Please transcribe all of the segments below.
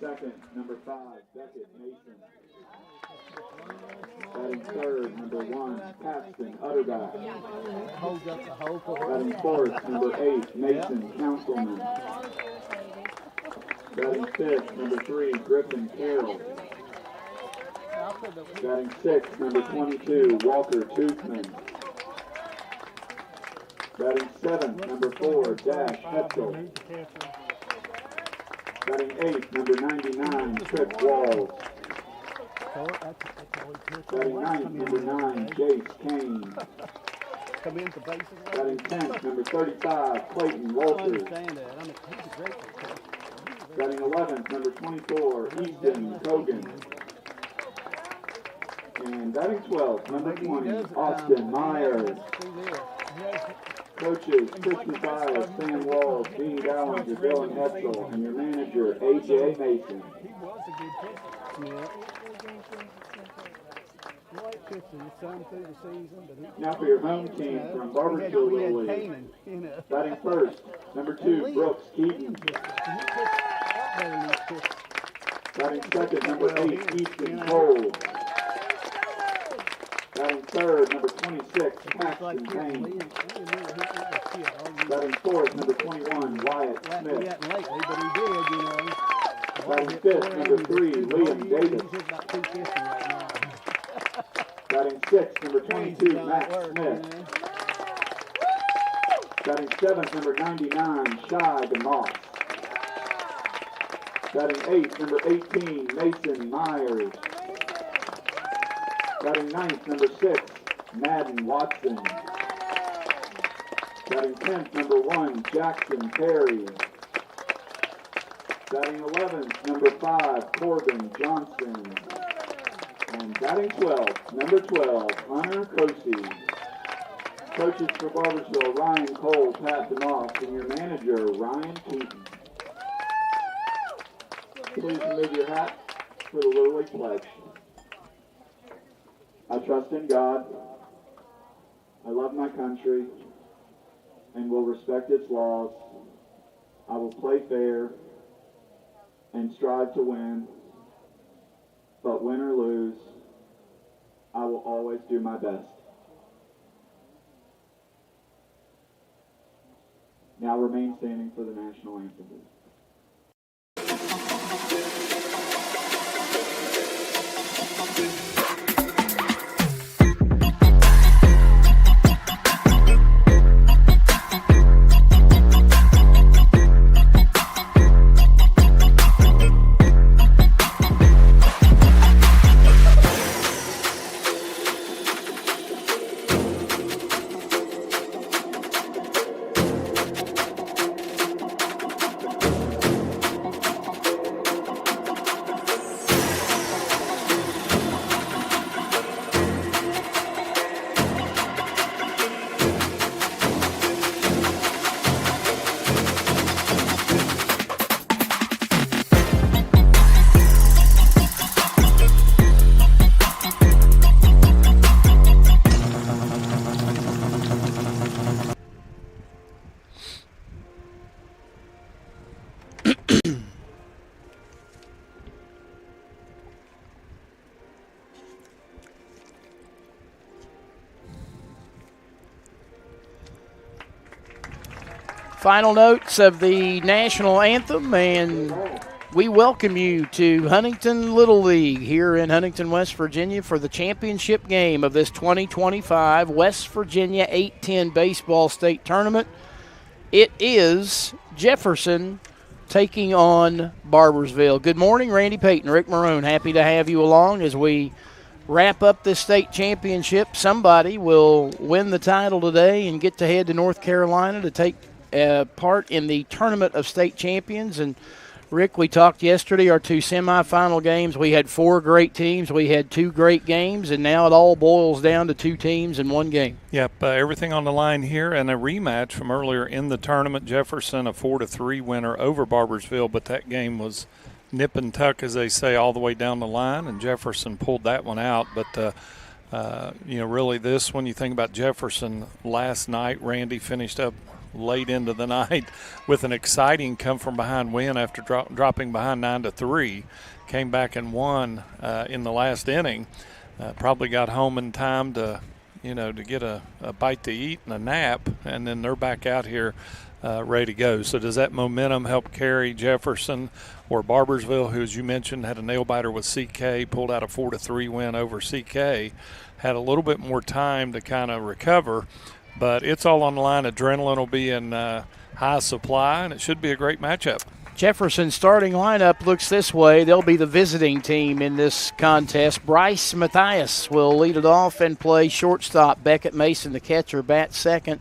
second, number 5, Beckett Mason. Batting third, number 1, Paxton Utterback. Batting fourth, number 8, Mason Councilman. Batting fifth, number 3, Griffin Carroll. Batting sixth, number 22, Walker Toothman. Batting seventh, number 4, Dash Hetzel. Batting eighth, number 99, Tripp Walls. Batting ninth, number 9, Jace Kane. Batting 10th, number 35, Clayton Walters. Batting 11th, number 24, Easton Cogan. And batting 12th, number 20, Austin Myers. Coaches, Christian Bias, Sam Walls, Dean Ballinger, Dylan Hetzel, and your manager, A.J. Mason. Now for your home team from Barboursville Little League. Batting first, number 2, Brooks Keaton. Batting second, number 8, Easton Cole. Batting third, number 26, Paxton Payne. Batting fourth, number 21, Wyatt Smith. Batting fifth, number 3, Liam Davis. Batting sixth, number 22, Matt Smith. Batting seventh, number 99, Shai DeMoss. Batting eighth, number 18, Mason Myers. Batting ninth, number 6, Madden Watson. Batting 10th, number 1, Jackson Perry. Batting 11th, number 5, Corbin Johnson. And batting 12th, number 12, Hunter Cosi. Coaches for Barboursville, Ryan Cole, Pat DeMoss, and your manager, Ryan Keaton. Please remove your hat for the Little League pledge. I trust in God, I love my country, and will respect its laws. I will play fair and strive to win, but win or lose, I will always do my best. Now remain standing for the national anthem. Final notes of the national anthem, and we welcome you to Huntington Little League here in Huntington, West Virginia for the championship game of this 2025 West Virginia 8-10 baseball state tournament. It is Jefferson taking on Barboursville. Good morning, Randy Payton, Rick Maroon. Happy to have you along as we wrap up this state championship. Somebody will win the title today and get to head to North Carolina to take part in the Tournament of State Champions. And Rick, we talked yesterday, our 2 semifinal games. We had 4 great teams. We had 2 great games, and now it all boils down to 2 teams in 1 game. Yep, everything on the line here, and a rematch from earlier in the tournament. Jefferson, a 4-3 winner over Barboursville, but that game was nip and tuck, as they say, all the way down the line, and Jefferson pulled that one out. But really this, when you think about Jefferson last night, Randy finished up late into the night with an exciting come-from-behind win after dropping behind 9-3. Came back and won in the last inning. Probably got home in time to get a bite to eat and a nap, and then they're back out here ready to go. So does that momentum help carry Jefferson or Barboursville, who, as you mentioned, had a nail-biter with CK, pulled out a 4-3 win over CK, had a little bit more time to kind of recover, but it's all on the line. Adrenaline will be in high supply, and it should be a great matchup. Jefferson's starting lineup looks this way. They'll be the visiting team in this contest. Bryce Mathias will lead it off and play shortstop. Beckett Mason, the catcher, bats second.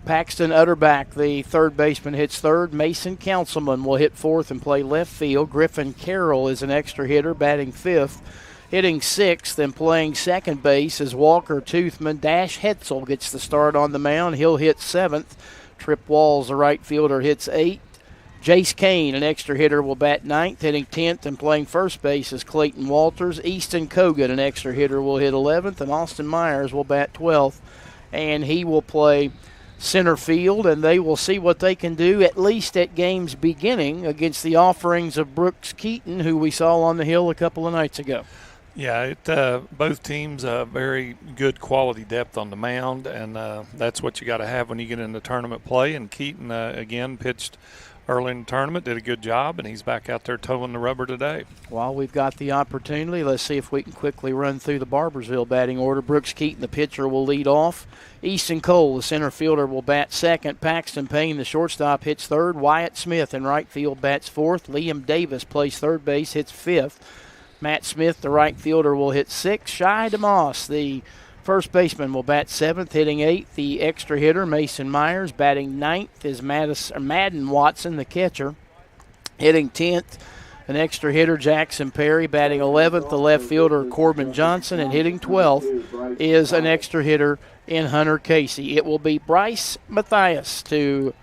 Paxton Utterback, the third baseman, hits third. Mason Councilman will hit fourth and play left field. Griffin Carroll is an extra hitter, batting fifth. Hitting sixth and playing second base is Walker Toothman. Dash Hetzel gets the start on the mound. He'll hit seventh. Trip Walls, the right fielder, hits eighth. Jace Kane, an extra hitter, will bat ninth. Hitting 10th and playing first base is Clayton Walters. Easton Kogan, an extra hitter, will hit 11th. And Austin Myers will bat 12th. And he will play center field, and they will see what they can do, at least at game's beginning, against the offerings of Brooks Keaton, who we saw on the hill a couple of nights ago. Yeah, both teams very good quality depth on the mound, and that's what you got to have when you get into tournament play. And Keaton, again, pitched early in the tournament, did a good job, and he's back out there toeing the rubber today. While we've got the opportunity, let's see if we can quickly run through the Barboursville batting order. Brooks Keaton, the pitcher, will lead off. Easton Cole, the center fielder, will bat second. Paxton Payne, the shortstop, hits third. Wyatt Smith in right field bats fourth. Liam Davis plays third base, hits fifth. Matt Smith, the right fielder, will hit sixth. Shai DeMoss, the first baseman, will bat seventh, hitting eighth. The extra hitter, Mason Myers, batting ninth, is Madden Watson, the catcher, hitting 10th. An extra hitter, Jackson Perry, batting 11th. The left fielder, Corbin Johnson, and hitting 12th is an extra hitter in Hunter Casey. It will be Bryce Mathias to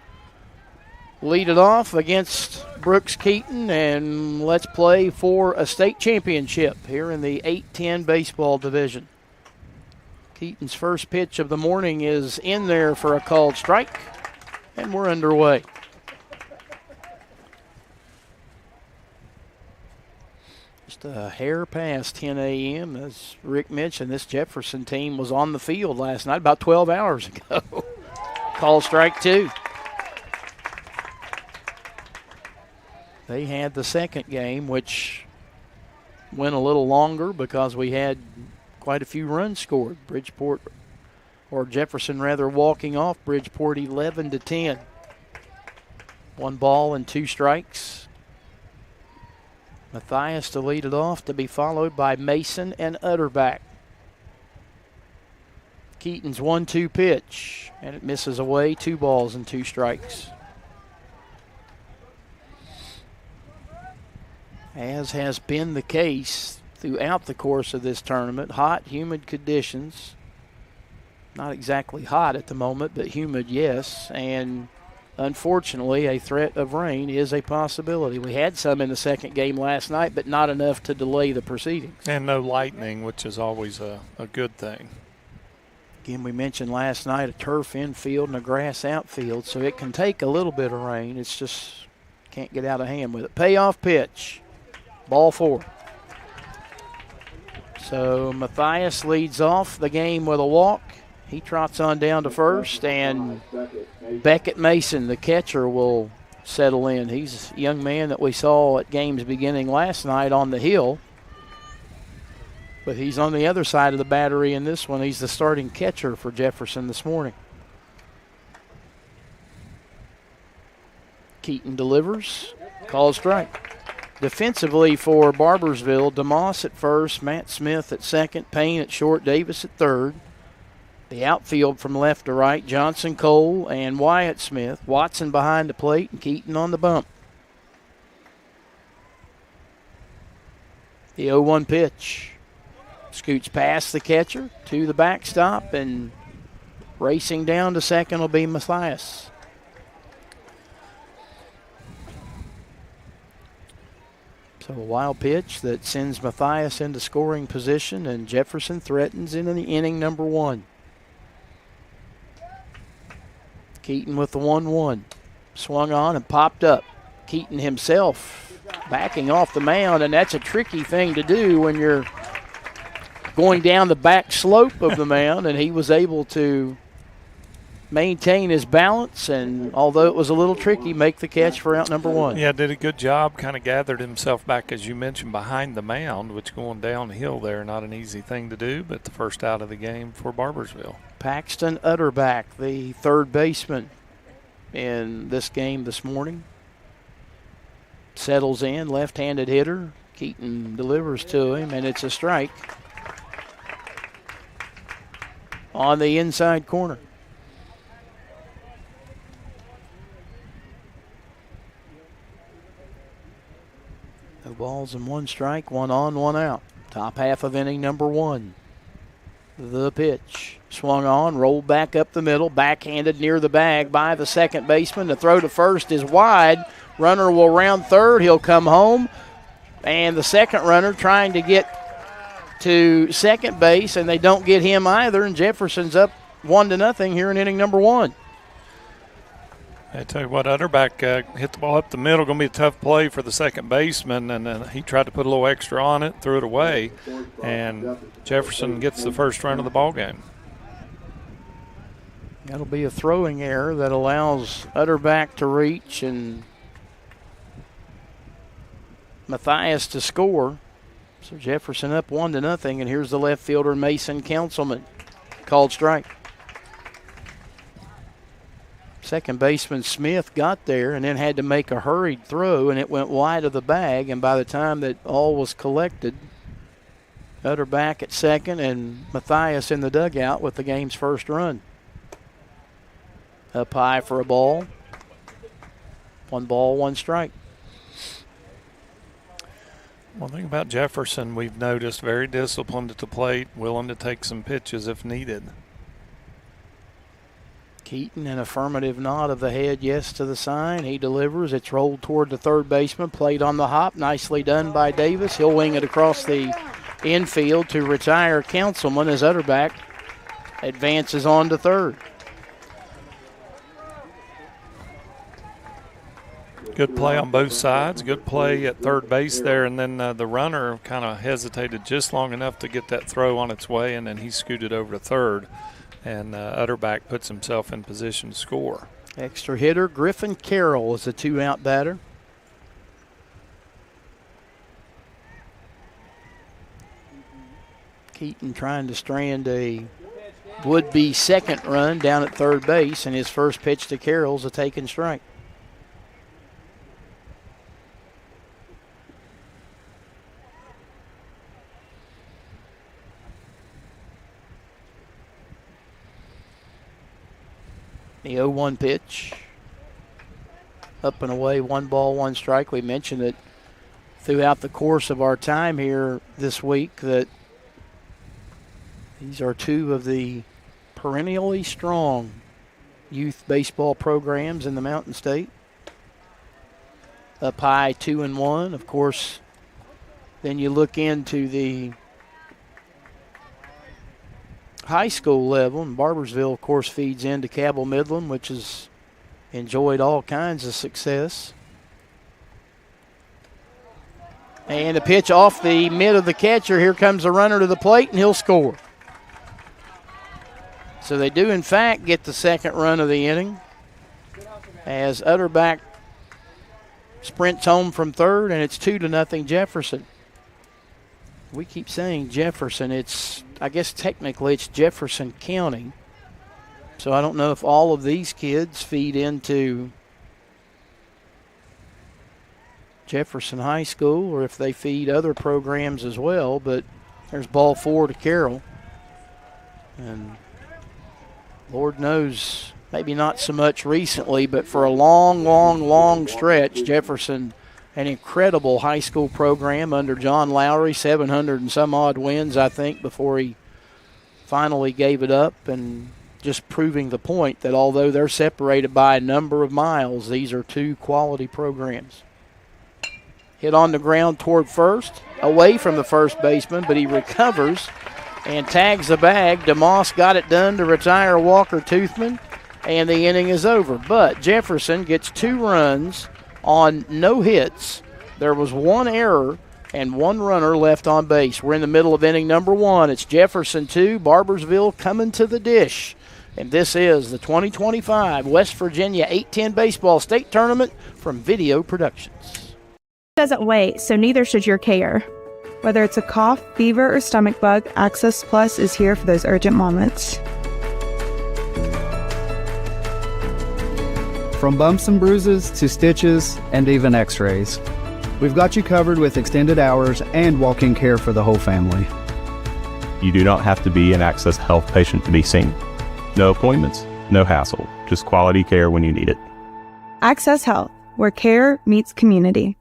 lead it off against Brooks Keaton, and let's play for a state championship here in the 8-10 baseball division. Keaton's first pitch of the morning is in there for a called strike, and we're underway. Just a hair past 10 a.m. As Rick mentioned, this Jefferson team was on the field last night about 12 hours ago. Called strike two. They had the second game, which went a little longer because we had quite a few runs scored. Jefferson walking off. Bridgeport 11-10. 1 ball and 2 strikes. Mathias to lead it off, to be followed by Mason and Utterback. Keaton's 1-2 pitch, and it misses away. 2 balls and 2 strikes. As has been the case throughout the course of this tournament, hot, humid conditions. Not exactly hot at the moment, but humid, yes. And unfortunately, a threat of rain is a possibility. We had some in the second game last night, but not enough to delay the proceedings. And no lightning, which is always a good thing. Again, we mentioned last night a turf infield and a grass outfield, so it can take a little bit of rain. It's just can't get out of hand with it. Payoff pitch. Ball 4. So Mathias leads off the game with a walk. He trots on down to first, and Beckett Mason, the catcher, will settle in. He's a young man that we saw at games beginning last night on the hill, but he's on the other side of the battery in this one. He's the starting catcher for Jefferson this morning. Keaton delivers. Called strike. Defensively for Barboursville, DeMoss at first, Matt Smith at second, Payne at short, Davis at third. The outfield from left to right, Johnson, Cole, and Wyatt Smith. Watson behind the plate and Keaton on the bump. The 0-1 pitch. Scoots past the catcher to the backstop, and racing down to second will be Mathias. So a wild pitch that sends Mathias into scoring position, and Jefferson threatens in the inning number 1. Keaton with the 1-1. Swung on and popped up. Keaton himself backing off the mound, and that's a tricky thing to do when you're going down the back slope of the mound, and he was able to maintain his balance, and although it was a little tricky, make the catch for out number 1. Yeah, did a good job, kind of gathered himself back, as you mentioned, behind the mound, which going downhill there, not an easy thing to do, but the first out of the game for Barboursville. Paxton Utterback, the third baseman in this game this morning. Settles in, left-handed hitter. Keaton delivers to him, and it's a strike on the inside corner. No balls and 1 strike, 1 on, 1 out. Top half of inning number 1. The pitch. Swung on, rolled back up the middle, backhanded near the bag by the second baseman. The throw to first is wide. Runner will round third. He'll come home. And the second runner trying to get to second base, and they don't get him either. And Jefferson's up 1-0 here in inning number 1. I tell you what, Utterback hit the ball up the middle. Going to be a tough play for the second baseman, and he tried to put a little extra on it, threw it away, and Jefferson gets the first run of the ball game. That'll be a throwing error that allows Utterback to reach and Matthias to score. So Jefferson up 1-0, and here's the left fielder, Mason Councilman. Called strike. Second baseman Smith got there and then had to make a hurried throw, and it went wide of the bag, and by the time that all was collected, Utterback at second and Matthias in the dugout with the game's first run. Up high for a ball. 1 ball, 1 strike. One thing about Jefferson we've noticed, very disciplined at the plate, willing to take some pitches if needed. Keaton, an affirmative nod of the head, yes to the sign. He delivers. It's rolled toward the third baseman. Played on the hop. Nicely done by Davis. He'll wing it across the infield to retire Councilman as Utterback advances on to third. Good play on both sides. Good play at third base there, and then the runner kind of hesitated just long enough to get that throw on its way, and then he scooted over to third. And Utterback puts himself in position to score. Extra hitter Griffin Carroll is a 2-out batter. Keaton trying to strand a would-be second run down at third base, and his first pitch to Carroll's a taken strike. The 0-1 pitch. Up and away, 1 ball, 1 strike. We mentioned it throughout the course of our time here this week that these are 2 of the perennially strong youth baseball programs in the Mountain State. Up high, 2-1. Of course, then you look into the high school level, and Barboursville, of course, feeds into Cabell Midland, which has enjoyed all kinds of success. And a pitch off the mid of the catcher. Here comes the runner to the plate, and he'll score. So they do, in fact, get the second run of the inning as Utterback sprints home from third, and it's 2-0 Jefferson. We keep saying Jefferson. I guess technically it's Jefferson County. So I don't know if all of these kids feed into Jefferson High School or if they feed other programs as well, but there's ball 4 to Carroll. And Lord knows, maybe not so much recently, but for a long stretch, Jefferson, an incredible high school program under John Lowry, 700 and some odd wins, I think, before he finally gave it up, and just proving the point that although they're separated by a number of miles, these are 2 quality programs. Hit on the ground toward first, away from the first baseman, but he recovers and tags the bag. DeMoss got it done to retire Walker Toothman. and the inning is over. But Jefferson gets 2 runs on no hits. There was 1 error and 1 runner left on base. We're in the middle of inning number 1. It's Jefferson 2, Barboursville coming to the dish. And this is the 2025 West Virginia 810 Baseball State Tournament from Video Productions. Doesn't wait, so neither should your care. Whether it's a cough, fever, or stomach bug, Access Plus is here for those urgent moments. From bumps and bruises to stitches and even x-rays, we've got you covered with extended hours and walk-in care for the whole family. You do not have to be an Access Health patient to be seen. No appointments, no hassle, just quality care when you need it. Access Health, where care meets community.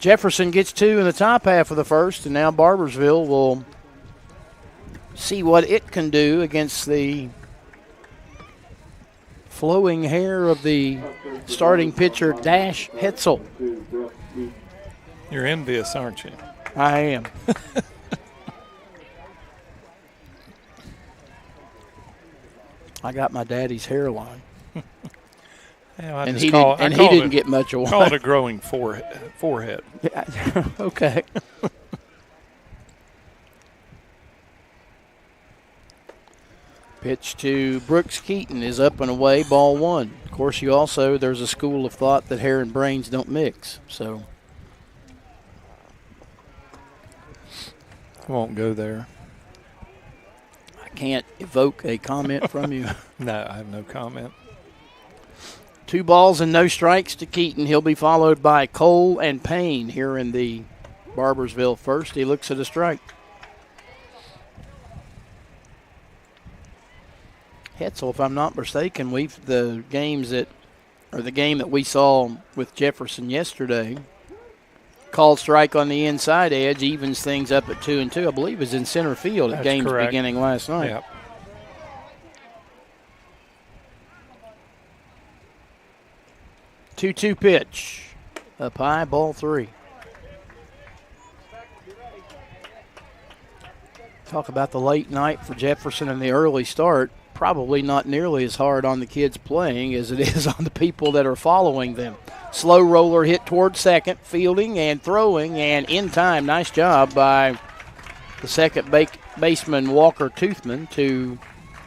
Jefferson gets 2 in the top half of the first, and now Barboursville will see what it can do against the flowing hair of the starting pitcher, Dash Hetzel. You're envious, aren't you? I am. I got my daddy's hairline. Yeah, and he didn't get much away. Call it a growing forehead. Yeah. Okay. Pitch to Brooks Keaton is up and away, ball 1. Of course, there's a school of thought that hair and brains don't mix. So I won't go there. I can't evoke a comment from you. No, I have no comment. 2 balls and no strikes to Keaton. He'll be followed by Cole and Payne here in the Barboursville first. He looks at a strike. Hetzel, if I'm not mistaken, the game that we saw with Jefferson yesterday, called strike on the inside edge, evens things up at 2-2. I believe is in center field at game's beginning last night. Yep. 2-2 pitch. Up high, ball 3. Talk about the late night for Jefferson and the early start. Probably not nearly as hard on the kids playing as it is on the people that are following them. Slow roller hit towards second, fielding and throwing, and in time. Nice job by the second baseman, Walker Toothman, to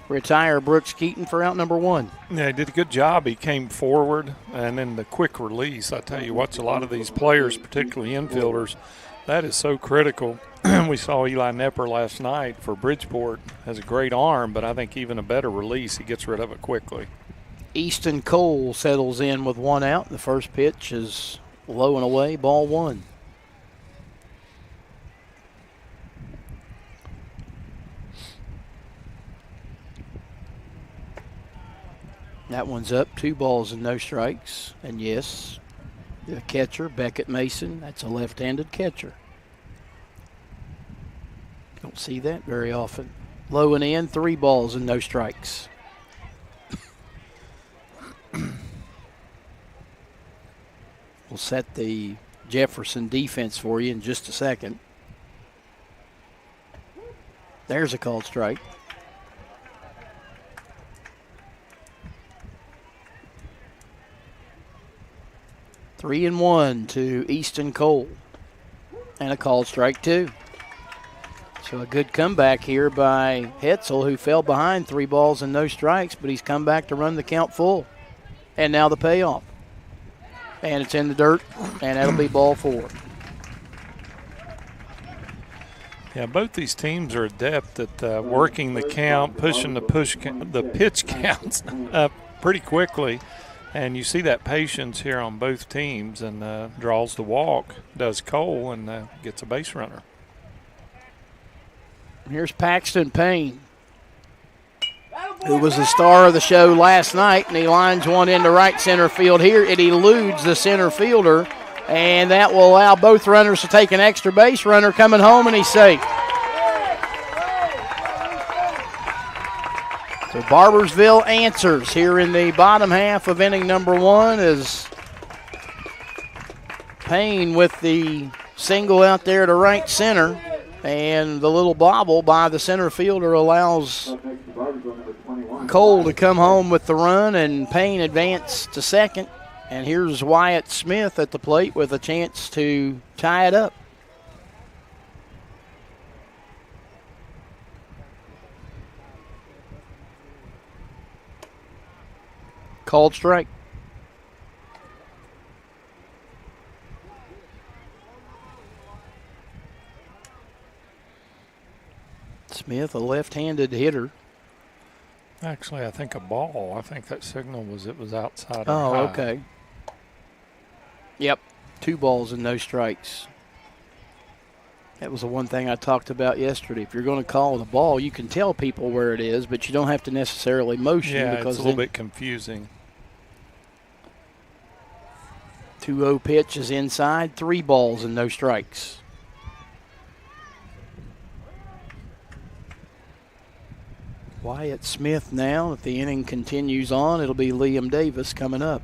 retire Brooks Keaton for out number 1. Yeah, he did a good job. He came forward, and then the quick release. I tell you, watch a lot of these players, particularly infielders, that is so critical. We saw Eli Nepper last night for Bridgeport. Has a great arm, but I think even a better release. He gets rid of it quickly. Easton Cole settles in with 1 out. The first pitch is low and away, ball 1. That one's up, 2 balls and no strikes. And yes, the catcher, Beckett Mason, that's a left-handed catcher. Don't see that very often. Low and in, 3 balls and no strikes. We'll set the Jefferson defense for you in just a second. There's a called strike. Three and 1 to Easton Cole. And a called strike, too. So a good comeback here by Hetzel, who fell behind 3 balls and no strikes, but he's come back to run the count full. And now the payoff. And it's in the dirt, and that'll be ball 4. Yeah, both these teams are adept at working the count, pushing the pitch counts up pretty quickly. And you see that patience here on both teams, and draws the walk, does Cole, and gets a base runner. who was the star of the show last night, and he lines one into right center field here. It eludes the center fielder, and that will allow both runners to take an extra base. Runner coming home, and he's safe. So Barboursville answers here in the bottom half of inning number 1 as Payne with the single out there to right center, and the little bobble by the center fielder allows Cole to come home with the run, and Payne advance to second. And here's Wyatt Smith at the plate with a chance to tie it up. Called strike. Smith, a left-handed hitter. Actually, I think a ball. I think that signal was it was outside. Oh, high. okay. Yep, 2 balls and no strikes. That was the one thing I talked about yesterday. If you're going to call the ball, you can tell people where it is, but you don't have to necessarily motion. Yeah, because it's a little bit confusing. 2-0 pitch is inside, 3 balls and no strikes. Wyatt Smith now. If the inning continues on, it'll be Liam Davis coming up.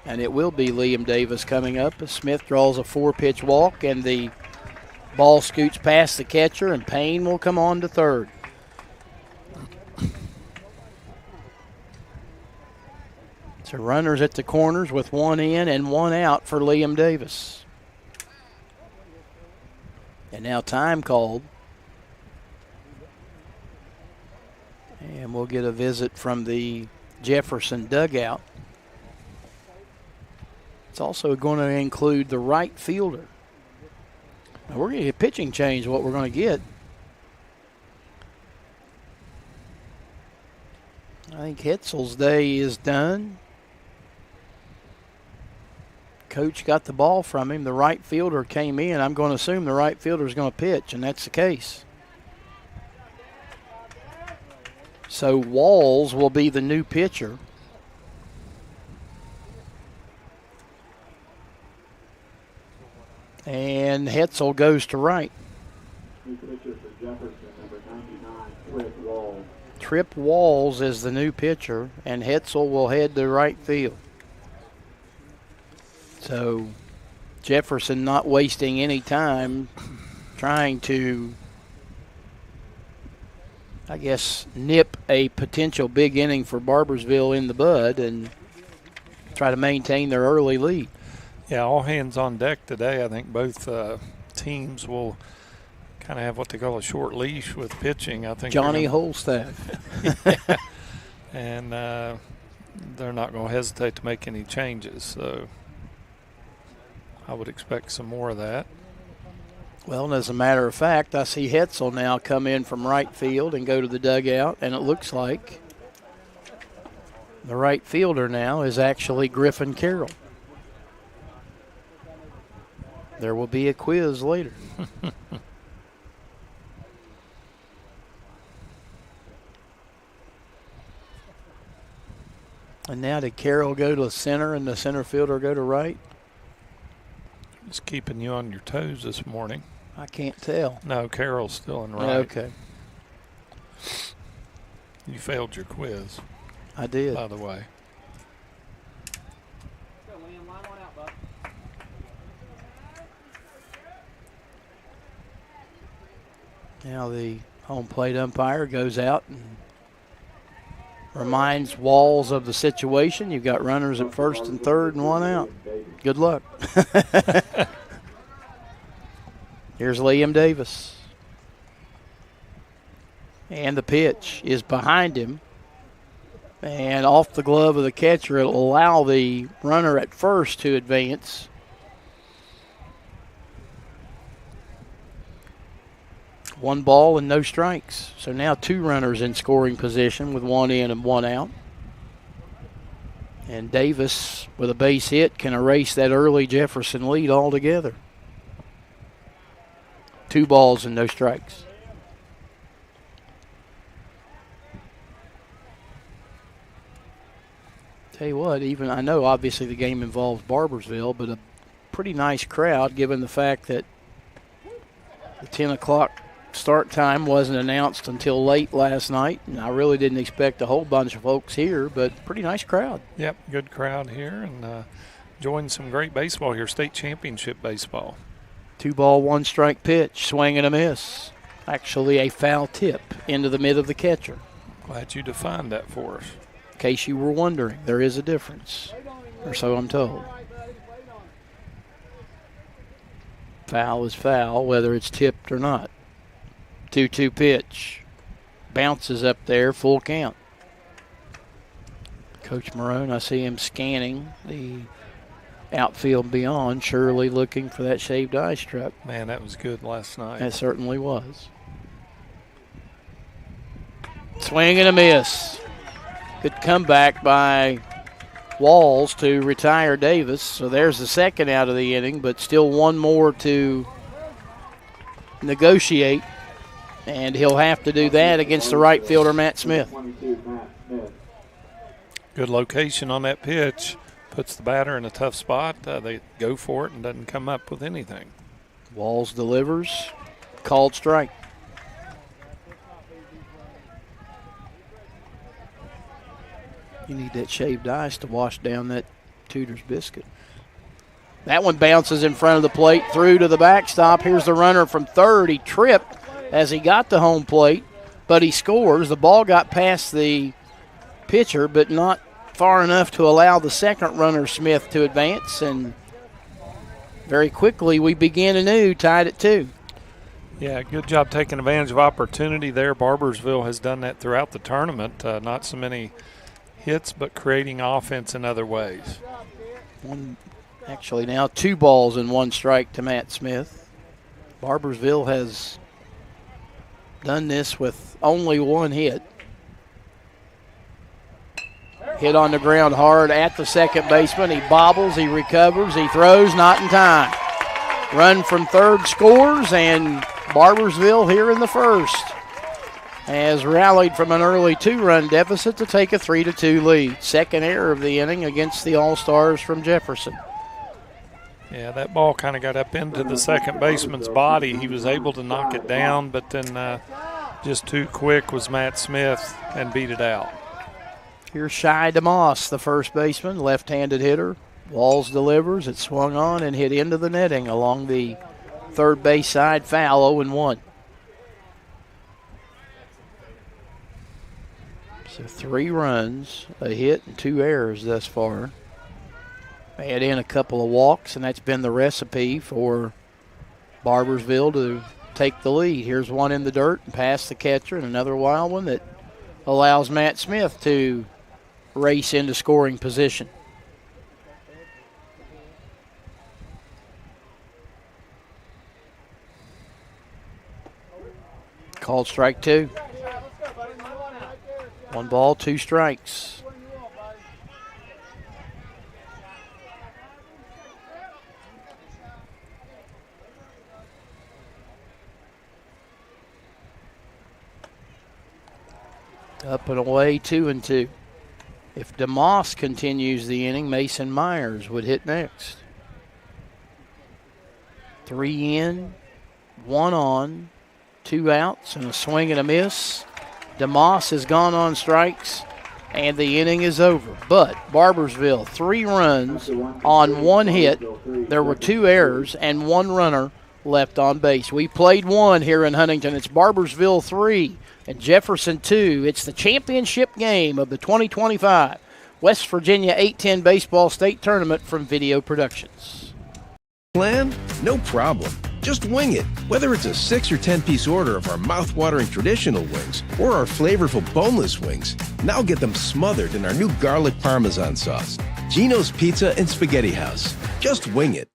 And it will be Liam Davis coming up as Smith draws a 4-pitch walk, and the ball scoots past the catcher, and Payne will come on to third. So runners at the corners with 1 in and 1 out for Liam Davis. And now time called. And we'll get a visit from the Jefferson dugout. It's also going to include the right fielder. Now we're going to get a pitching change, what we're going to get. I think Hetzel's day is done. Coach got the ball from him. The right fielder came in. I'm going to assume the right fielder is going to pitch, and that's the case. So Walls will be the new pitcher. And Hetzel goes to right. New pitcher for Jefferson, number 99, Trip Walls. Trip Walls is the new pitcher, and Hetzel will head to right field. So Jefferson not wasting any time trying to, I guess, nip a potential big inning for Barboursville in the bud and try to maintain their early lead. Yeah, all hands on deck today. I think both teams will kind of have what they call a short leash with pitching. I think Johnny Holstaff. Yeah. And they're not going to hesitate to make any changes. So I would expect some more of that. Well, and as a matter of fact, I see Hetzel now come in from right field and go to the dugout, and it looks like the right fielder now is actually Griffin Carroll. There will be a quiz later. And now did Carroll go to center and the center fielder go to right? Just keeping you on your toes this morning. I can't tell. No, Carroll's still in right. Okay. You failed your quiz, I did. by the way. Now the home plate umpire goes out and reminds Walls of the situation. You've got runners at first and third and 1 out. Good luck. Here's Liam Davis. And the pitch is behind him. And off the glove of the catcher, it'll allow the runner at first to advance. One ball and no strikes. So now 2 runners in scoring position with 1 in and 1 out. And Davis, with a base hit, can erase that early Jefferson lead altogether. 2 balls and no strikes. Tell you what, even I know obviously the game involves Barboursville, but a pretty nice crowd given the fact that the 10 o'clock start time wasn't announced until late last night, and I really didn't expect a whole bunch of folks here, but pretty nice crowd. Yep, good crowd here, and enjoying some great baseball here, state championship baseball. 2-ball, 1-strike pitch, swing and a miss. Actually a foul tip into the mid of the catcher. Glad you defined that for us. In case you were wondering, there is a difference, or so I'm told. Foul is foul, whether it's tipped or not. 2-2 pitch. Bounces up there, full count. Coach Marone, I see him scanning the outfield beyond, surely looking for that shaved ice truck. Man, that was good last night. It certainly was. Swing and a miss. Good comeback by Walls to retire Davis. So there's the second out of the inning, but still one more to negotiate. And he'll have to do that against the right fielder, Matt Smith. Good location on that pitch. Puts the batter in a tough spot. They go for it and doesn't come up with anything. Walls delivers. Called strike. You need that shaved ice to wash down that Tudor's biscuit. That one bounces in front of the plate, through to the backstop. Here's the runner from third. He tripped as he got to home plate, but he scores. The ball got past the pitcher, but not far enough to allow the second runner, Smith, to advance. And very quickly we begin anew, tied at 2. Yeah, good job taking advantage of opportunity there. Barboursville has done that throughout the tournament. Not so many hits, but creating offense in other ways. Actually now 2 balls and 1 strike to Matt Smith. Barboursville has done this with only 1 hit. Hit on the ground hard at the second baseman. He bobbles, he recovers, he throws, not in time. Run from third scores, and Barboursville here in the first has rallied from an early 2-run deficit to take a 3-2 lead. Second error of the inning against the All-Stars from Jefferson. Yeah, that ball kind of got up into the second baseman's body. He was able to knock it down, but then just too quick was Matt Smith and beat it out. Here's Shai DeMoss, the first baseman, left-handed hitter. Walls delivers. It swung on and hit into the netting along the third base side, foul, 0-1. So 3 runs, a hit, and 2 errors thus far. Add in a couple of walks, and that's been the recipe for Barboursville to take the lead. Here's one in the dirt and past the catcher, and another wild one that allows Matt Smith to race into scoring position. Called strike 2. 1 ball, 2 strikes. Up and away, 2-2. If DeMoss continues the inning, Mason Myers would hit next. 3 in, 1 on, 2 outs, and a swing and a miss. DeMoss has gone on strikes, and the inning is over. But Barboursville, 3 runs on 1 hit. There were 2 errors and 1 runner left on base. We played 1 here in Huntington. It's Barboursville 3 and Jefferson 2. It's the championship game of the 2025 West Virginia 810 Baseball State Tournament from Video Productions. Plan? No problem. Just wing it. Whether it's a 6 or 10-piece order of our mouth-watering traditional wings or our flavorful boneless wings, now get them smothered in our new garlic parmesan sauce. Gino's Pizza and Spaghetti House. Just wing it.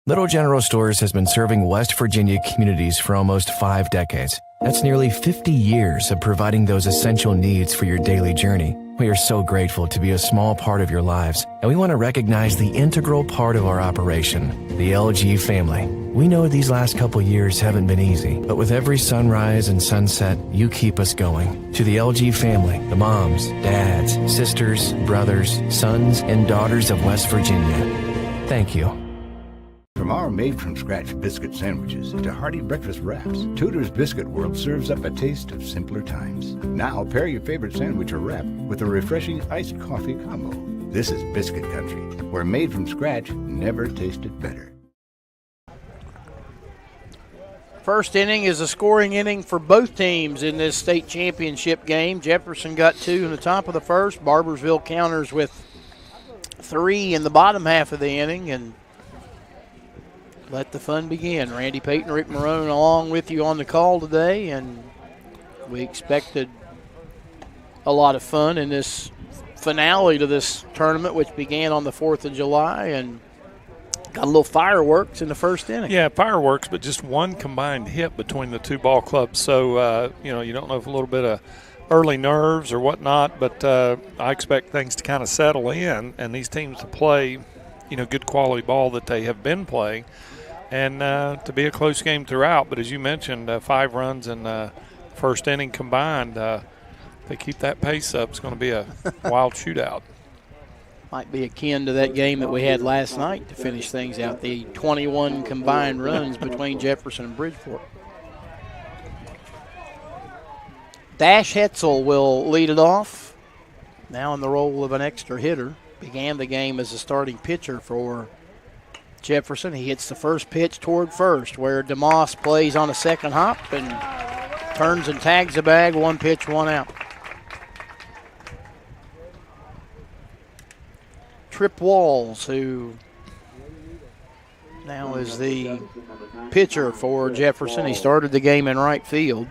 Little General Stores has been serving West Virginia communities for almost 5 decades. That's nearly 50 years of providing those essential needs for your daily journey. We are so grateful to be a small part of your lives, and we want to recognize the integral part of our operation, the LG family. We know these last couple years haven't been easy, but with every sunrise and sunset, you keep us going. To the LG family, the moms, dads, sisters, brothers, sons, and daughters of West Virginia, thank you. From our made-from-scratch biscuit sandwiches to hearty breakfast wraps, Tudor's Biscuit World serves up a taste of simpler times. Now pair your favorite sandwich or wrap with a refreshing iced coffee combo. This is Biscuit Country, where made from scratch never tasted better. First inning is a scoring inning for both teams in this state championship game. Jefferson got 2 in the top of the first. Barboursville counters with 3 in the bottom half of the inning, and let the fun begin. Randy Payton, Rick Marone along with you on the call today, and we expected a lot of fun in this finale to this tournament, which began on the 4th of July, and got a little fireworks in the first inning. Yeah, fireworks, but just one combined hit between the two ball clubs. So, you don't know if a little bit of early nerves or whatnot, but I expect things to kind of settle in and these teams to play, good quality ball that they have been playing, and to be a close game throughout. But as you mentioned, 5 runs in the first inning combined. They keep that pace up, it's going to be a wild shootout. Might be akin to that game that we had last night to finish things out, the 21 combined runs between Jefferson and Bridgeport. Dash Hetzel will lead it off, now in the role of an extra hitter. Began the game as a starting pitcher for Jefferson. He hits the first pitch toward first, where DeMoss plays on a second hop and turns and tags the bag. 1 pitch, 1 out. Trip Walls, who now is the pitcher for Jefferson. He started the game in right field.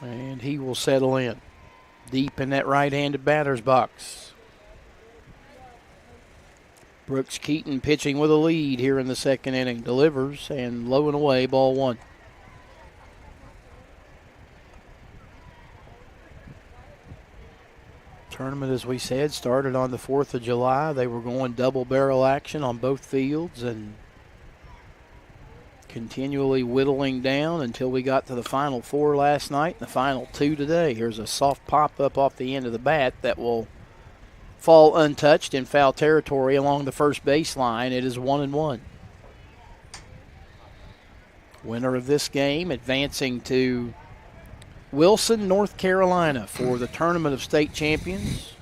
And he will settle in deep in that right-handed batter's box. Brooks Keaton pitching with a lead here in the second inning. Delivers, and low and away, ball 1. Tournament, as we said, started on the 4th of July. They were going double barrel action on both fields and continually whittling down until we got to the final 4 last night and the final 2 today. Here's a soft pop up off the end of the bat that will fall untouched in foul territory along the first baseline. It is 1-1. Winner of this game advancing to Wilson, North Carolina for the Tournament of State Champions.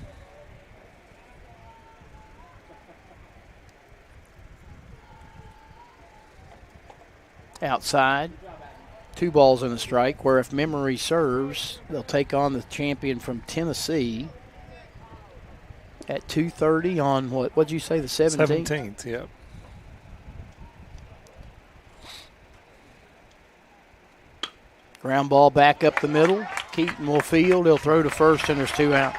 Outside, 2 balls and a strike, where if memory serves, they'll take on the champion from Tennessee at 2:30 on what'd you say, the 17th? 17th, yep. Ground ball back up the middle. Keaton will field. He'll throw to first, and there's 2 out.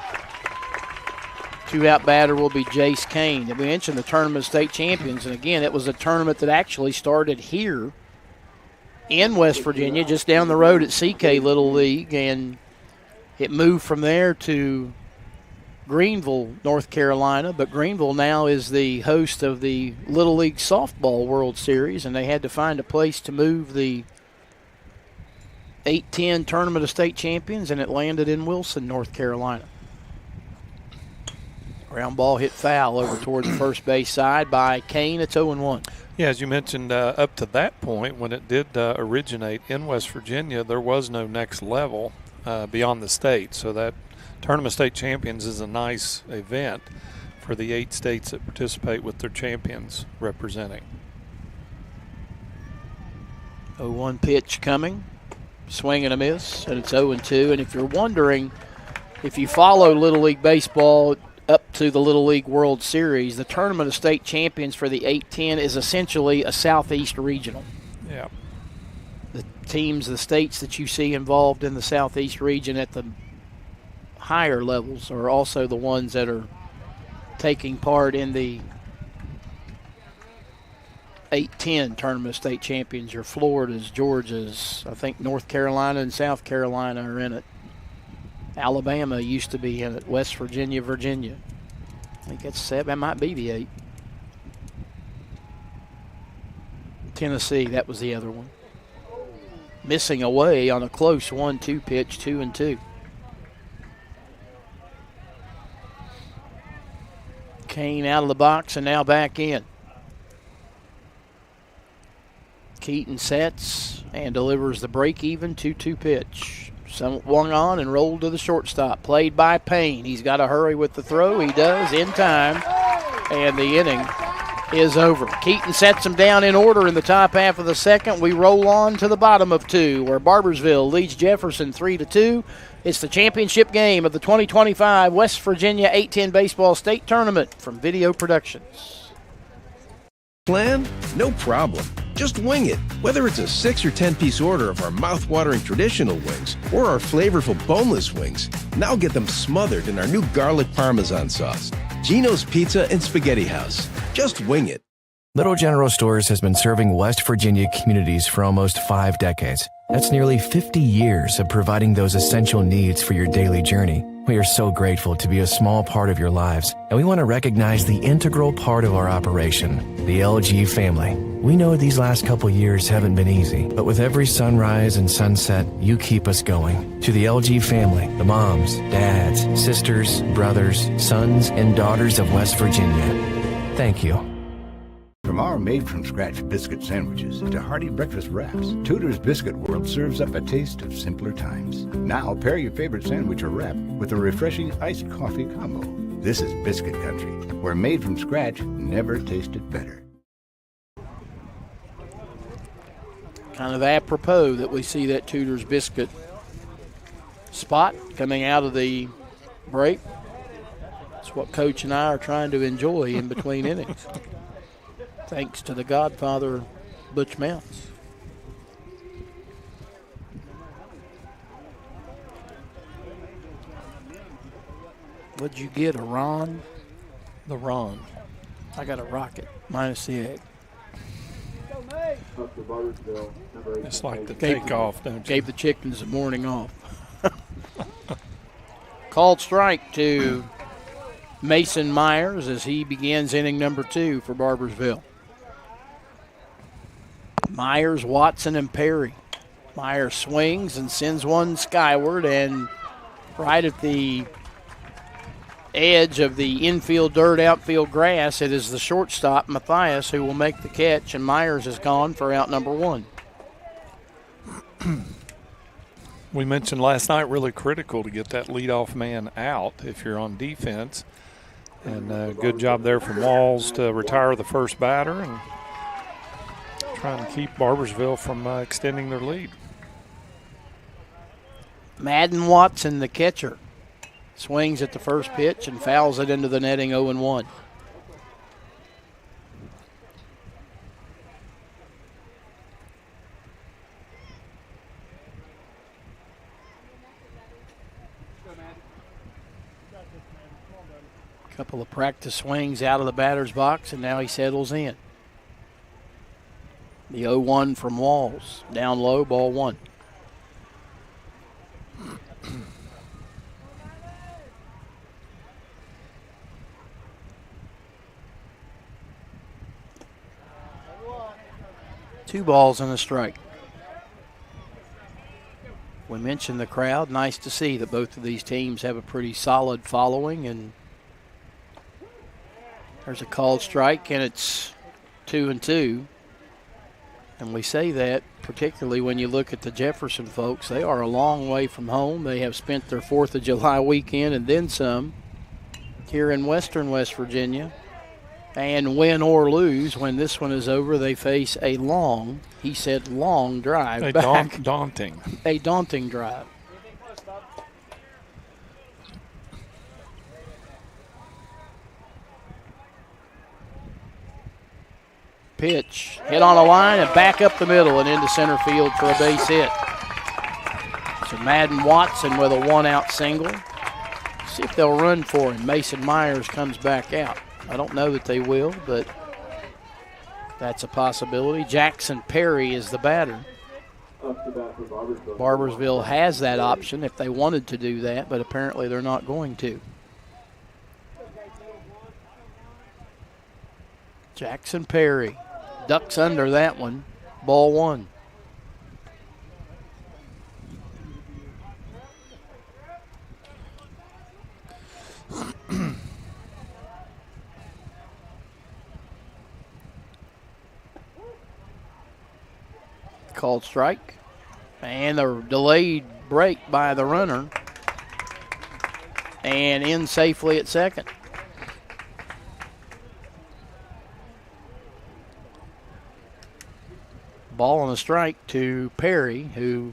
2 out batter will be Jace Kane. And we mentioned the Tournament of State Champions, and again, it was a tournament that actually started here in West Virginia, just down the road at CK Little League, and it moved from there to Greenville, North Carolina. But Greenville now is the host of the Little League Softball World Series, and they had to find a place to move the 8-10 Tournament of State Champions, and it landed in Wilson, North Carolina. Ground ball hit foul over toward the first base side by Kane. It's 0-1. Yeah, as you mentioned, up to that point, when it did originate in West Virginia, there was no next level beyond the state. So that Tournament of State Champions is a nice event for the 8 states that participate with their champions representing. 0-1 pitch coming. Swing and a miss, and it's 0-2. And if you're wondering, if you follow Little League Baseball up to the Little League World Series, the Tournament of State Champions for the 8-10 is essentially a Southeast regional. Yeah. The teams, the states that you see involved in the Southeast region at the higher levels are also the ones that are taking part in the 8-10 tournament state champions. Your Floridas, Georgias, I think North Carolina and South Carolina are in it. Alabama used to be in it. West Virginia, Virginia. I think that's 7. That might be the 8. Tennessee, that was the other one. Missing away on a close 1-2 pitch, 2-2. Kane out of the box and now back in. Keaton sets and delivers the break-even 2-2 pitch. Swung on and rolled to the shortstop. Played by Payne. He's got to hurry with the throw. He does in time. And the inning is over. Keaton sets him down in order in the top half of the second. We roll on to the bottom of 2, where Barboursville leads Jefferson 3-2. It's the championship game of the 2025 West Virginia 8-10 Baseball State Tournament from Video Productions. Plan? No problem. Just wing it. Whether it's a 6 or 10-piece order of our mouth-watering traditional wings or our flavorful boneless wings, now get them smothered in our new garlic parmesan sauce. Gino's Pizza and Spaghetti House. Just wing it. Little General Stores has been serving West Virginia communities for almost 5 decades. That's nearly 50 years of providing those essential needs for your daily journey. We are so grateful to be a small part of your lives, and we want to recognize the integral part of our operation, the LG family. We know these last couple years haven't been easy, but with every sunrise and sunset, you keep us going. To the LG family, the moms, dads, sisters, brothers, sons, and daughters of West Virginia, thank you. From our made-from-scratch biscuit sandwiches to hearty breakfast wraps, Tudor's Biscuit World serves up a taste of simpler times. Now pair your favorite sandwich or wrap with a refreshing iced coffee combo. This is Biscuit Country, where made from scratch never tasted better. Kind of apropos that we see that Tudor's Biscuit spot coming out of the break. That's what Coach and I are trying to enjoy in between innings. Thanks to the godfather, Butch Mounts. What'd you get, a Ron? The Ron. I got a Rocket, minus the egg. It's like the takeoff, don't you? Gave the chickens the morning off. Called strike to Mason Myers as he begins inning number 2 for Barboursville. Myers, Watson, and Perry. Myers swings and sends one skyward, and right at the edge of the infield dirt, outfield grass, it is the shortstop, Matthias, who will make the catch, and Myers is gone for out number 1. We mentioned last night, really critical to get that leadoff man out if you're on defense. And good job there from Walls to retire the first batter and trying to keep Barboursville from extending their lead. Madden Watson, the catcher, swings at the first pitch and fouls it into the netting 0-1. Couple of practice swings out of the batter's box, and now he settles in. The 0-1 from Walls. Down low, ball 1. Two balls and a strike. We mentioned the crowd. Nice to see that both of these teams have a pretty solid following, and there's a called strike, and it's 2-2. And we say that particularly when you look at the Jefferson folks. They are a long way from home. They have spent their 4th of July weekend and then some here in western West Virginia. And win or lose, when this one is over, they face a long, he said long drive back. Daunting. A daunting drive. Pitch, hit on a line and back up the middle and into center field for a base hit. So Madden Watson with a 1-out single. See if they'll run for him. Mason Myers comes back out. I don't know that they will, but That's a possibility. Jackson Perry is the batter. Up to bat for Barboursville. Barboursville has that option if they wanted to do that, but apparently they're not going to. Jackson Perry ducks under that one. Ball one. Called strike. And a delayed break by the runner. And in safely at second. Ball and a strike to Perry, who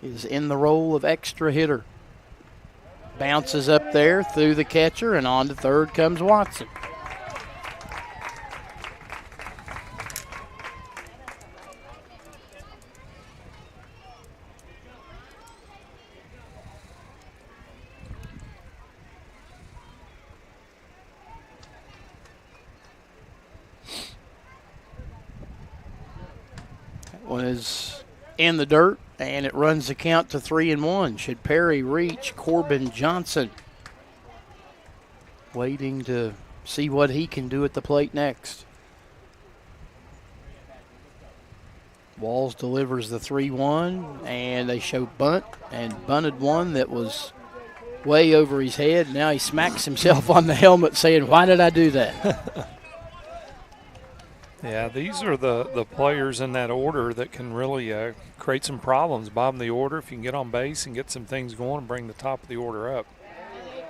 is in the role of extra hitter. Bounces up there through the catcher, and on to third comes Watson. One is in the dirt, and it runs the count to 3-1. Should Perry reach Corbin Johnson? Waiting to see what he can do at the plate next. Walls delivers the 3-1, and they show bunt, and bunted one that was way over his head. Now he smacks himself on the helmet saying, "Why did I do that?" Yeah, these are the players in that order that can really create some problems. Bottom of the order, if you can get on base and get some things going and bring the top of the order up.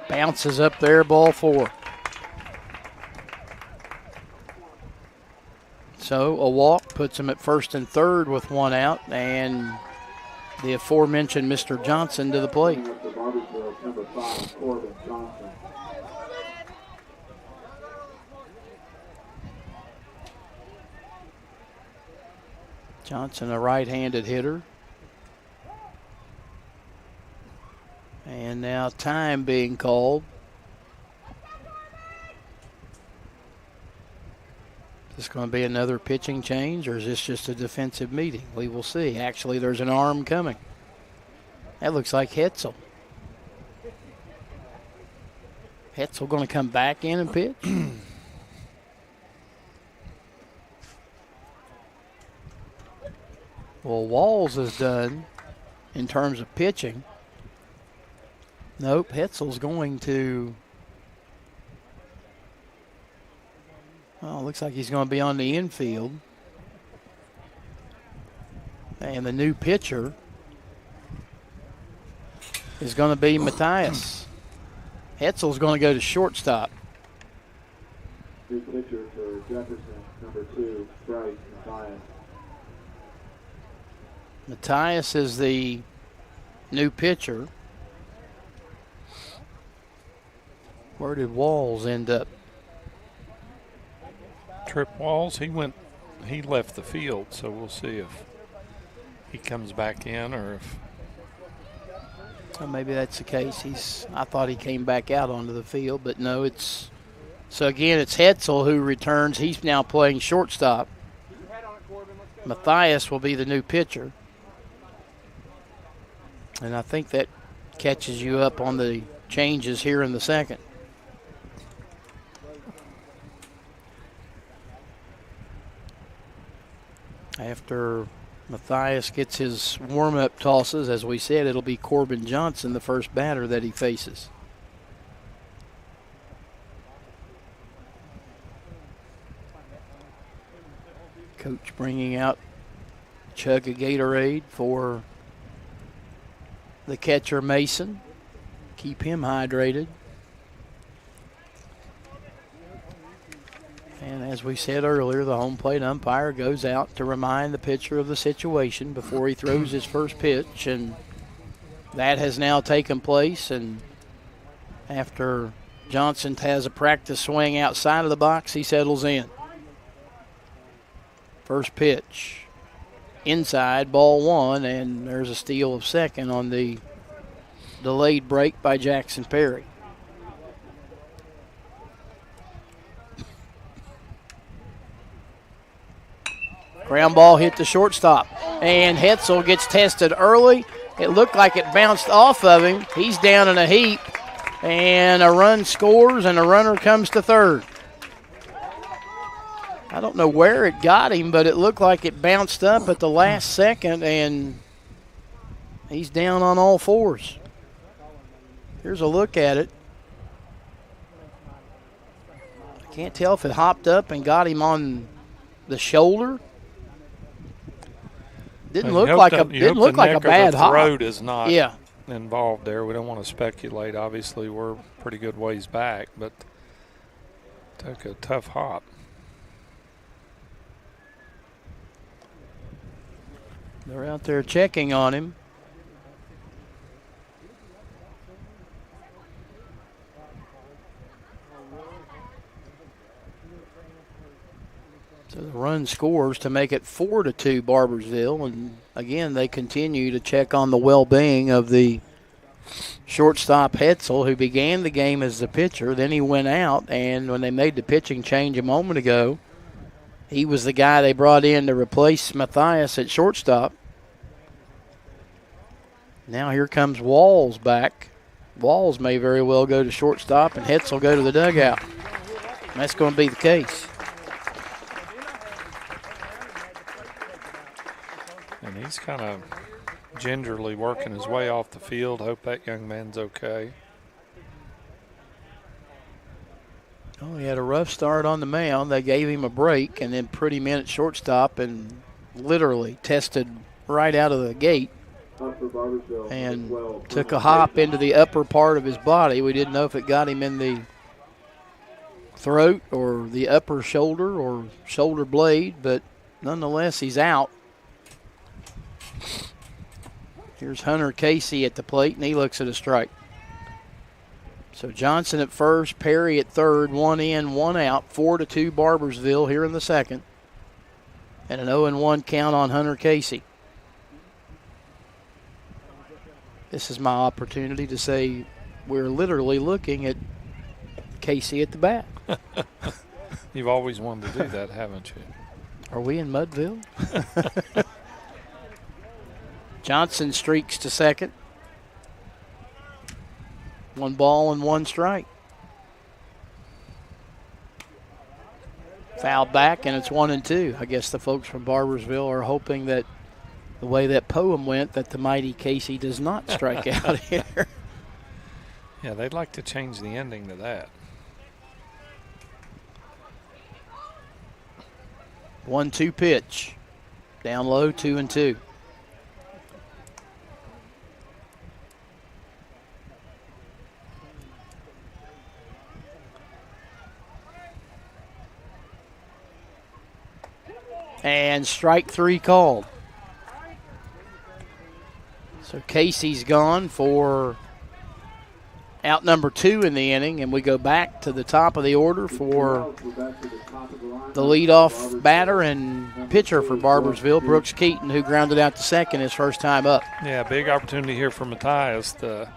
Bounces up there, ball four. So a walk puts him at first and third with one out, and the aforementioned Mr. Johnson to the plate. Number 5, Corbin Johnson. Johnson, a right-handed hitter. And now time being called. Is this going to be another pitching change, or is this just a defensive meeting? We will see. Actually, there's an arm coming. That looks like Hetzel. Hetzel going to come back in and pitch. Well, Walls is done in terms of pitching. Nope, Hetzel's going to, well, looks like he's going to be on the infield. And the new pitcher is going to be Matthias. Hetzel's going to go to shortstop. New pitcher for Jefferson, number 2, Bryce Matthias. Matthias is the new pitcher. Where did Walls end up? Trip Walls, he left the field, so we'll see if he comes back in or if. Well, maybe that's the case. I thought he came back out onto the field, but no, so again, it's Hetzel who returns. He's now playing shortstop. Matthias will be the new pitcher. And I think that catches you up on the changes here in the second. After Matthias gets his warm-up tosses, as we said, it'll be Corbin Johnson, the first batter that he faces. Coach bringing out chug of Gatorade for the catcher Mason. Keep him hydrated. And as we said earlier, the home plate umpire goes out to remind the pitcher of the situation before he throws his first pitch, and that has now taken place. And after Johnson has a practice swing outside of the box, he settles in. First pitch, inside, ball one, and there's a steal of second on the delayed break by Jackson Perry. Ground ball hit the shortstop. And Hetzel gets tested early. It looked like it bounced off of him. He's down in a heap. And a run scores, and a runner comes to third. I don't know where it got him, but it looked like it bounced up at the last second, and he's down on all fours. Here's a look at it. I can't tell if it hopped up and got him on the shoulder. Didn't look like a bad hop. The road is not involved there. We don't want to speculate. Obviously, we're pretty good ways back, but took a tough hop. They're out there checking on him. So the run scores to make it 4-2 Barboursville. And again, they continue to check on the well-being of the shortstop Hetzel, who began the game as the pitcher. Then he went out, and when they made the pitching change a moment ago, he was the guy they brought in to replace Matthias at shortstop. Now here comes Walls back. Walls may very well go to shortstop, and Hetzel go to the dugout. And that's going to be the case. And he's kind of gingerly working his way off the field. Hope that young man's okay. Oh, he had a rough start on the mound. They gave him a break and then put him in at shortstop and literally tested right out of the gate and took a hop into the upper part of his body. We didn't know if it got him in the throat or the upper shoulder or shoulder blade, but nonetheless, he's out. Here's Hunter Casey at the plate, and he looks at a strike. So Johnson at first, Perry at third, 1 in, 1 out, 4-2 Barboursville here in the second. And an 0-1 count on Hunter Casey. This is my opportunity to say we're literally looking at Casey at the bat. You've always wanted to do that, haven't you? Are we in Mudville? Johnson streaks to second. 1 ball and 1 strike. Foul back, and it's 1-2. I guess the folks from Barboursville are hoping that the way that poem went, that the mighty Casey does not strike out here. Yeah, they'd like to change the ending to that. 1-2 pitch. Down low, 2-2. And strike 3 called. So Casey's gone for out number 2 in the inning, and we go back to the top of the order for the leadoff batter and pitcher for Barboursville, Brooks Keaton, who grounded out to second his first time up. Yeah, big opportunity here for Matthias to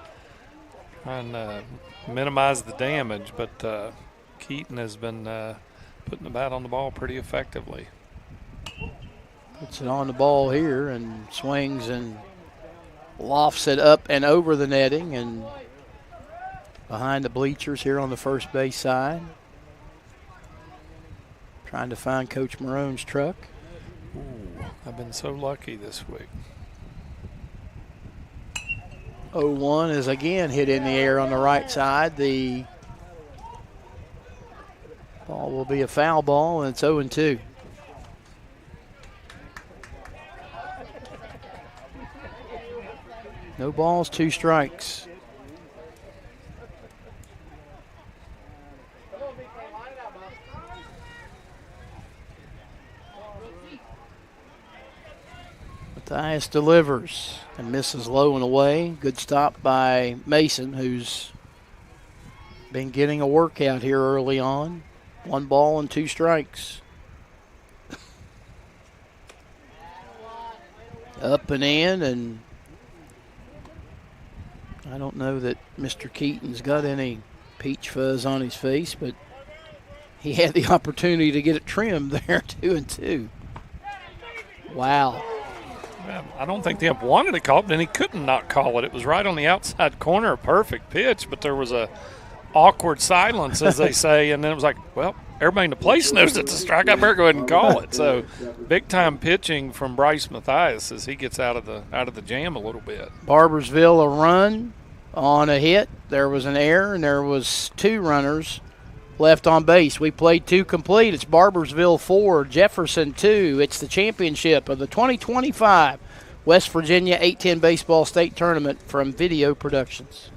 try and minimize the damage, but Keaton has been putting the bat on the ball pretty effectively. Puts it on the ball here and swings and lofts it up and over the netting and behind the bleachers here on the first base side. Trying to find Coach Marone's truck. Ooh, I've been so lucky this week. 0-1 is again hit in the air on the right side. The ball will be a foul ball, and it's 0-2. No balls, 2 strikes. Matthias delivers and misses low and away. Good stop by Mason, who's been getting a workout here early on. 1 ball and 2 strikes. Up and in, and I don't know that Mr. Keaton's got any peach fuzz on his face, but he had the opportunity to get it trimmed there, 2-2. Wow. I don't think the ump wanted to call it, and he couldn't not call it. It was right on the outside corner, a perfect pitch, but there was a awkward silence, as they say, and then it was like, well, everybody in the place knows it's a strike. I better go ahead and call it. So, big-time pitching from Bryce Mathias as he gets out of the jam a little bit. Barboursville a run on a hit. There was an error, and there was 2 runners left on base. We played 2 complete. It's Barboursville 4, Jefferson 2. It's the championship of the 2025 West Virginia 810 Baseball State Tournament from Video Productions.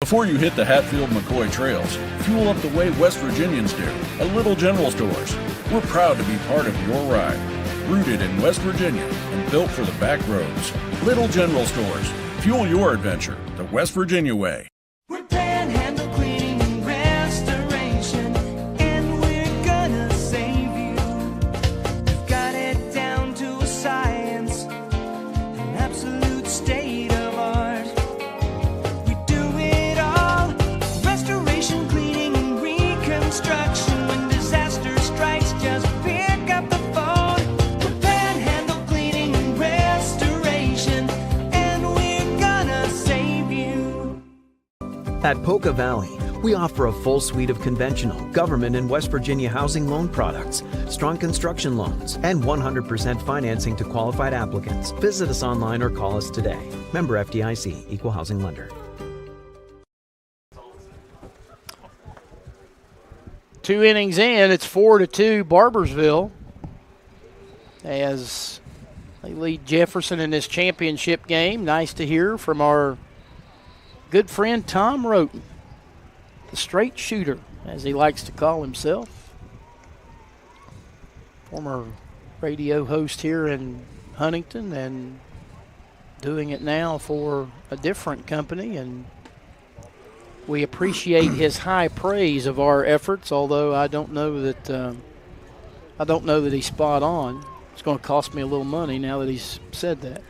Before you hit the Hatfield-McCoy trails, fuel up the way West Virginians do at Little General Stores. We're proud to be part of your ride. Rooted in West Virginia and built for the back roads. Little General Stores. Fuel your adventure the West Virginia way. We're Panhandle Cleaning and Restoration, and we're gonna save you. We've got it down to a science, an absolute state of art. We do it all, restoration, cleaning, and reconstruction. When disaster strikes, just pick up the phone. We're Panhandle Cleaning and Restoration, and we're gonna save you. At Polka Valley, we offer a full suite of conventional, government, and West Virginia housing loan products, strong construction loans, and 100% financing to qualified applicants. Visit us online or call us today. Member FDIC, Equal Housing Lender. 2 innings in, it's 4-2 Barboursville as they lead Jefferson in this championship game. Nice to hear from our good friend Tom Roten, the straight shooter, as he likes to call himself. Former radio host here in Huntington and doing it now for a different company, and we appreciate his high praise of our efforts, although I don't know that he's spot on. It's going to cost me a little money now that he's said that.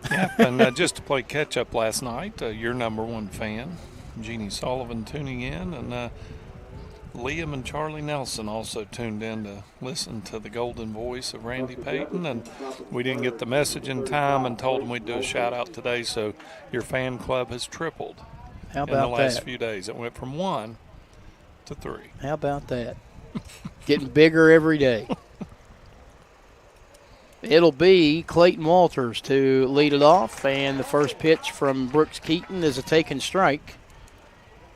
Yeah, and just to play catch-up last night, your number 1 fan, Jeannie Sullivan, tuning in, and Liam and Charlie Nelson also tuned in to listen to the golden voice of Randy Payton, and we didn't get the message in time and told them we'd do a shout-out today, so your fan club has tripled in the last few days. It went from 1 to 3. How about that? Getting bigger every day. It'll be Clayton Walters to lead it off, and the first pitch from Brooks Keaton is a taken strike,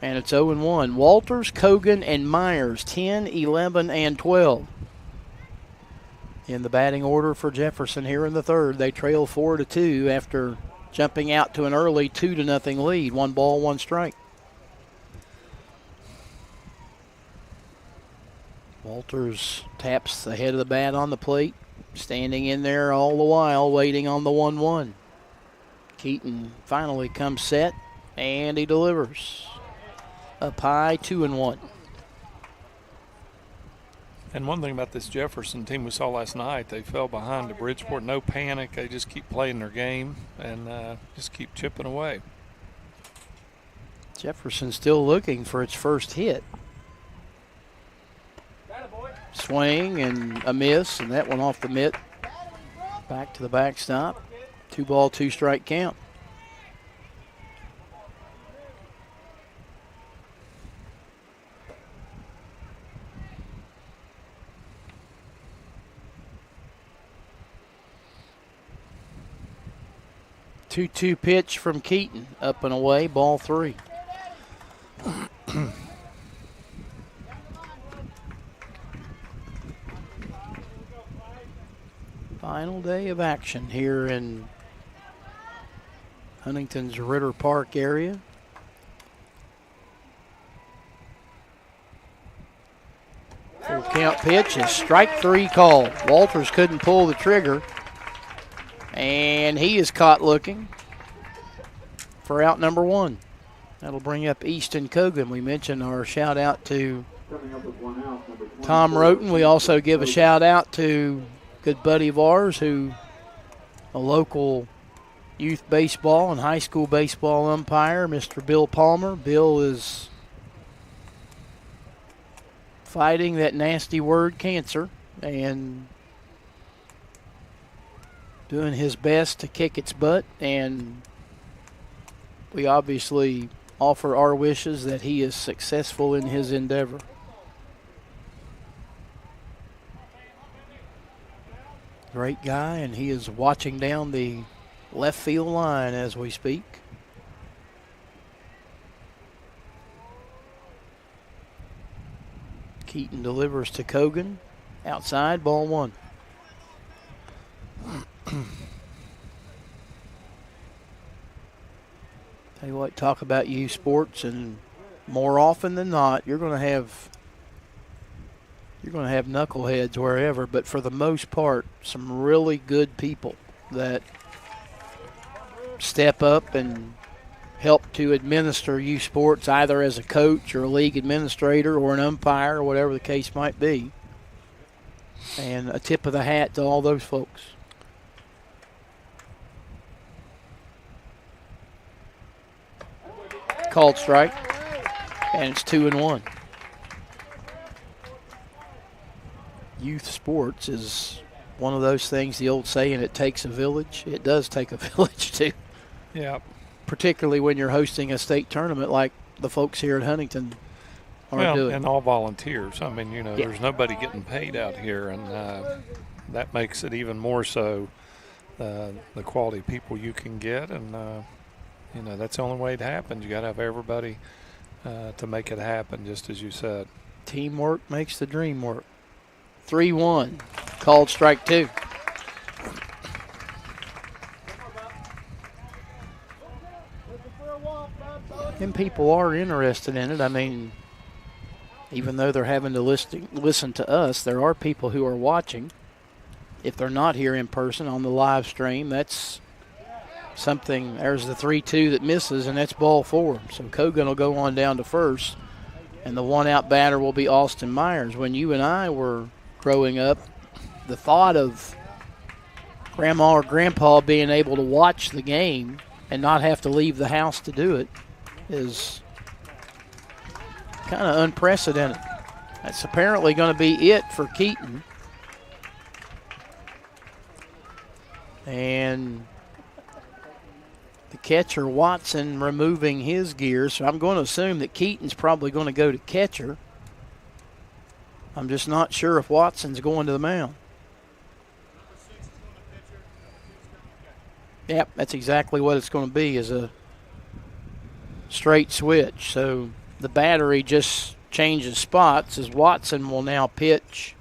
and it's 0-1. Walters, Kogan, and Myers, 10, 11, and 12. In the batting order for Jefferson here in the third. They trail 4-2 after jumping out to an early 2-0 lead. 1 ball, 1 strike. Walters taps the head of the bat on the plate. Standing in there all the while, waiting on the 1-1. Keaton finally comes set, and he delivers. Up high, 2-1. And one thing about this Jefferson team we saw last night, they fell behind to Bridgeport. No panic. They just keep playing their game and just keep chipping away. Jefferson still looking for its first hit. Swing and a miss, and that one off the mitt. Back to the backstop. 2 ball, 2 strike count. Two-two pitch from Keaton, up and away, ball 3. Final day of action here in Huntington's Ritter Park area. Full count pitch is strike 3 called. Walters couldn't pull the trigger, and he is caught looking for out number 1. That'll bring up Easton Kogan. We mentioned our shout out to Tom Roten. We also give a shout out to good buddy of ours, who a local youth baseball and high school baseball umpire, Mr. Bill Palmer. Bill is fighting that nasty word, cancer, and doing his best to kick its butt, and we obviously offer our wishes that he is successful in his endeavor. Great guy, and he is watching down the left field line as we speak. Keaton delivers to Cogan. Outside, ball one. Tell you what, talk about youth sports, and more often than not, you're going to have knuckleheads wherever, but for the most part, some really good people that step up and help to administer youth sports, either as a coach or a league administrator or an umpire or whatever the case might be. And a tip of the hat to all those folks. Called strike, and it's 2-1. Youth sports is one of those things, the old saying, it takes a village. It does take a village, too. Yeah. Particularly when you're hosting a state tournament like the folks here at Huntington are doing. And all volunteers. I mean, there's nobody getting paid out here, and that makes it even more so the quality of people you can get, and that's the only way it happens. You got to have everybody to make it happen, just as you said. Teamwork makes the dream work. 3-1, called strike two. And people are interested in it. I mean, even though they're having to listen to us, there are people who are watching. If they're not here in person on the live stream, that's something. There's the 3-2 that misses, and that's ball four. So Cogan will go on down to first, and the one-out batter will be Austin Myers. When you and I were growing up, the thought of Grandma or Grandpa being able to watch the game and not have to leave the house to do it is kind of unprecedented. That's apparently going to be it for Keaton. And the catcher, Watson, removing his gear. So I'm going to assume that Keaton's probably going to go to catcher. I'm just not sure if Watson's going to the mound. Yep, that's exactly what it's going to be, is a straight switch. So the battery just changes spots as Watson will now pitch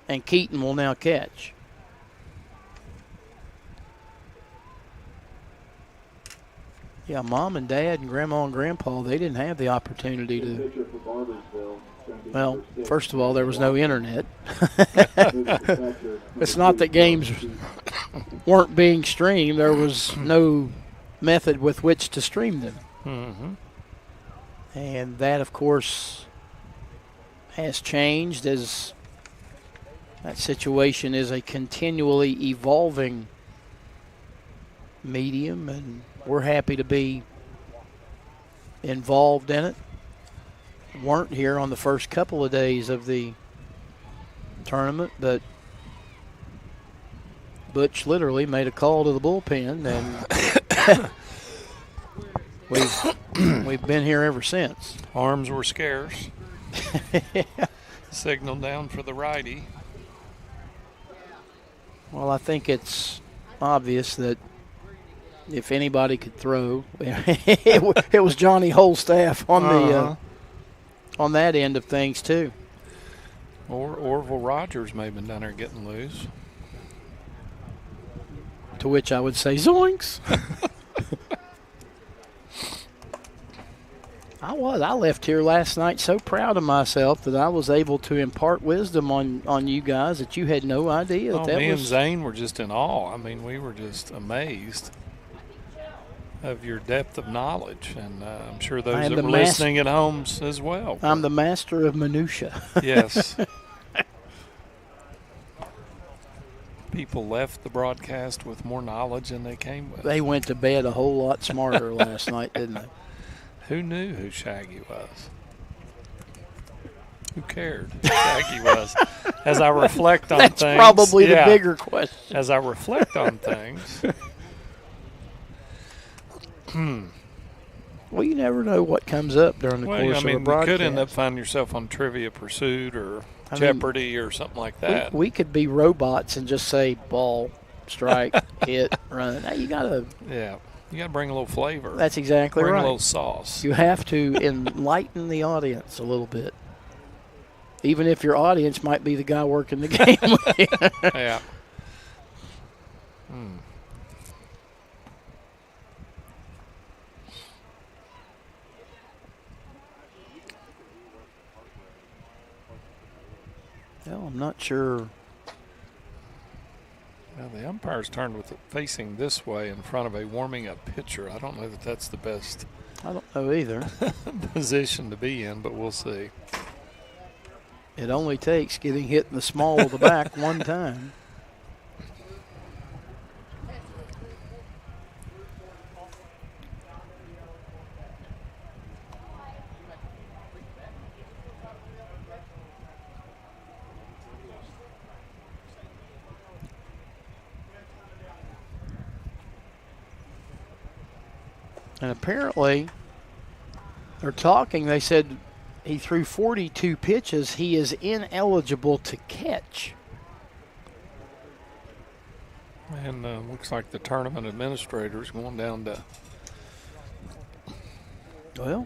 and Keaton will now catch. Yeah, Mom and Dad and Grandma and Grandpa, they didn't have the opportunity to. Well, first of all, there was no internet. It's not that games weren't being streamed. There was no method with which to stream them. Mm-hmm. And that, of course, has changed as that situation is a continually evolving medium, and we're happy to be involved in it. Weren't here on the first couple of days of the tournament, but Butch literally made a call to the bullpen, and we've been here ever since. Arms were scarce. Signal down for the righty. Well, I think it's obvious that if anybody could throw, it was Johnny Holstaff on the on that end of things too. Or Orville Rogers may have been down there getting loose. To which I would say, zoinks. I left here last night so proud of myself that I was able to impart wisdom on you guys that you had no idea. Me and Zane were just in awe. I mean, we were just amazed of your depth of knowledge, and I'm sure those that were listening at home as well. I'm the master of minutia. Yes. People left the broadcast with more knowledge than they came with. They went to bed a whole lot smarter last night, didn't they? Who knew who Shaggy was? Who cared who Shaggy was? as I reflect on That's things. probably the bigger question. As I reflect on things. Well, you never know what comes up during the course of a broadcast. You could end up finding yourself on Trivia Pursuit or Jeopardy or something like that. We could be robots and just say ball, strike, hit, run. Now you gotta. Yeah, you gotta bring a little flavor. That's exactly right. Bring a little sauce. You have to enlighten the audience a little bit, even if your audience might be the guy working the game with you. Yeah. Well, I'm not sure. Well, the umpire's turned with it facing this way in front of a warming-up pitcher. I don't know that that's the best. I don't know either. Position to be in, but we'll see. It only takes getting hit in the small of the back one time. And apparently, they're talking. They said he threw 42 pitches. He is ineligible to catch. And looks like the tournament administrator is going down to. Well,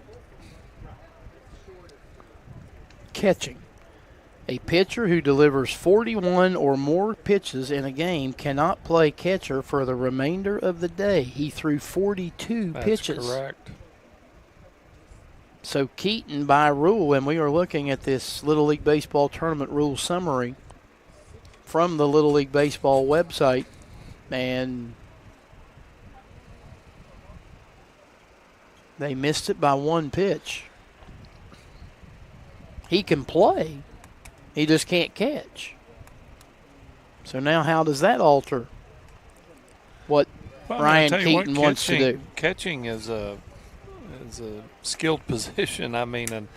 catching. A pitcher who delivers 41 or more pitches in a game cannot play catcher for the remainder of the day. He threw 42 pitches. That's correct. So Keaton, by rule, and we are looking at this Little League Baseball tournament rule summary from the Little League Baseball website, and they missed it by one pitch. He can play. He just can't catch. So now how does that alter what Ryan Keaton wants to do? Catching is a skilled position. I mean, and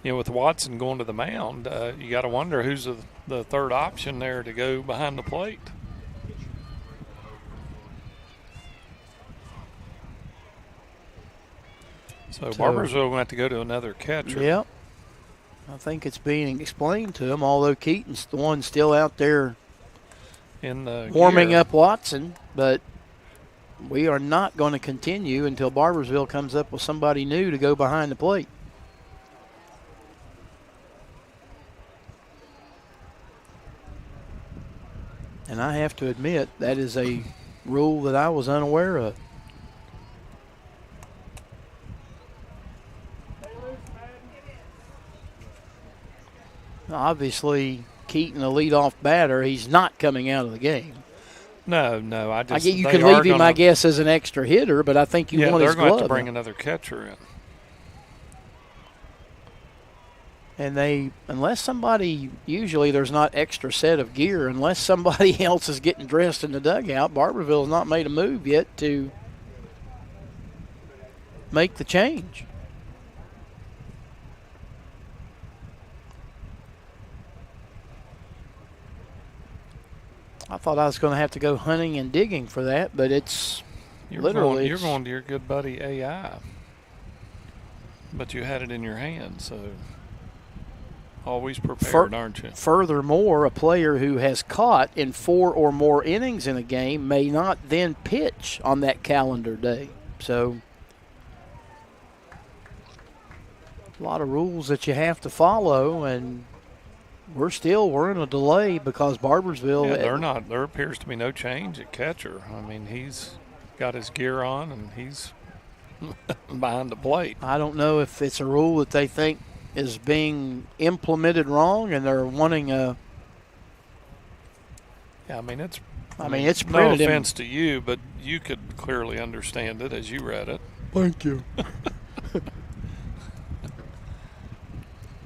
with Watson going to the mound, you got to wonder who's the third option there to go behind the plate. So Barboursville will have to go to another catcher. Yep. I think it's being explained to him, although Keaton's the one still out there in the warming up Watson. But we are not going to continue until Barboursville comes up with somebody new to go behind the plate. And I have to admit, that is a rule that I was unaware of. Obviously, Keaton, a leadoff batter, he's not coming out of the game. No. You could leave him, I guess, as an extra hitter, but I think you want his glove. They're going to have to bring another catcher in. And unless somebody, usually there's not extra set of gear, unless somebody else is getting dressed in the dugout. Barboursville has not made a move yet to make the change. I thought I was going to have to go hunting and digging for that, but you're going to your good buddy AI. But you had it in your hand, so always prepared, aren't you? Furthermore, a player who has caught in 4 or more innings in a game may not then pitch on that calendar day. So a lot of rules that you have to follow, and we're in a delay because Barboursville. Yeah, there appears to be no change at catcher. I mean, he's got his gear on and he's behind the plate. I don't know if it's a rule that they think is being implemented wrong, and they're wanting a. Yeah, it's printed. No offense to you, but you could clearly understand it as you read it. Thank you.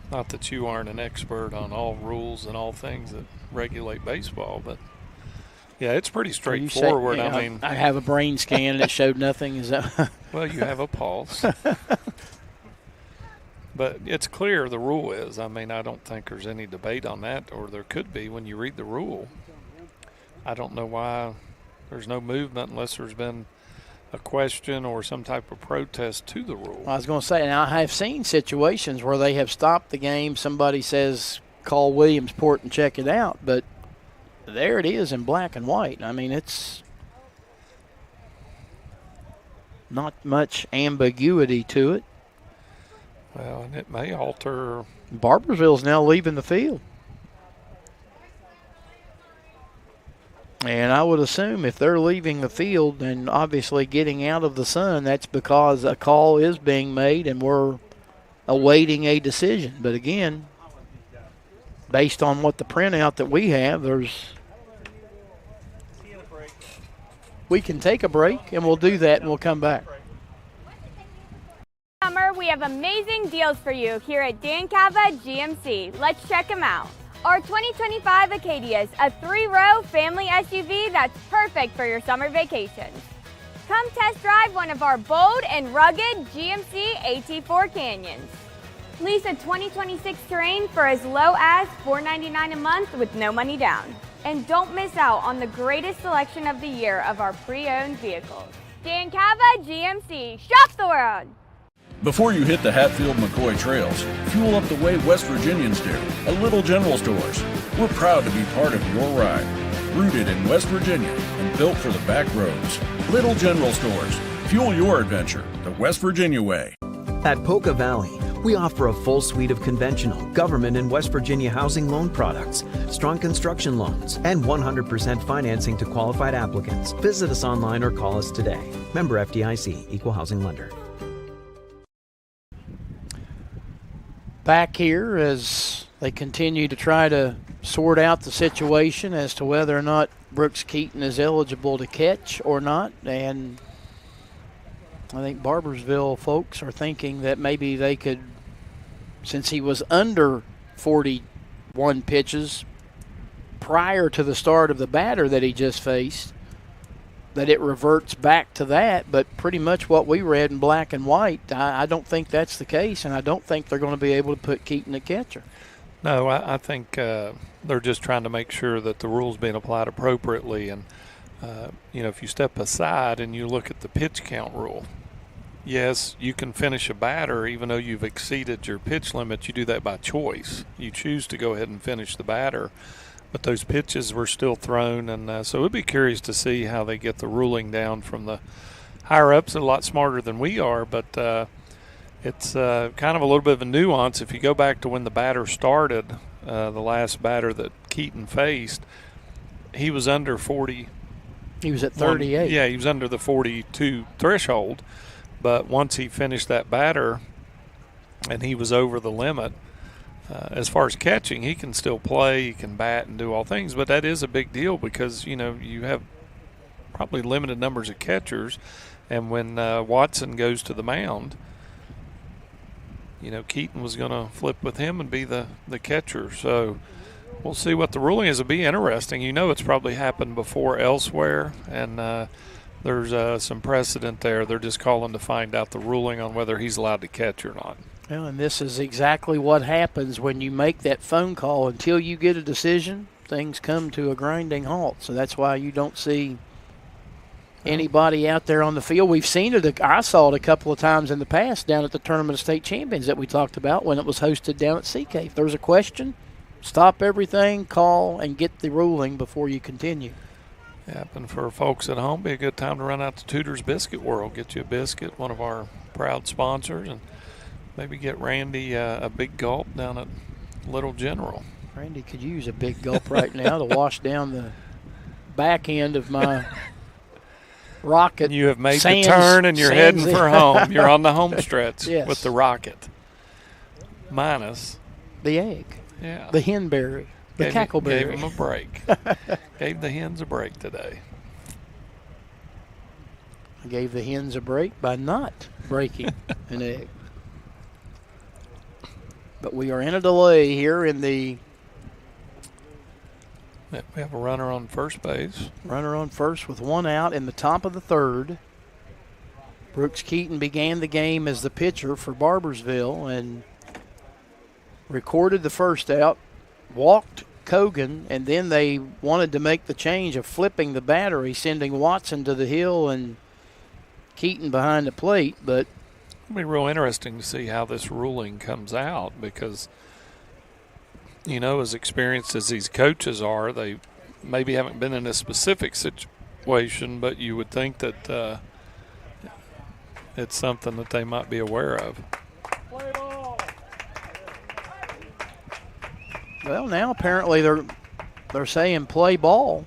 Not that you aren't an expert on all rules and all things that regulate baseball, but yeah, it's pretty straightforward. I have a brain scan and it showed nothing. Is that? Well, you have a pulse. But it's clear the rule is. I mean, I don't think there's any debate on that, or there could be when you read the rule. I don't know why there's no movement unless there's been a question or some type of protest to the rule. I was going to say, now I have seen situations where they have stopped the game. Somebody says, call Williamsport and check it out. But there it is in black and white. I mean, it's not much ambiguity to it. Well, and it may alter. Barboursville's now leaving the field. And I would assume if they're leaving the field and obviously getting out of the sun, that's because a call is being made and we're awaiting a decision. But again, based on what the printout that we have, we can take a break and we'll do that and we'll come back. Summer, we have amazing deals for you here at Dan Cava GMC. Let's check them out. Our 2025 Acadia is a 3-row family SUV that's perfect for your summer vacations. Come test drive one of our bold and rugged GMC AT4 Canyons. Lease a 2026 Terrain for as low as $499 a month with no money down. And don't miss out on the greatest selection of the year of our pre-owned vehicles. Dan Cava GMC, shop the world! Before you hit the Hatfield-McCoy trails, fuel up the way West Virginians do, at Little General Stores. We're proud to be part of your ride. Rooted in West Virginia and built for the back roads. Little General Stores. Fuel your adventure the West Virginia way. At Polka Valley, we offer a full suite of conventional, government, and West Virginia housing loan products, strong construction loans, and 100% financing to qualified applicants. Visit us online or call us today. Member FDIC, Equal Housing Lender. Back here as they continue to try to sort out the situation as to whether or not Brooks Keaton is eligible to catch or not. And I think Barboursville folks are thinking that maybe they could, since he was under 41 pitches prior to the start of the batter that he just faced, that it reverts back to that. But pretty much what we read in black and white, I don't think that's the case, and I don't think they're going to be able to put Keaton at catcher. No, I think they're just trying to make sure that the rule's being applied appropriately. And, if you step aside and you look at the pitch count rule, yes, you can finish a batter even though you've exceeded your pitch limit. You do that by choice. You choose to go ahead and finish the batter. But those pitches were still thrown, and so we'd be curious to see how they get the ruling down from the higher-ups. They're a lot smarter than we are, but it's kind of a little bit of a nuance. If you go back to when the batter started, the last batter that Keaton faced, he was under 40. He was at 38. Yeah, he was under the 42 threshold, but once he finished that batter and he was over the limit, as far as catching, he can still play, he can bat and do all things, but that is a big deal because, you have probably limited numbers of catchers, and when Watson goes to the mound, Keaton was going to flip with him and be the catcher. So we'll see what the ruling is. It'll be interesting. It's probably happened before elsewhere, and there's some precedent there. They're just calling to find out the ruling on whether he's allowed to catch or not. Well, and this is exactly what happens when you make that phone call. Until you get a decision, things come to a grinding halt. So that's why you don't see anybody out there on the field. We've seen it. I saw it a couple of times in the past down at the Tournament of State Champions that we talked about when it was hosted down at CK. If there's a question, stop everything, call, and get the ruling before you continue. Yep, and for folks at home, be a good time to run out to Tudor's Biscuit World. Get you a biscuit, one of our proud sponsors, and maybe get Randy a big gulp down at Little General. Randy could use a big gulp right now to wash down the back end of my rocket. You have made the turn and you're heading for home. You're on the home stretch with the rocket. Minus the egg. Yeah. The henberry. The cackleberry. Gave him a break. Gave the hens a break today. I gave the hens a break by not breaking an egg. But we are in a delay here in the. We have a runner on first base. Runner on first with one out in the top of the third. Brooks Keaton began the game as the pitcher for Barboursville, and recorded the first out, walked Kogan, and then they wanted to make the change of flipping the battery, sending Watson to the hill and Keaton behind the plate. But it'll be real interesting to see how this ruling comes out because, you know, as experienced as these coaches are, they maybe haven't been in a specific situation, but you would think that it's something that they might be aware of. Well, now apparently they're saying play ball.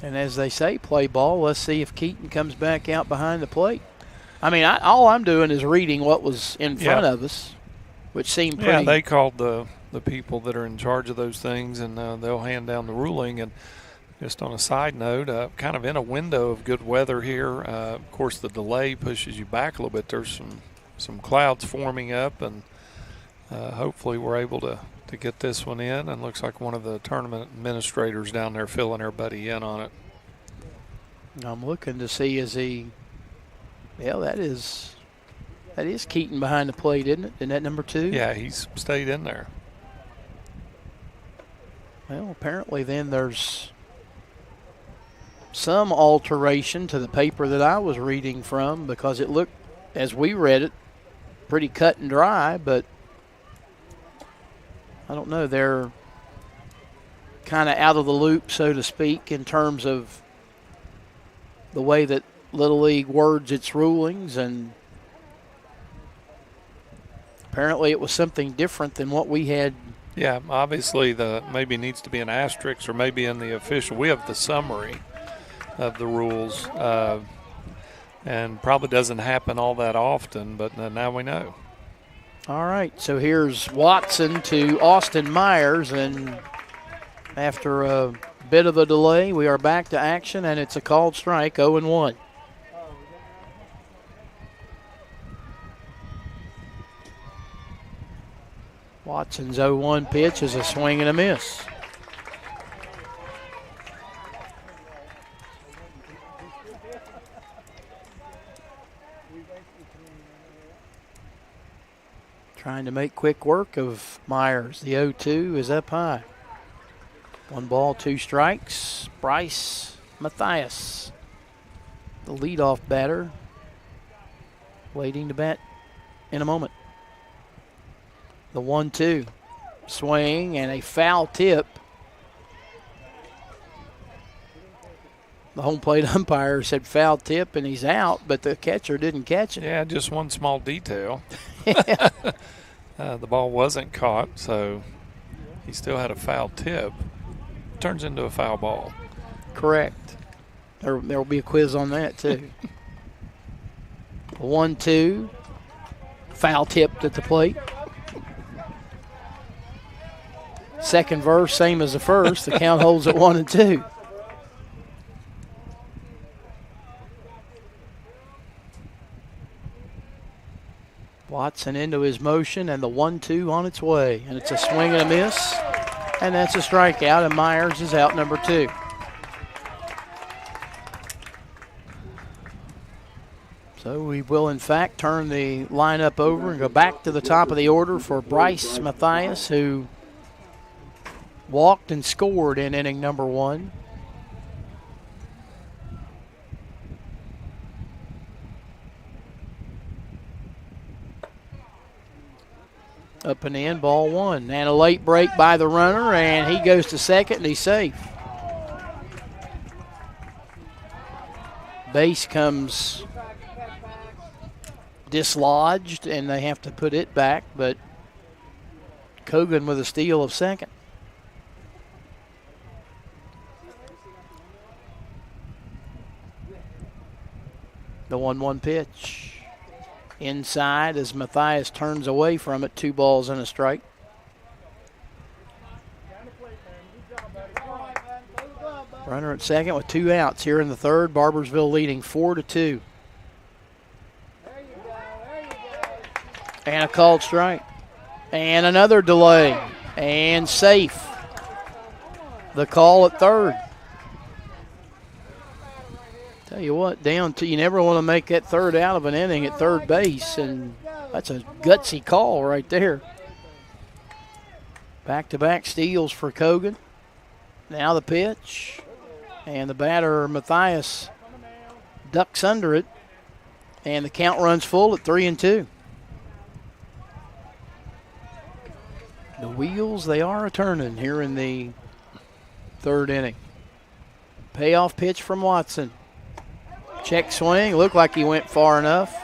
And as they say play ball, let's see if Keaton comes back out behind the plate. I mean, all I'm doing is reading what was in front of us, which seemed pretty. Yeah, they called the people that are in charge of those things, and they'll hand down the ruling. And just on a side note, kind of in a window of good weather here. Of course, the delay pushes you back a little bit. There's some clouds forming up, and hopefully we're able to get this one in. And looks like one of the tournament administrators down there filling everybody in on it. I'm looking to see that is Keaton behind the plate, isn't it? Isn't that number 2? Yeah, he's stayed in there. Well, apparently then there's some alteration to the paper that I was reading from because it looked, as we read it, pretty cut and dry, but I don't know. They're kind of out of the loop, so to speak, in terms of the way that Little League words its rulings, and apparently it was something different than what we had. Yeah, obviously maybe needs to be an asterisk or maybe in the official. We have the summary of the rules, and probably doesn't happen all that often, but now we know. All right, so here's Watson to Austin Myers, and after a bit of a delay, we are back to action, and it's a called strike, 0-1. Watson's 0-1 pitch is a swing and a miss. Trying to make quick work of Myers. The 0-2 is up high. 1 ball, 2 strikes. Bryce Mathias, the leadoff batter, waiting to bat in a moment. The 1-2 swing and a foul tip. The home plate umpire said foul tip and he's out, but the catcher didn't catch it. Yeah, just one small detail. The ball wasn't caught, so he still had a foul tip. Turns into a foul ball. Correct. There will be a quiz on that, too. 1-2. Foul tipped at the plate. Second verse, same as the first. The count holds at 1-2. Watson into his motion, and the 1-2 on its way. And it's a swing and a miss, and that's a strikeout, and Myers is out number 2. So we will, in fact, turn the lineup over and go back to the top of the order for Bryce Mathias, who walked and scored in inning number 1. Up and in, ball 1. And a late break by the runner, and he goes to second, and he's safe. Base comes dislodged, and they have to put it back, but Kogan with a steal of second. The 1-1 pitch. Inside as Mathias turns away from it, 2 balls and a strike. Runner at second with 2 outs here in the third. Barboursville leading 4-2. And a called strike. And another delay. And safe. The call at third. Tell you what, you never want to make that third out of an inning at third base, and that's a gutsy call right there. Back-to-back steals for Kogan. Now the pitch, and the batter, Matthias, ducks under it, and the count runs full at 3-2. The wheels, they are a-turning here in the third inning. Payoff pitch from Watson. Check swing, looked like he went far enough.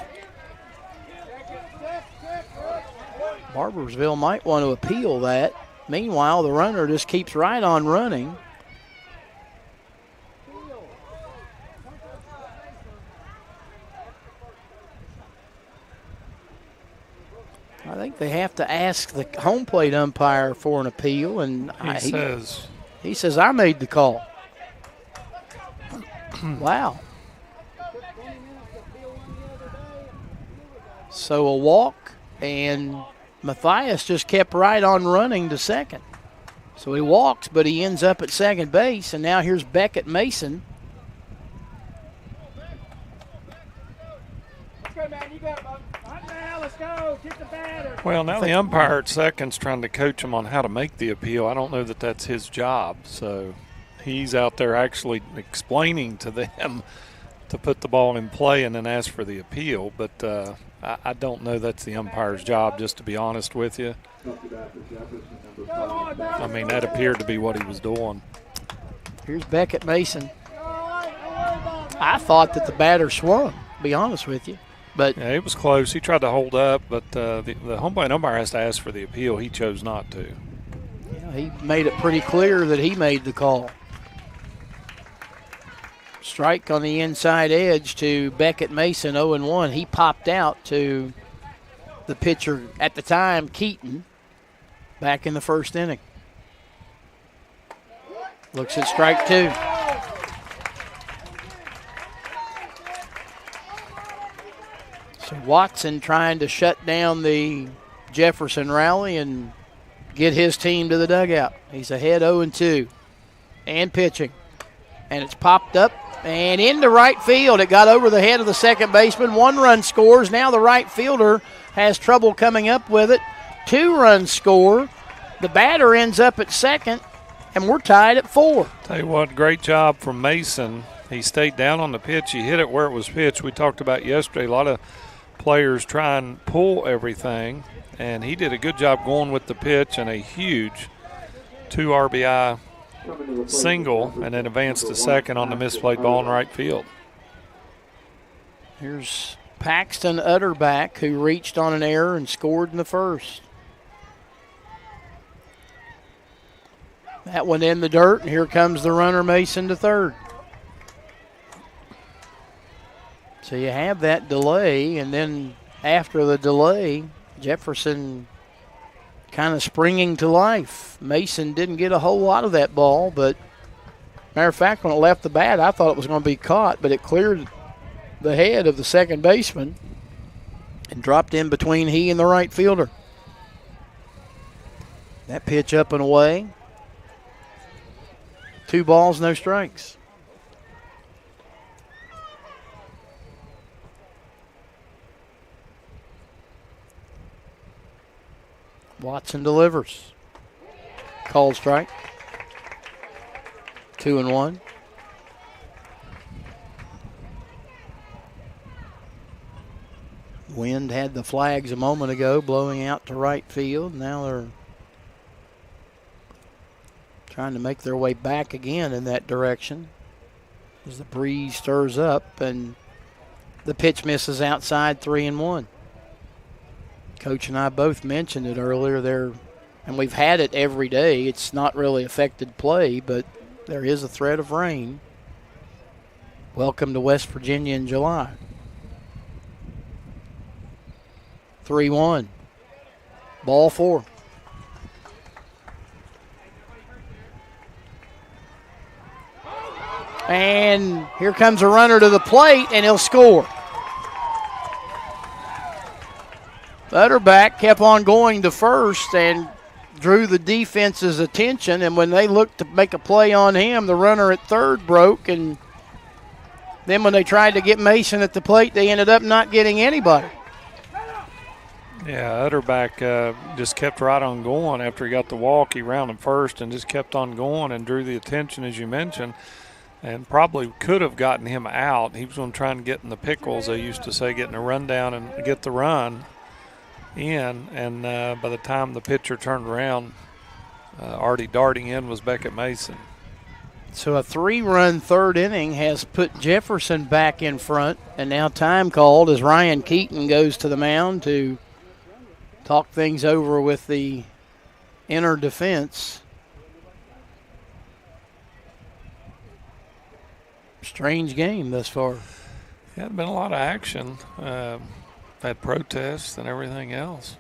Barboursville might want to appeal that. Meanwhile, the runner just keeps right on running. I think they have to ask the home plate umpire for an appeal, and he says I made the call. Wow. So a walk, and Matthias just kept right on running to second. So he walks, but he ends up at second base, and now here's Beckett Mason. Well, now the umpire at second's trying to coach him on how to make the appeal. I don't know that that's his job, so he's out there actually explaining to them to put the ball in play and then ask for the appeal, but I don't know that's the umpire's job, just to be honest with you. I mean, that appeared to be what he was doing. Here's Beckett Mason. I thought that the batter swung, to be honest with you. But yeah, it was close. He tried to hold up, but the home plate umpire has to ask for the appeal. He chose not to. Yeah, he made it pretty clear that he made the call. Strike on the inside edge to Beckett Mason, 0-1. He popped out to the pitcher at the time, Keaton, back in the first inning. Looks at strike two. So Watson trying to shut down the Jefferson rally and get his team to the dugout. He's ahead 0-2 and pitching. And it's popped up and into right field. It got over the head of the second baseman. 1 run scores. Now the right fielder has trouble coming up with it. 2 runs score. The batter ends up at second, and we're tied at 4. Tell you what, great job from Mason. He stayed down on the pitch. He hit it where it was pitched. We talked about yesterday, a lot of players try and pull everything, and he did a good job going with the pitch and a huge 2 RBI single, and then advanced to second on the misplayed ball in right field. Here's Paxton Utterback, who reached on an error and scored in the first. That one in the dirt, and here comes the runner Mason to third. So you have that delay, and then after the delay, Jefferson kind of springing to life. Mason didn't get a whole lot of that ball, but matter of fact, when it left the bat, I thought it was going to be caught, but it cleared the head of the second baseman and dropped in between he and the right fielder. That pitch up and away. 2 balls, no strikes. Watson delivers. Called strike. 2-1. Wind had the flags a moment ago blowing out to right field. Now they're trying to make their way back again in that direction as the breeze stirs up, and the pitch misses outside, 3-1. Coach and I both mentioned it earlier there, and we've had it every day. It's not really affected play, but there is a threat of rain. Welcome to West Virginia in July. 3-1. Ball 4. And here comes a runner to the plate, and he'll score. Utterback kept on going to first and drew the defense's attention, and when they looked to make a play on him, the runner at third broke, and Then when they tried to get Mason at the plate, they ended up not getting anybody. Yeah, Utterback just kept right on going after he got the walk. He rounded first and just kept on going and drew the attention, as you mentioned, and probably could have gotten him out. He was going to try and get in the pickles, they used to say, getting a run down and get the run in. And by the time the pitcher turned around, already darting in was Beckett Mason. So a 3-run third inning has put Jefferson back in front, and now time called as Ryan Keaton goes to the mound to talk things over with the inner defense. Strange game thus far. Yeah, been a lot of action. Had protests and everything else.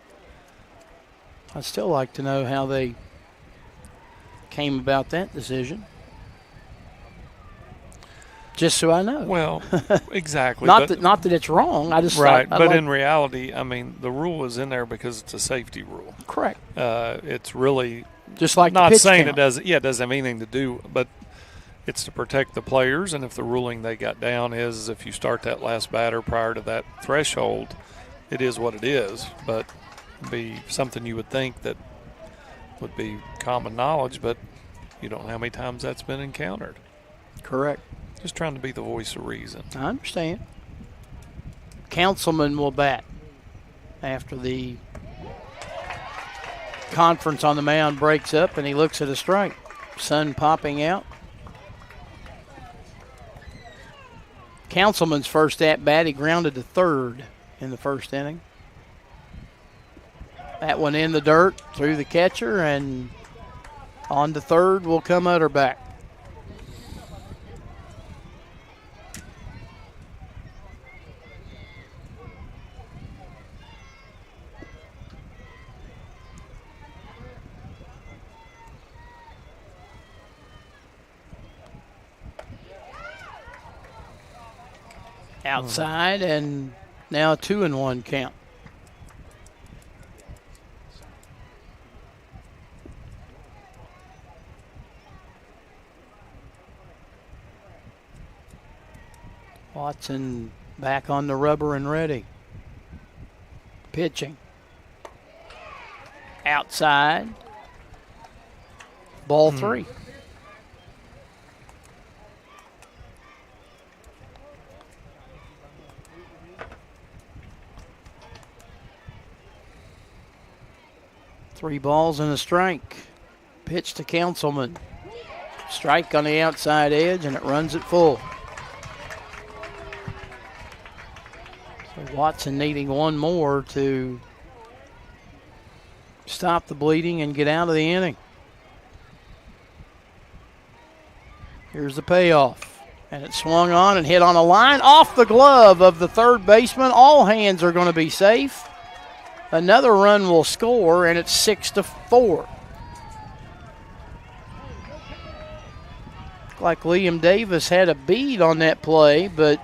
I'd still like to know how they came about that decision. Just so I know. Well, exactly. not that it's wrong. I just right. But in reality, I mean, the rule is in there because it's a safety rule. Correct. It's really just like not the pitch saying count. it doesn't. Yeah, it doesn't have anything to do, but it's to protect the players. And if the ruling they got down is if you start that last batter prior to that threshold, it is what it is. But it'd be something you would think that would be common knowledge, but you don't know how many times that's been encountered. Correct. Just trying to be the voice of reason. I understand. Councilman will bat after the conference on the mound breaks up, and he looks at a strike. Sun popping out. Councilman's first at bat, he grounded to third in the first inning. That one in the dirt through the catcher, and on to third will come Utterback. Outside, and now a 2-1 count. Watson back on the rubber and ready. Pitching. Outside. Ball 3. Three balls and a strike. Pitch to Councilman. Strike on the outside edge, and it runs it full. So Watson needing one more to stop the bleeding and get out of the inning. Here's the payoff. And it swung on and hit on a line off the glove of the third baseman. All hands are going to be safe. Another run will score, and it's 6-4. Like Liam Davis had a bead on that play, but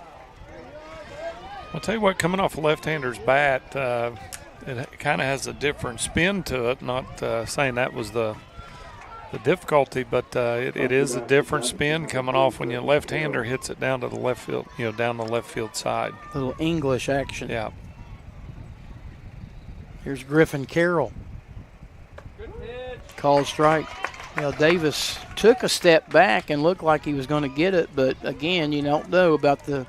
I'll tell you what, coming off a left-hander's bat, it kind of has a different spin to it. Not saying that was the difficulty, but it is a different spin coming off when your left-hander hits it down to the left field, down the left field side. Little English action. Yeah. Here's Griffin Carroll. Called strike. Davis took a step back and looked like he was going to get it, but again, you don't know about the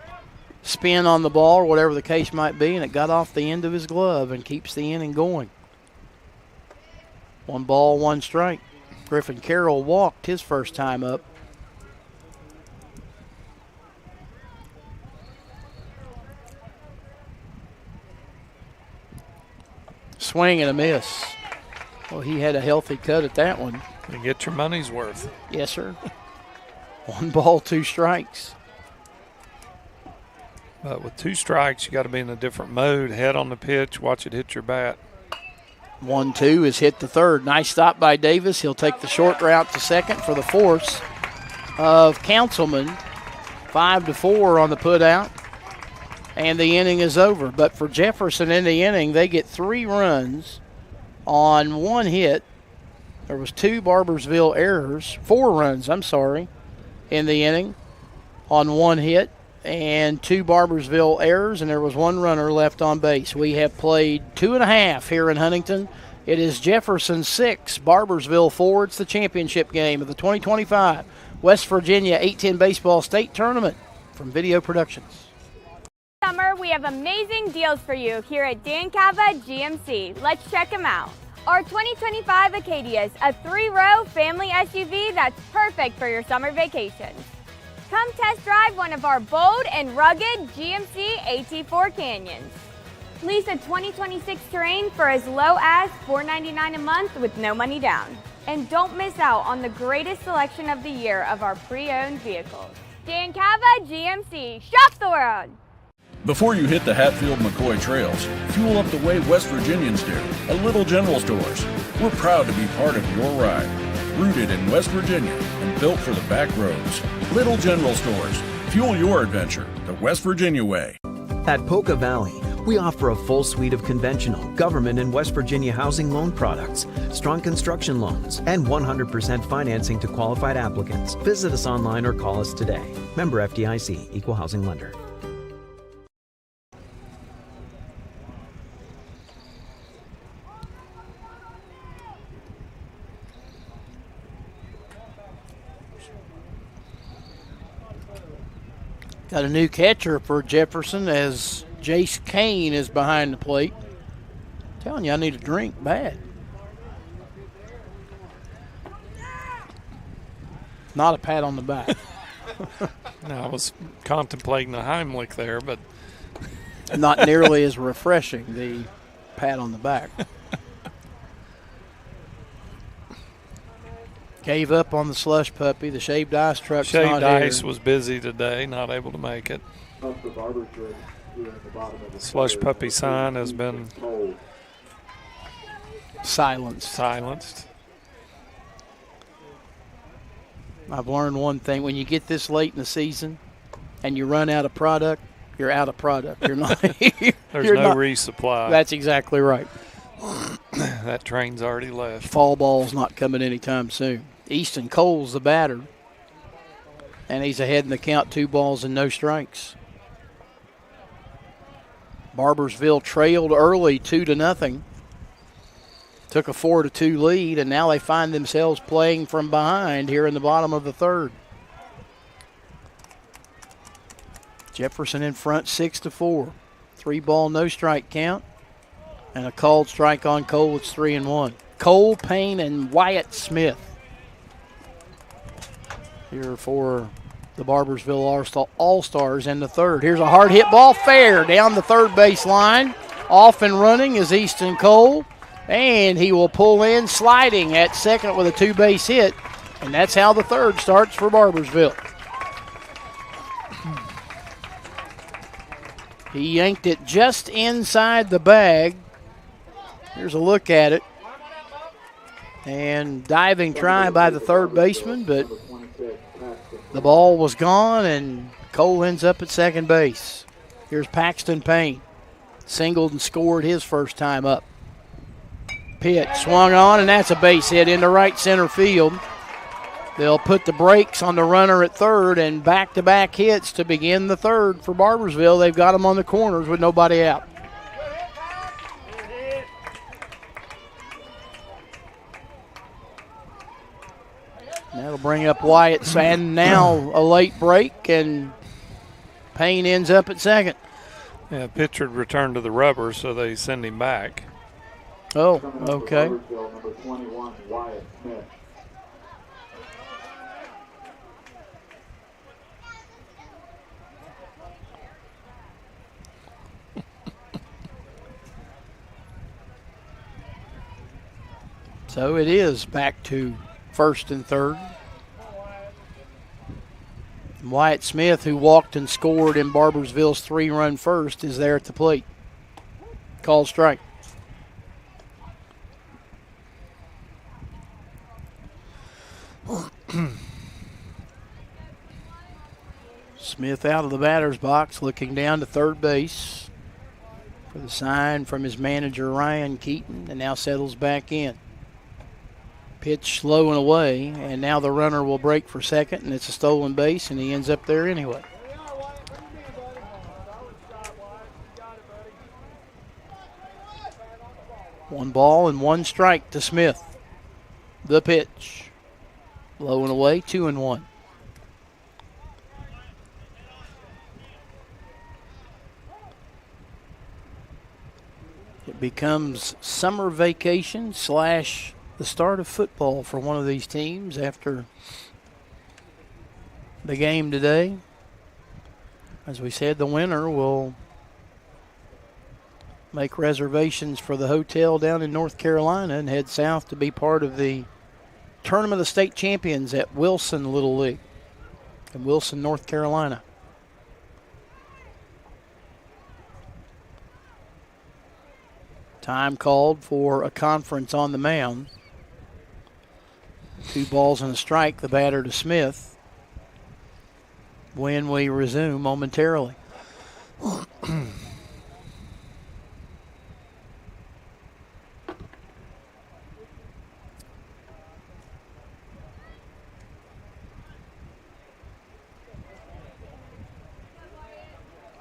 spin on the ball or whatever the case might be, and it got off the end of his glove and keeps the inning going. 1 ball, 1 strike. Griffin Carroll walked his first time up. Swing and a miss. Well, he had a healthy cut at that one. You get your money's worth. Yes, sir. 1 ball, 2 strikes. But with 2 strikes, you got to be in a different mode. Head on the pitch, watch it hit your bat. 1-2 is hit to third. Nice stop by Davis. He'll take the short route to second for the force of Councilman. 5-4 on the put out. And the inning is over. But for Jefferson in the inning, they get 3 runs on 1 hit. There was 2 Barboursville errors, 4 runs, in the inning on 1 hit. and 2 Barboursville errors, and there was 1 runner left on base. We have played 2.5 here in Huntington. It is Jefferson 6, Barboursville 4. It's the championship game of the 2025 West Virginia 810 Baseball State Tournament from Video Productions. Summer, we have amazing deals for you here at Dan Cava GMC. Let's check them out. Our 2025 Acadia is a 3-row family SUV that's perfect for your summer vacations. Come test drive one of our bold and rugged GMC AT4 Canyons. Lease a 2026 Terrain for as low as $499 a month with no money down. And don't miss out on the greatest selection of the year of our pre-owned vehicles. Dan Cava GMC, shop the world! Before you hit the Hatfield-McCoy trails, fuel up the way West Virginians do, a Little General Stores. We're proud to be part of your ride. Rooted in West Virginia and built for the back roads. Little General Stores. Fuel your adventure the West Virginia way. At Polka Valley, we offer a full suite of conventional, government, and West Virginia housing loan products, strong construction loans, and 100% financing to qualified applicants. Visit us online or call us today. Member FDIC, Equal Housing Lender. Got a new catcher for Jefferson as Jace Kane is behind the plate. Telling you, I need a drink bad. Not a pat on the back. No, I was contemplating the Heimlich there, but not nearly as refreshing, the pat on the back. Gave up on the slush puppy. The shaved ice truck's Shaved not Ice here. was busy today, not able to make it. Slush puppy sign has been silenced. I've learned one thing. When you get this late in the season and you run out of product, you're out of product. You're not. There's no resupply. That's exactly right. That train's already left. Fall ball's not coming anytime soon. Easton Cole's the batter, and he's ahead in the count, 2 balls and no strikes. Barboursville trailed early 2-0. Took a 4-2 lead, and now they find themselves playing from behind here in the bottom of the 3rd. Jefferson in front 6-4. 3-ball, no strike count. And a called strike on Cole. It's 3-1. Cole, Payne, and Wyatt Smith here for the Barboursville All-Stars in the 3rd. Here's a hard hit ball, fair down the 3rd base line. Off and running is Easton Cole, and he will pull in sliding at second with a 2-base hit, and that's how the 3rd starts for Barboursville. He yanked it just inside the bag. Here's a look at it. And diving try by the 3rd baseman, but the ball was gone, and Cole ends up at second base. Here's Paxton Payne. Singled and scored his first time up. Pitch swung on, and that's a base hit into right center field. They'll put the brakes on the runner at 3rd, and back-to-back hits to begin the 3rd for Barboursville. They've got them on the corners with nobody out. That'll bring up Wyatt, and now a late break, and Payne ends up at second. Yeah, pitcher returned to the rubber, so they send him back. Oh, okay. Number 21, Wyatt Smith. So it is back to 1st and 3rd. Wyatt Smith, who walked and scored in Barboursville's 3-run first, is there at the plate. Called strike. Smith out of the batter's box, looking down to 3rd base for the sign from his manager, Ryan Keaton, and now settles back in. Pitch slow and away, and now the runner will break for second, and it's a stolen base, and he ends up there anyway. 1 ball and 1 strike to Smith. The pitch. Low and away, 2-1. It becomes summer vacation / the start of football for one of these teams after the game today. As we said, the winner will make reservations for the hotel down in North Carolina and head south to be part of the Tournament of State Champions at Wilson Little League in Wilson, North Carolina. Time called for a conference on the mound. 2 balls and a strike, the batter to Smith, when we resume momentarily.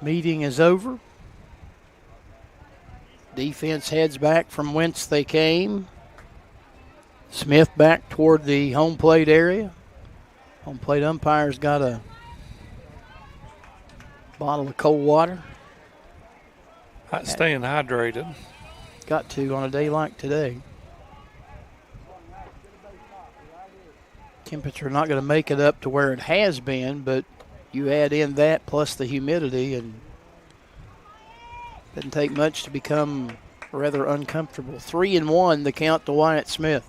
Meeting is over. Defense heads back from whence they came. Smith back toward the home plate area. Home plate umpire's got a bottle of cold water. Staying hydrated. Got to on a day like today. Temperature not going to make it up to where it has been, but you add in that plus the humidity, and doesn't take much to become rather uncomfortable. 3-1 the count to Wyatt Smith.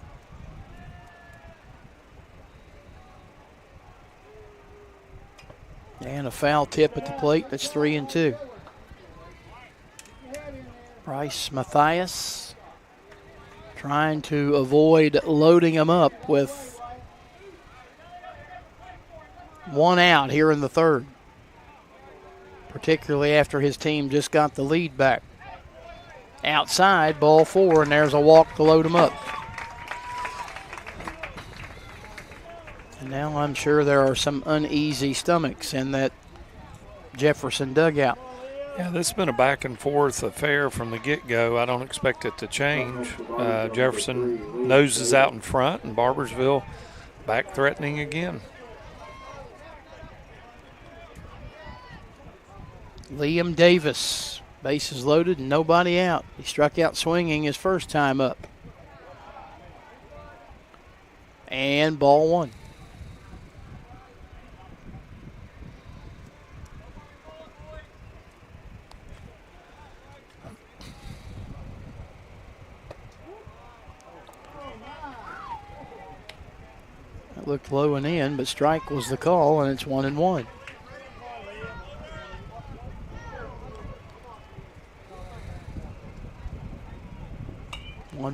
And a foul tip at the plate. That's 3-2. Bryce Mathias trying to avoid loading him up with 1 out here in the third, particularly after his team just got the lead back. Outside, ball 4, and there's a walk to load him up. And now I'm sure there are some uneasy stomachs in that Jefferson dugout. Yeah, this has been a back and forth affair from the get-go. I don't expect it to change. Jefferson noses out in front, and Barboursville back threatening again. Liam Davis, bases loaded and nobody out. He struck out swinging his first time up. And ball 1. That looked low and in, but strike was the call, and it's 1-1.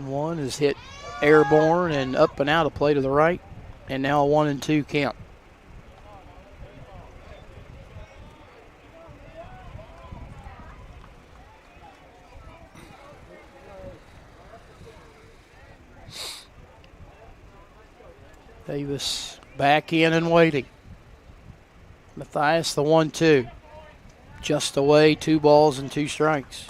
One is hit airborne and up and out of play to the right, and now a 1-2 count. Davis back in and waiting. Mathias the 1-2. Just away, 2 balls and 2 strikes.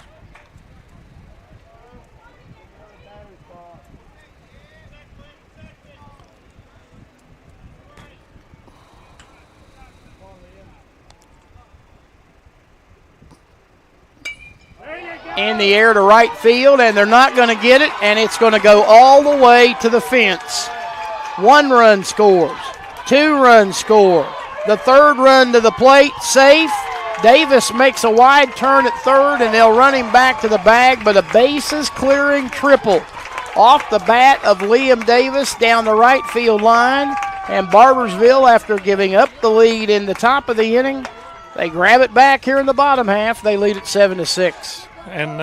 In the air to right field, and they're not going to get it, and it's going to go all the way to the fence. 1 run scores, 2 runs score. The 3rd run to the plate, safe. Davis makes a wide turn at third, and they'll run him back to the bag, but a bases clearing triple off the bat of Liam Davis down the right field line. And Barboursville, after giving up the lead in the top of the inning, they grab it back here in the bottom half. They lead at 7-6. And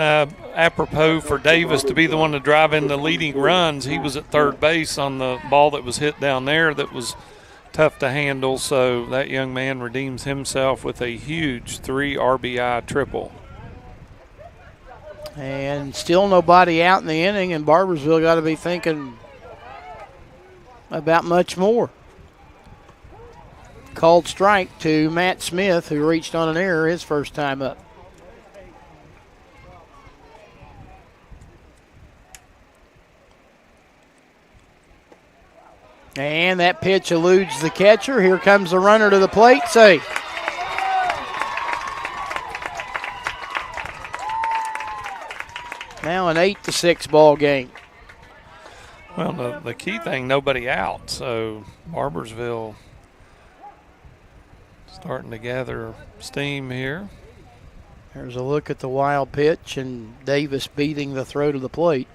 apropos for Davis to be the one to drive in the leading runs, he was at third base on the ball that was hit down there that was tough to handle. So that young man redeems himself with a huge 3 RBI triple. And still nobody out in the inning, and Barboursville got to be thinking about much more. Called strike to Matt Smith, who reached on an error his first time up. And that pitch eludes the catcher. Here comes the runner to the plate. Safe. Now an 8-6 ball game. Well, the key thing, nobody out. So Barboursville starting to gather steam here. There's a look at the wild pitch and Davis beating the throw to the plate.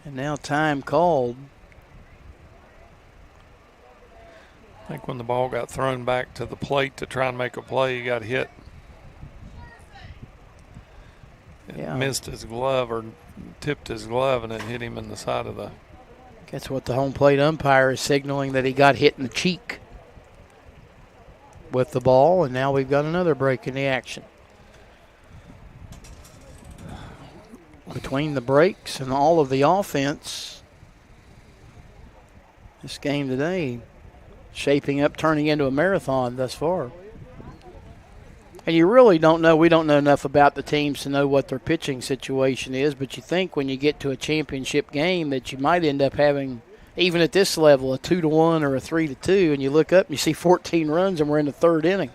And now time called. I think when the ball got thrown back to the plate to try and make a play, he got hit. It missed his glove or tipped his glove and it hit him in the side of the. That's what the home plate umpire is signaling, that he got hit in the cheek with the ball, and now we've got another break in the action. Between the breaks and all of the offense, this game today shaping up, turning into a marathon thus far. And you really don't know, we don't know enough about the teams to know what their pitching situation is, but you think when you get to a championship game that you might end up having, even at this level, a 2-1 or a 3-2, and you look up and you see 14 runs and we're in the third inning.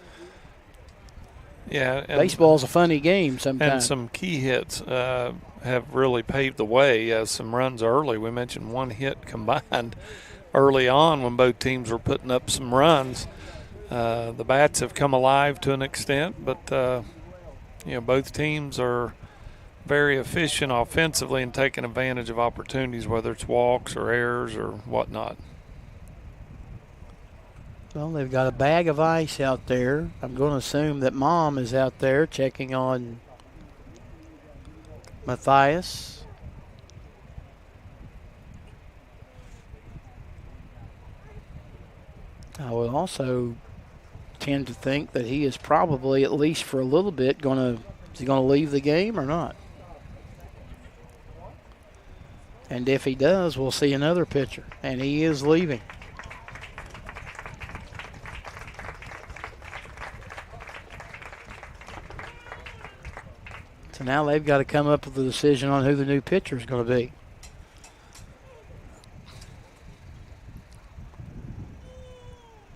Yeah. Baseball's a funny game sometimes. And some key hits have really paved the way. Some runs early. We mentioned one hit combined early on when both teams were putting up some runs. The bats have come alive to an extent, but both teams are very efficient offensively and taking advantage of opportunities, whether it's walks or errors or whatnot. Well, they've got a bag of ice out there. I'm going to assume that Mom is out there checking on Matthias. I would also tend to think that he is probably, at least for a little bit, is he going to leave the game or not? And if he does, we'll see another pitcher, and he is leaving. So now they've got to come up with a decision on who the new pitcher is going to be.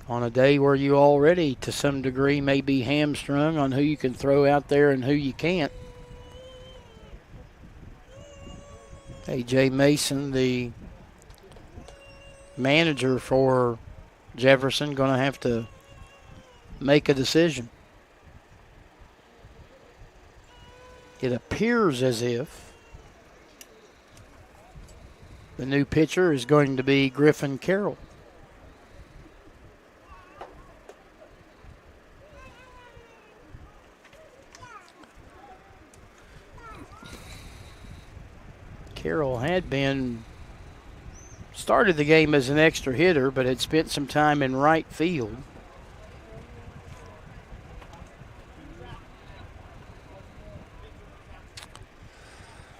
On a day where you already, to some degree, may be hamstrung on who you can throw out there and who you can't. A.J. Mason, the manager for Jefferson, going to have to make a decision. It appears as if the new pitcher is going to be Griffin Carroll. Carroll had started the game as an extra hitter, but had spent some time in right field.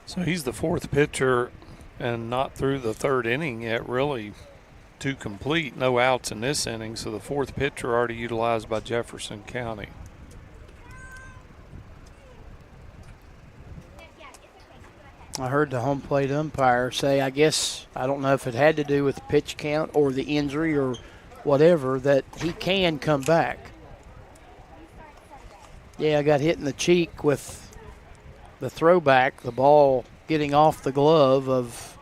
So he's the fourth pitcher and not through the third inning yet, really, to complete. No outs in this inning, so the fourth pitcher already utilized by Jefferson County. I heard the home plate umpire say, I don't know if it had to do with the pitch count or the injury or whatever, that he can come back. Yeah, I got hit in the cheek with the throwback, the ball getting off the glove of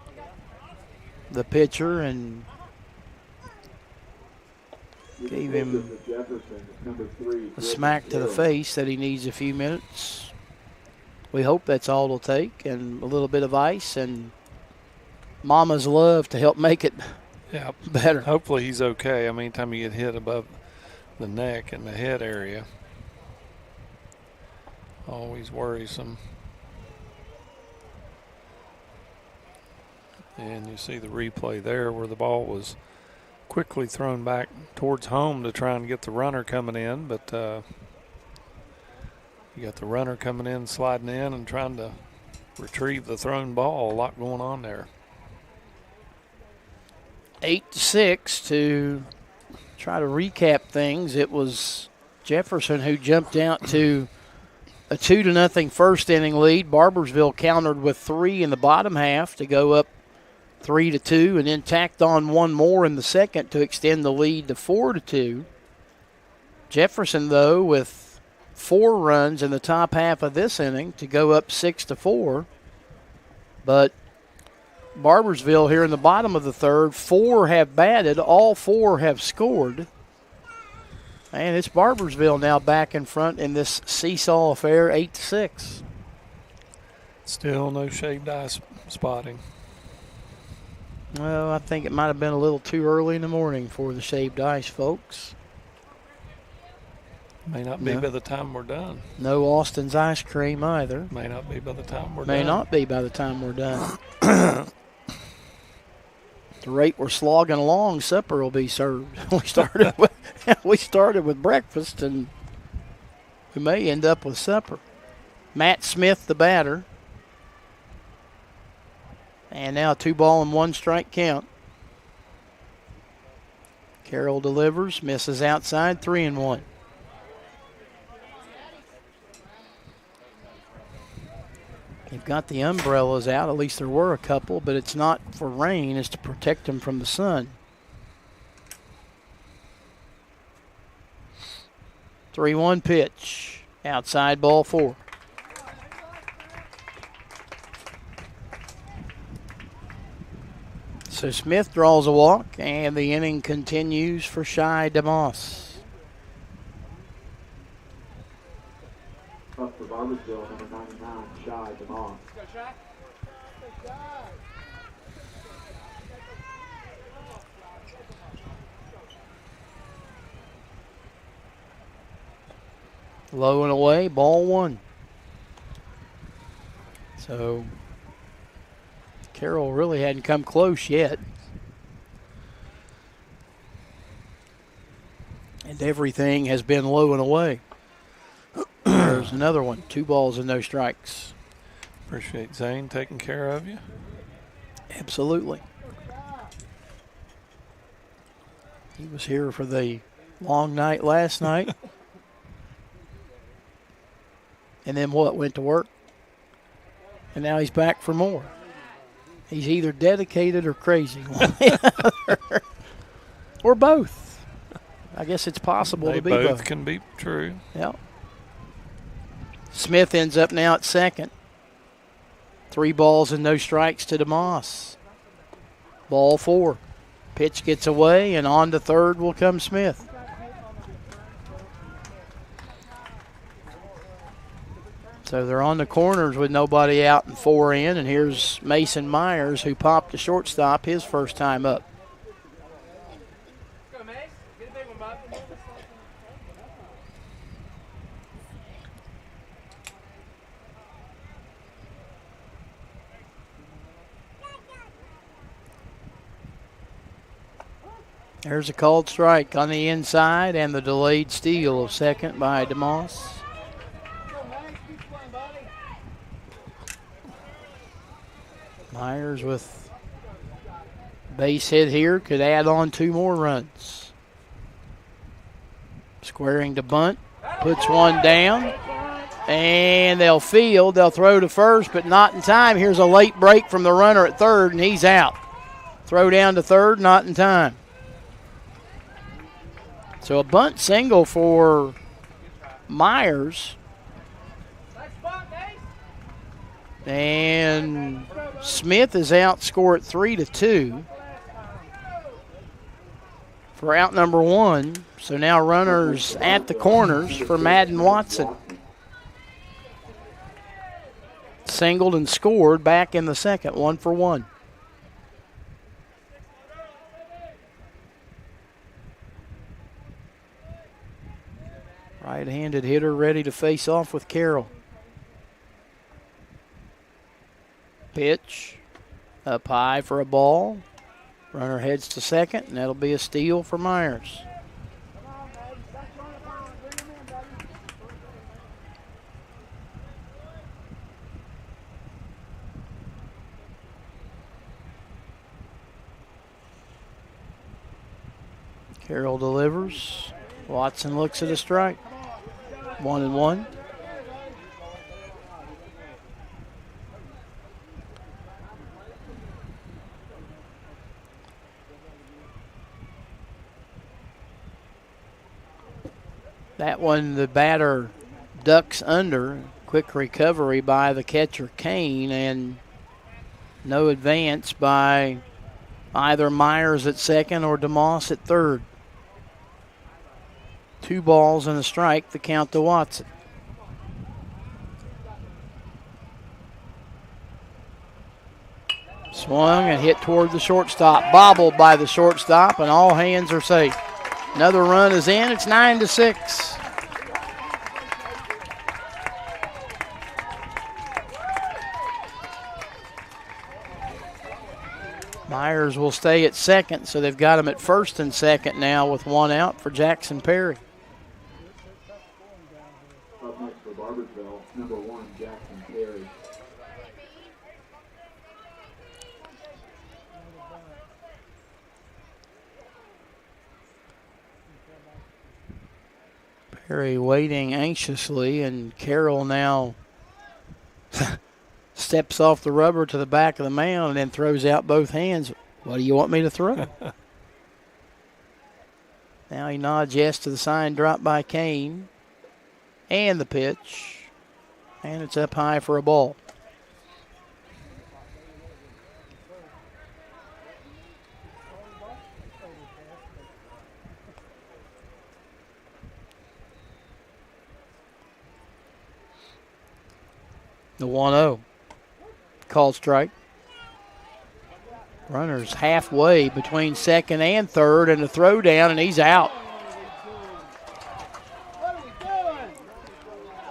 the pitcher, and gave him a smack to the face that he needs a few minutes. We hope that's all it'll take, and a little bit of ice and Mama's love to help make it better. Hopefully he's okay. I mean, anytime you get hit above the neck and the head area, always worrisome. And you see the replay there where the ball was quickly thrown back towards home to try and get the runner coming in, but you got the runner coming in, sliding in, and trying to retrieve the thrown ball. A lot going on there. 8-6 to try to recap things. It was Jefferson who jumped out to a 2-0 first inning lead. Barboursville countered with 3 in the bottom half to go up 3-2, and then tacked on one more in the second to extend the lead to 4-2. Jefferson, though, with 4 runs in the top half of this inning to go up 6-4. But Barboursville here in the bottom of the third, 4 have batted, all 4 have scored. And it's Barboursville now back in front in this seesaw affair, 8-6. Still no shaved ice spotting. Well, I think it might have been a little too early in the morning for the shaved ice, folks. May not be by the time we're done. No Austin's ice cream either. May not be by the time we're done. May not be by the time we're done. The rate we're slogging along, supper will be served. We started with breakfast, and we may end up with supper. Matt Smith, the batter. And now 2-1 count. Carroll delivers, misses outside, 3-1. You've got the umbrellas out, at least there were a couple, but it's not for rain, it's to protect them from the sun. 3-1 pitch, outside, ball 4. So Smith draws a walk, and the inning continues for Shy DeMoss. Up for Barboursville, number 99, Shy DeMoss. Low and away, ball 1. So Carroll really hadn't come close yet. And everything has been low and away. There's another one. 2 balls and no strikes. Appreciate Zane taking care of you. Absolutely. He was here for the long night last night. And then what? Went to work. And now he's back for more. He's either dedicated or crazy. Or both. I guess it's possible to be both. Both can be true. Yep. Smith ends up now at second. 3 balls and no strikes to DeMoss. Ball 4. Pitch gets away, and on to third will come Smith. So they're on the corners with nobody out and 4 in, and here's Mason Myers, who popped to shortstop his first time up. There's a called strike on the inside and the delayed steal of second by DeMoss. Myers with base hit here could add on 2 more runs. Squaring to bunt, puts one down, and they'll field. They'll throw to first, but not in time. Here's a late break from the runner at third, and he's out. Throw down to third, not in time. So a bunt single for Myers. And Smith is outscored 3-2 for out number 1. So now runners at the corners for Madden Watson. Singled and scored back in the second, 1 for 1. Right-handed hitter ready to face off with Carroll. Pitch up high for a ball. Runner heads to second, and that'll be a steal for Myers. Carroll delivers. Watson looks at a strike. 1-1. That one, the batter ducks under. Quick recovery by the catcher, Kane, and no advance by either Myers at second or DeMoss at third. 2 balls and a strike, the count to Watson. Swung and hit toward the shortstop. Bobbled by the shortstop, and all hands are safe. Another run is in. It's 9-6. Myers will stay at second, so they've got him at first and second now with 1 out for Jackson Perry. Up next for Barboursville, number 1, Jackson Perry. Perry waiting anxiously, and Carroll now steps off the rubber to the back of the mound and then throws out both hands. What do you want me to throw? Now he nods yes to the sign dropped by Kane. And the pitch. And it's up high for a ball. The 1-0. Called strike. Runner's halfway between second and third, and the throw down, and he's out.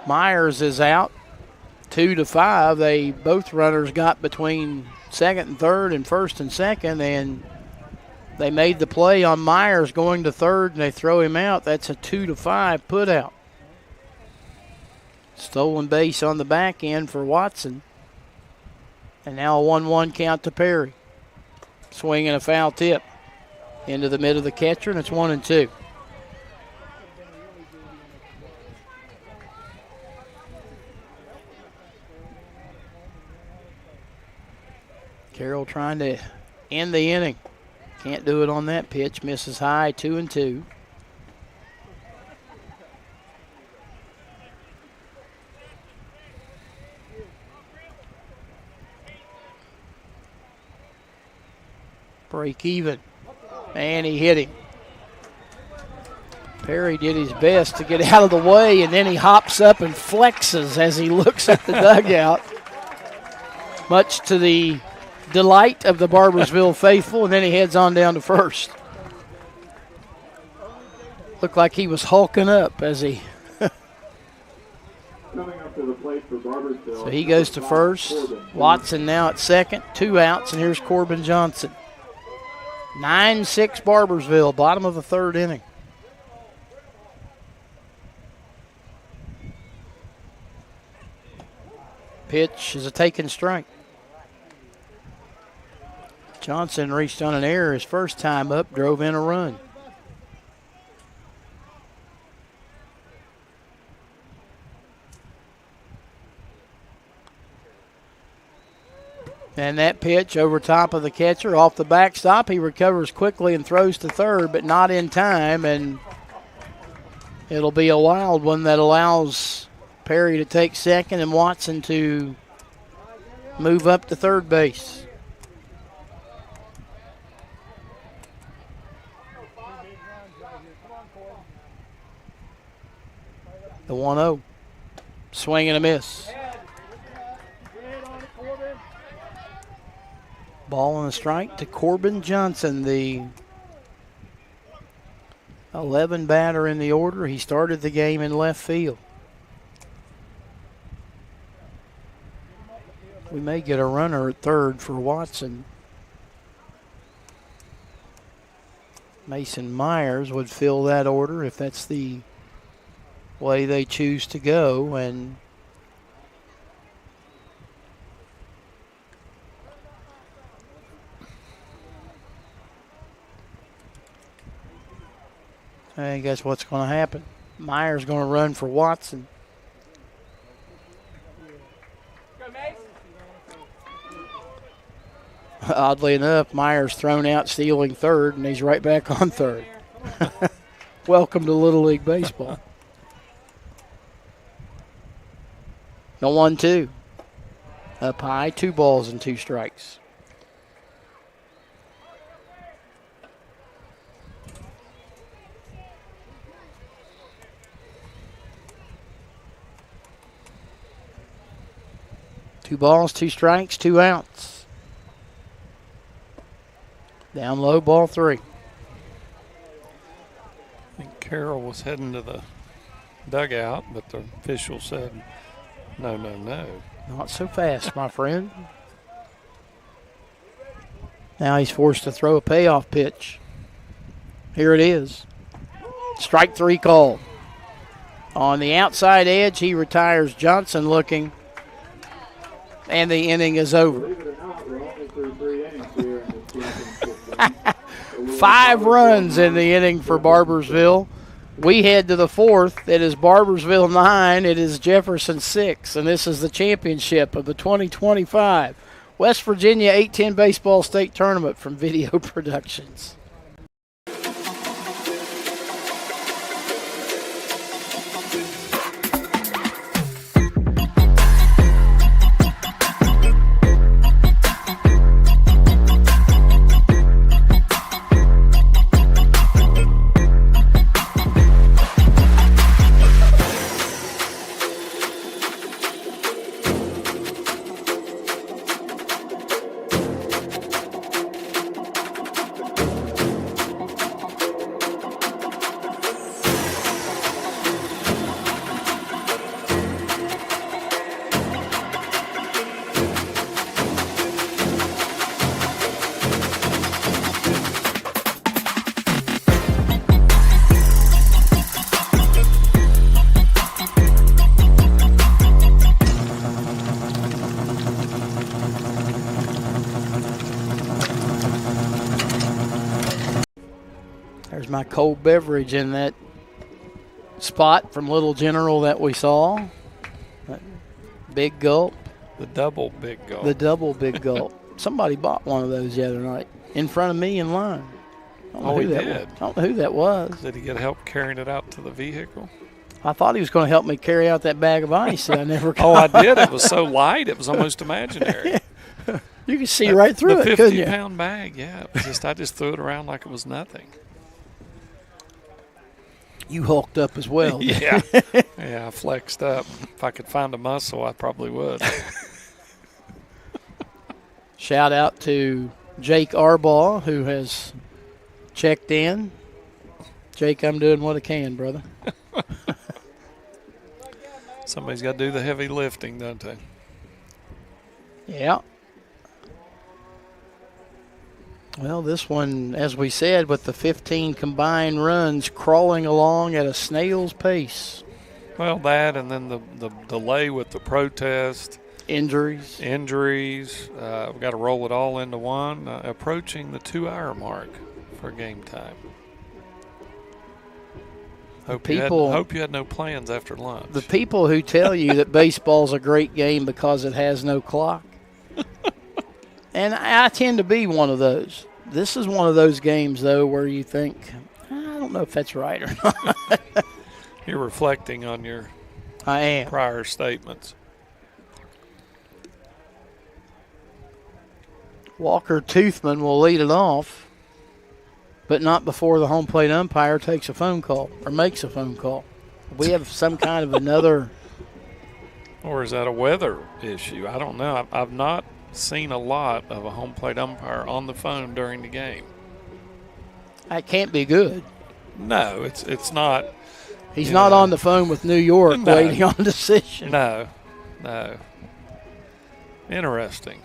Myers is out. 2-5. Both runners got between second and third and first and second, and they made the play on Myers going to third, and they throw him out. That's a 2-5 put out. Stolen base on the back end for Watson. And now a 1-1 count to Perry. Swing and a foul tip into the mid of the catcher, and it's 1-2. Carroll trying to end the inning. Can't do it on that pitch. Misses high, 2-2. Break even. And he hit him. Perry did his best to get out of the way, and then he hops up and flexes as he looks at the dugout, much to the delight of the Barboursville faithful, and then he heads on down to first. Looked like he was hulking up as he... Coming up to the plate for Barboursville. So he goes to first. Watson now at second. 2 outs, and here's Corbin Johnson. 9-6 Barboursville, bottom of the third inning. Pitch is a taken strike. Johnson reached on an error his first time up, drove in a run. And that pitch over top of the catcher off the backstop. He recovers quickly and throws to third, but not in time. And it'll be a wild one that allows Perry to take second and Watson to move up to third base. The 1-0. Swing and a miss. Ball and a strike to Corbin Johnson, the 11 batter in the order. He started the game in left field. We may get a runner at third for Watson. Mason Myers would fill that order if that's the way they choose to go, and I guess what's going to happen. Myers going to run for Watson. Oddly enough, Myers thrown out stealing third, and he's right back on third. Welcome to Little League Baseball. The 1-2. Up high, 2 balls and 2 strikes. Two balls, 2 strikes, 2 outs. Down low, ball 3. I think Carroll was heading to the dugout, but the official said, no, no, no. Not so fast, my friend. Now he's forced to throw a payoff pitch. Here it is. Strike 3 called. On the outside edge, he retires Johnson looking, and the inning is over. Believe it or not, we're only through 3 innings here in this championship game. 5 runs in the inning for Barboursville. We head to the 4th. It is Barboursville 9. It is Jefferson 6. And this is the championship of the 2025 West Virginia 810 Baseball State Tournament from Video Productions. There's my cold beverage in that spot from Little General that we saw. That big gulp. The double big gulp. The double big gulp. Somebody bought one of those the other night in front of me in line. He did. I don't know who that was. Did he get help carrying it out to the vehicle? I thought he was going to help me carry out that bag of ice that I never got. Oh, I did. It was so light, it was almost imaginary. You could see right through it, couldn't you? The 50-pound bag, yeah. It was just, I just threw it around like it was nothing. You hulked up as well. Yeah. Yeah, I flexed up. If I could find a muscle, I probably would. Shout out to Jake Arbaugh, who has checked in. Jake, I'm doing what I can, brother. Somebody's got to do the heavy lifting, don't they? Yeah. Well, this one, as we said, with the 15 combined runs, crawling along at a snail's pace. Well, that and then the delay with the protest. Injuries. We've got to roll it all into one. Approaching the 2-hour mark for game time. Hope you had no plans after lunch. The people who tell you that baseball's a great game because it has no clock. And I tend to be one of those. This is one of those games, though, where you think, I don't know if that's right or not. You're reflecting on your prior statements. Walker Toothman will lead it off, but not before the home plate umpire takes a phone call or makes a phone call. We have some kind of another. Or is that a weather issue? I don't know. I've not seen a lot of a home plate umpire on the phone during the game. That can't be good. No, it's not. He's not on the phone with New York waiting on a decision. No. Interesting.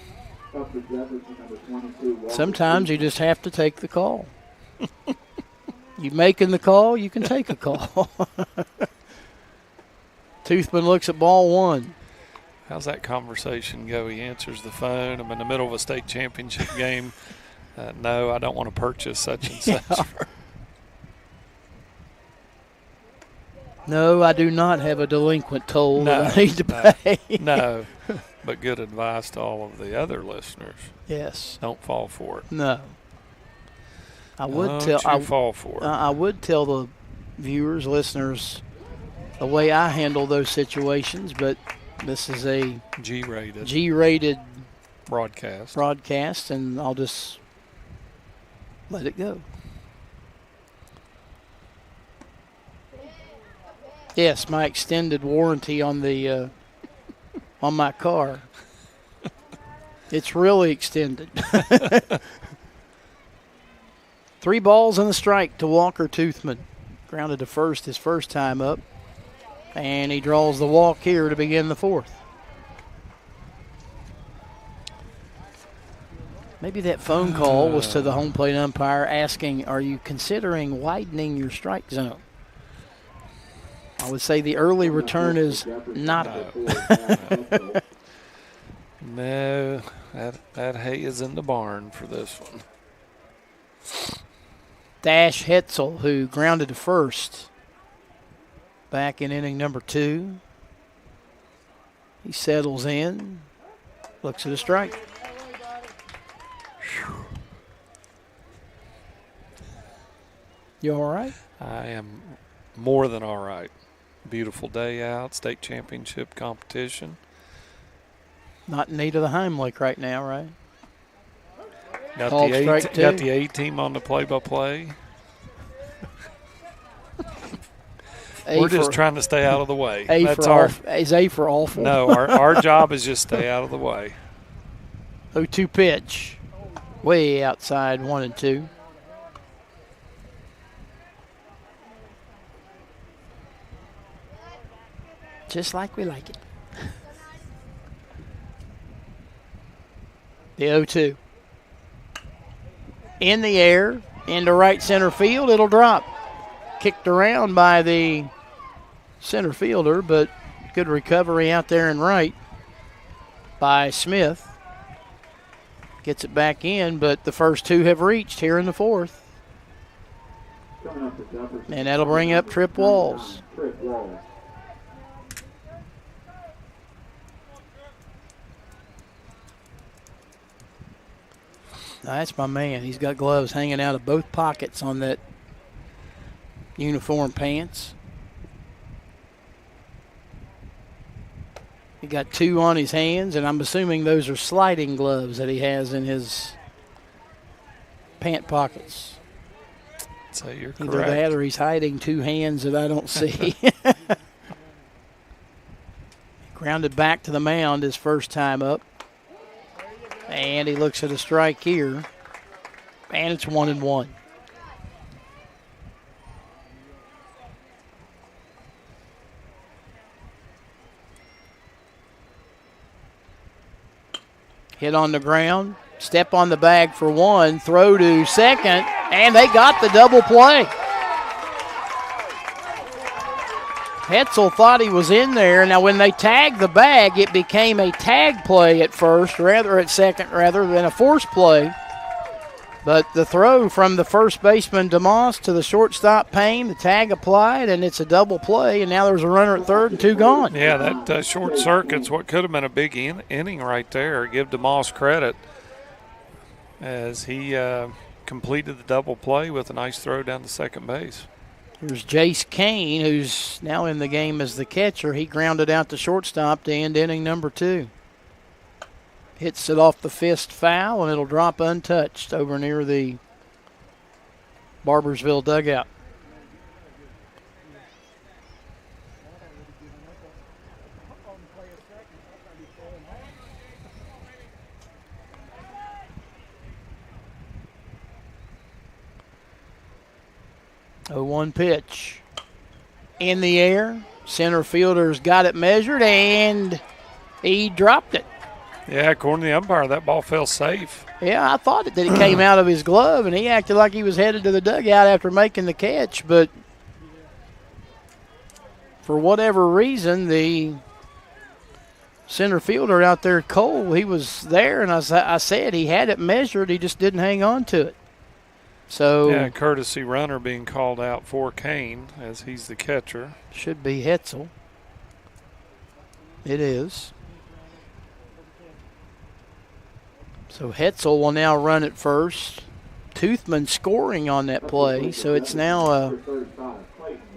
Sometimes you just have to take the call. You making the call, you can take a call. Toothman looks at ball 1. How's that conversation go? He answers the phone. I'm in the middle of a state championship game. No, I don't want to purchase such and such. No, I do not have a delinquent toll that I need to pay. No, but good advice to all of the other listeners. Yes. Don't fall for it. No. I would fall for it. I would tell the viewers, listeners, the way I handle those situations, but This is a G-rated broadcast, and I'll just let it go. Yes, my extended warranty on the on my car. It's really extended. 3 balls and a strike to Walker Toothman. Grounded to first his first time up. And he draws the walk here to begin the 4th. Maybe that phone call was to the home plate umpire asking, are you considering widening your strike zone? I would say the early return is nada. No, that hay is in the barn for this one. Dash Hetzel, who grounded to first back in inning number 2. He settles in, looks at a strike. You all right? I am more than all right. Beautiful day out, state championship competition. Not in need of the Heimlich right now, right? Got the A-team on the play-by-play. We're just trying to stay out of the way. Is A for awful? No, our job is just stay out of the way. 0-2 pitch. Way outside 1 and 2. Just like we like it. The 0-2. In the air, into right center field, it'll drop. Kicked around by the center fielder, but good recovery out there in right by Smith. Gets it back in, but the first 2 have reached here in the 4th. And that'll bring up Trip Walls. Now that's my man. He's got gloves hanging out of both pockets on that uniform pants. He got 2 on his hands, and I'm assuming those are sliding gloves that he has in his pant pockets. So you're correct. Either that or he's hiding 2 hands that I don't see. Grounded back to the mound his first time up. And he looks at a strike here. And it's 1 and 1. Hit on the ground. Step on the bag for 1. Throw to second. And they got the double play. Hetzel thought he was in there. Now, when they tagged the bag, it became a tag play at second rather than a force play. But the throw from the first baseman, DeMoss, to the shortstop, Payne, the tag applied, and it's a double play, and now there's a runner at third and 2 gone. Yeah, that short circuit's what could have been a big inning right there. Give DeMoss credit as he completed the double play with a nice throw down to second base. Here's Jace Kane, who's now in the game as the catcher. He grounded out to shortstop to end inning number 2. Hits it off the fist foul, and it'll drop untouched over near the Barboursville dugout. Oh, 1 pitch. In the air. Center fielder's got it measured, and he dropped it. Yeah, according to the umpire, that ball fell safe. Yeah, I thought that it came out of his glove, and he acted like he was headed to the dugout after making the catch. But for whatever reason, the center fielder out there, Cole, he was there, and I said he had it measured. He just didn't hang on to it. So yeah, courtesy runner being called out for Kane as he's the catcher. Should be Hetzel. It is. So Hetzel will now run at first. Toothman scoring on that play, so it's now a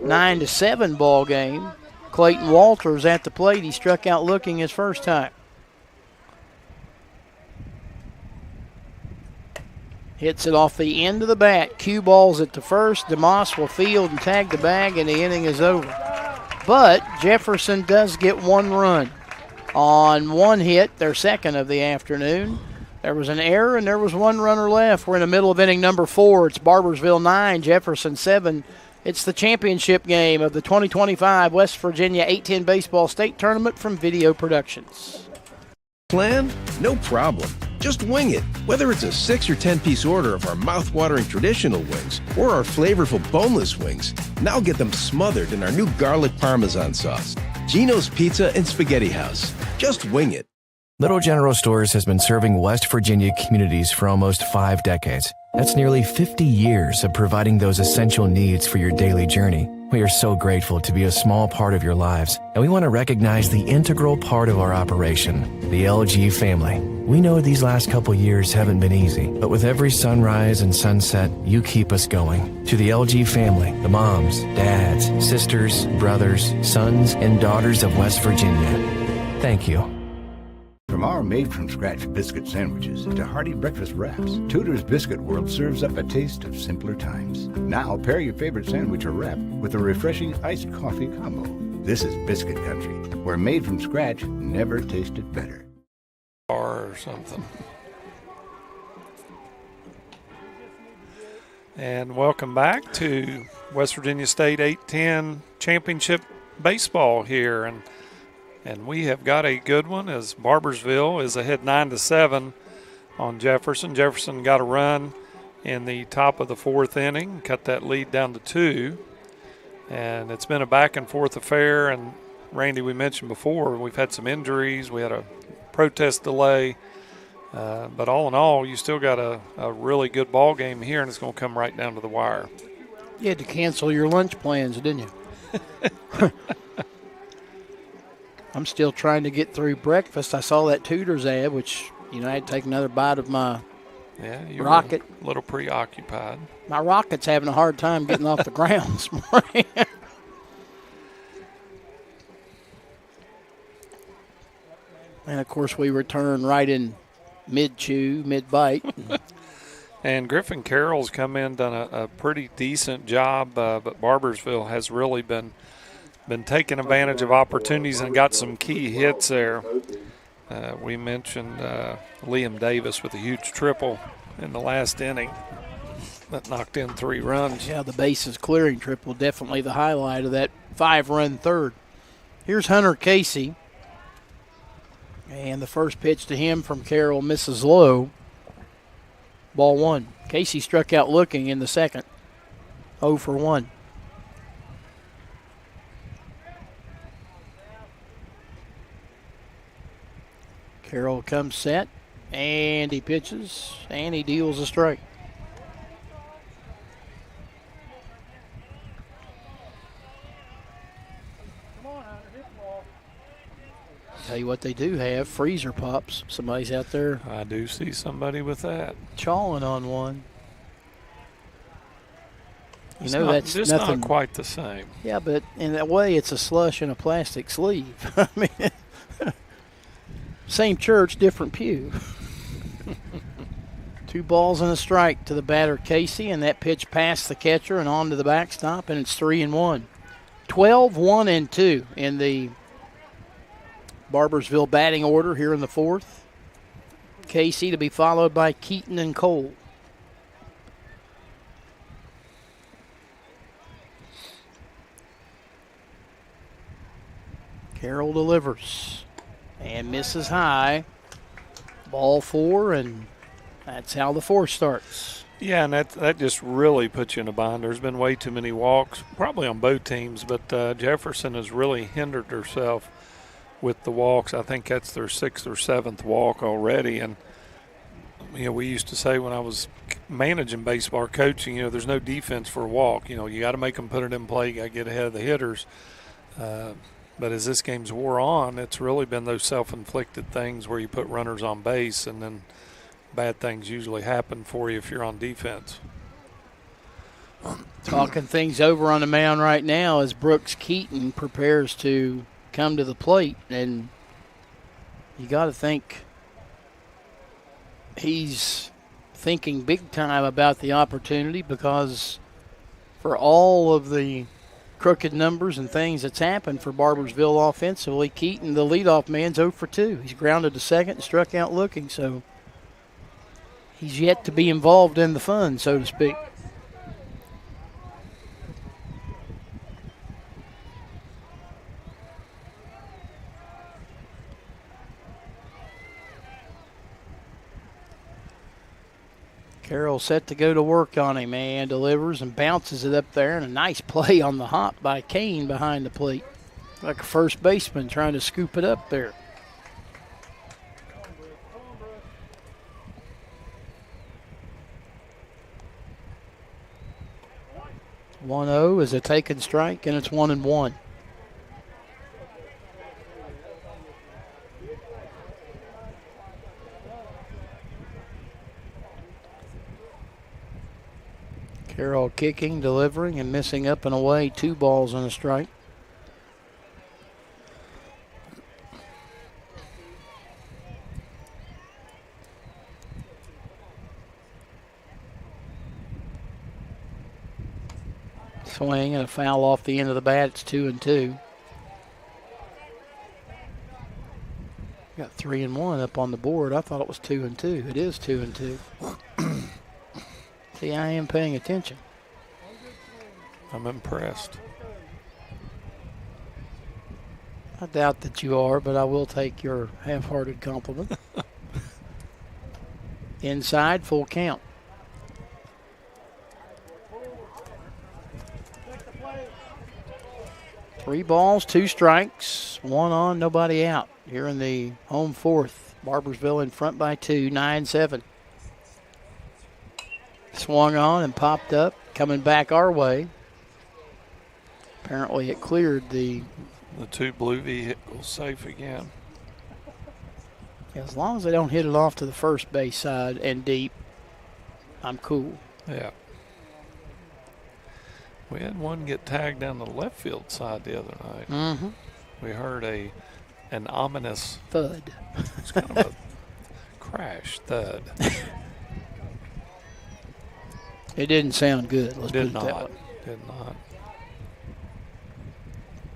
9-7 ball game. Clayton Walters at the plate. He struck out looking his first time. Hits it off the end of the bat. Cue balls it to first. DeMoss will field and tag the bag, and the inning is over. But Jefferson does get one run on one hit, their second of the afternoon. There was an error, and there was one runner left. We're in the middle of inning number 4. It's Barboursville 9, Jefferson 7. It's the championship game of the 2025 West Virginia 8-10 Baseball State Tournament from Video Productions. Plan? No problem. Just wing it. Whether it's a 6 or 10-piece order of our mouth-watering traditional wings or our flavorful boneless wings, now get them smothered in our new garlic parmesan sauce. Gino's Pizza and Spaghetti House. Just wing it. Little General Stores has been serving West Virginia communities for almost 5 decades. That's nearly 50 years of providing those essential needs for your daily journey. We are so grateful to be a small part of your lives, and we want to recognize the integral part of our operation, the LG family. We know these last couple years haven't been easy, but with every sunrise and sunset, you keep us going. To the LG family, the moms, dads, sisters, brothers, sons, and daughters of West Virginia, thank you. From our made-from-scratch biscuit sandwiches to hearty breakfast wraps, Tudor's Biscuit World serves up a taste of simpler times. Now pair your favorite sandwich or wrap with a refreshing iced coffee combo. This is biscuit country, where made from scratch never tasted better. Or something. And welcome back to West Virginia State 8-10 Championship Baseball here. And we have got a good one as Barboursville is ahead 9-7 on Jefferson. Jefferson got a run in the top of the 4th inning, cut that lead down to 2. And it's been a back-and-forth affair. And, Randy, we mentioned before, we've had some injuries. We had a protest delay. But all in all, you still got a really good ball game here, and it's going to come right down to the wire. You had to cancel your lunch plans, didn't you? I'm still trying to get through breakfast. I saw that Tudor's ad, which, I had to take another bite of my rocket. A little preoccupied. My rocket's having a hard time getting off the ground this morning. And, of course, we return right in mid-chew, mid-bite. And Griffin Carroll's come in, done a pretty decent job, but Barboursville has really been taking advantage of opportunities and got some key hits there. We mentioned Liam Davis with a huge triple in the last inning that knocked in 3 runs. Yeah, the bases clearing triple, definitely the highlight of that 5-run third. Here's Hunter Casey. And the first pitch to him from Carroll misses low. Ball 1. Casey struck out looking in the second. 0 for 1. Carroll comes set, and he pitches, and he deals a strike. Tell you what they do have, freezer pops. Somebody's out there. I do see somebody with that. Chawing on one. It's that's just nothing. Not quite the same. Yeah, but in that way, it's a slush in a plastic sleeve. I mean, same church, different pew. 2 balls and a strike to the batter, Casey, and that pitch past the catcher and on to the backstop, and it's 3-1. 12-1-2 in the Barboursville batting order here in the 4th. Casey to be followed by Keaton and Cole. Carroll delivers and misses high. Ball 4, and that's how the 4th starts. Yeah, and that just really puts you in a bind. There's been way too many walks, probably on both teams, but Jefferson has really hindered herself with the walks. I think that's their 6th or 7th walk already. And, we used to say when I was managing baseball or coaching, there's no defense for a walk. You got to make them put it in play. You got to get ahead of the hitters. But as this game's wore on, it's really been those self-inflicted things where you put runners on base and then bad things usually happen for you if you're on defense. Talking things over on the mound right now as Brooks Keaton prepares to come to the plate. And you got to think he's thinking big time about the opportunity, because for all of the crooked numbers and things that's happened for Barboursville offensively, Keaton, the leadoff man's 0 for 2. He's grounded to second and struck out looking, so he's yet to be involved in the fun, so to speak. Carroll set to go to work on him, and delivers and bounces it up there, and a nice play on the hop by Kane behind the plate. Like a first baseman trying to scoop it up there. One 0 is a taken strike, and it's 1-1. Carroll kicking, delivering, and missing up and away. 2 balls and a strike. Swing and a foul off the end of the bat. It's 2-2. Got 3-1 up on the board. I thought it was 2-2. It is 2-2. See, I am paying attention. I'm impressed. I doubt that you are, but I will take your half-hearted compliment. Inside, full count. Three balls, 2 strikes, 1 on, nobody out. Here in the home fourth, Barboursville in front by 2, 9-7. Swung on and popped up, coming back our way. Apparently it cleared the 2 blue vehicles safe again. As long as they don't hit it off to the first base side and deep, I'm cool. Yeah. We had one get tagged down the left field side the other night. Mm-hmm. We heard an ominous thud. It's kind of a crash thud. It didn't sound good. Let's put it that way. Did not.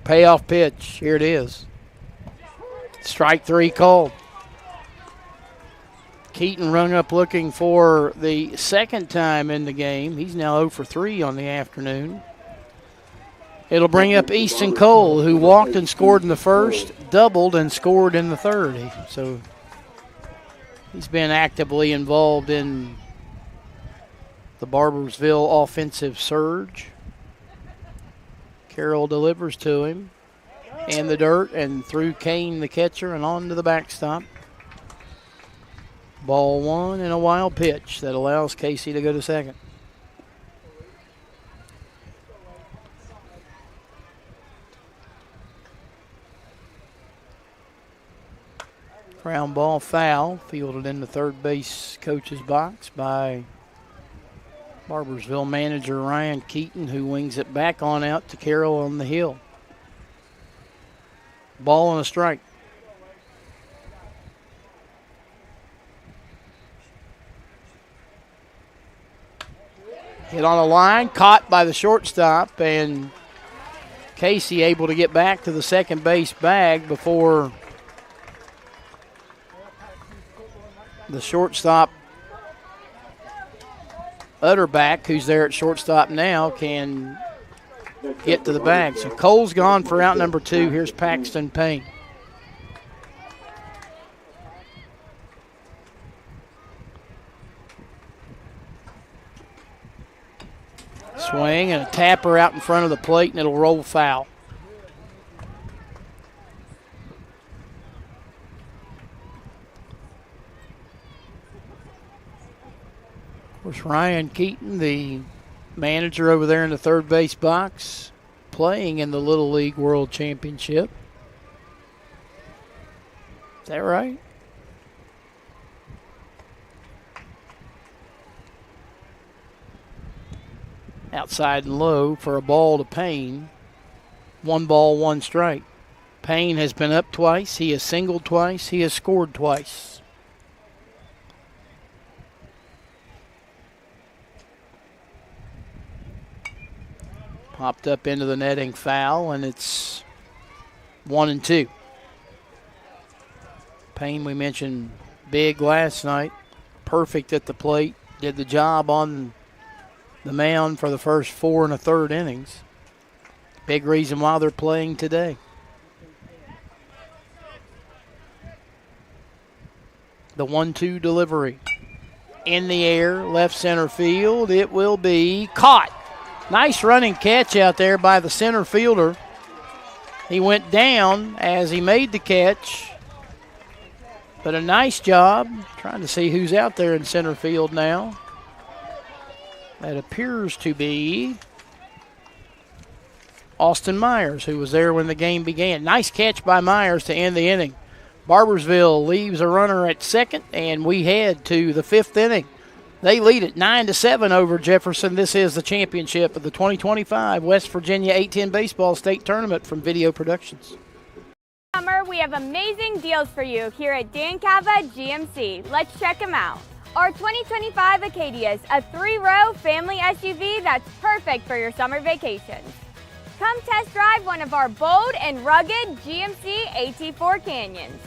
Payoff pitch. Here it is. Strike 3 called. Keaton rung up looking for the second time in the game. He's now 0 for 3 on the afternoon. It'll bring up Easton Cole, who walked and scored in the first, doubled and scored in the third. So he's been actively involved in the Barboursville offensive surge. Carroll delivers to him in the dirt and through Kane, the catcher, and on to the backstop. Ball 1 and a wild pitch that allows Casey to go to second. Ground ball foul, fielded in the third base coach's box by Barboursville manager Ryan Keaton, who wings it back on out to Carroll on the hill. Ball and a strike. Hit on a line, caught by the shortstop, and Casey able to get back to the second base bag before the shortstop, Utterback, who's there at shortstop now, can get to the bag. So Cole's gone for out number 2. Here's Paxton Payne. Swing and a tapper out in front of the plate, and it'll roll foul. Of course, Ryan Keaton, the manager over there in the third base box, playing in the Little League World Championship. Is that right? Outside and low for a ball to Payne. 1 ball, 1 strike. Payne has been up twice. He has singled twice. He has scored twice. Popped up into the netting, foul, and it's 1-2. Payne, we mentioned, big last night. Perfect at the plate. Did the job on the mound for the first 4 1/3 innings. Big reason why they're playing today. The 1-2 delivery. In the air, left center field. It will be caught. Nice running catch out there by the center fielder. He went down as he made the catch. But a nice job. Trying to see who's out there in center field now. That appears to be Austin Myers, who was there when the game began. Nice catch by Myers to end the inning. Barboursville leaves a runner at second, and we head to the 5th inning. They lead it 9-7 over Jefferson. This is the championship of the 2025 West Virginia 8-10 Baseball State Tournament from Video Productions. Summer, we have amazing deals for you here at Dan Cava GMC. Let's check them out. Our 2025 Acadia is a 3-row family SUV that's perfect for your summer vacations. Come test drive one of our bold and rugged GMC AT4 Canyons.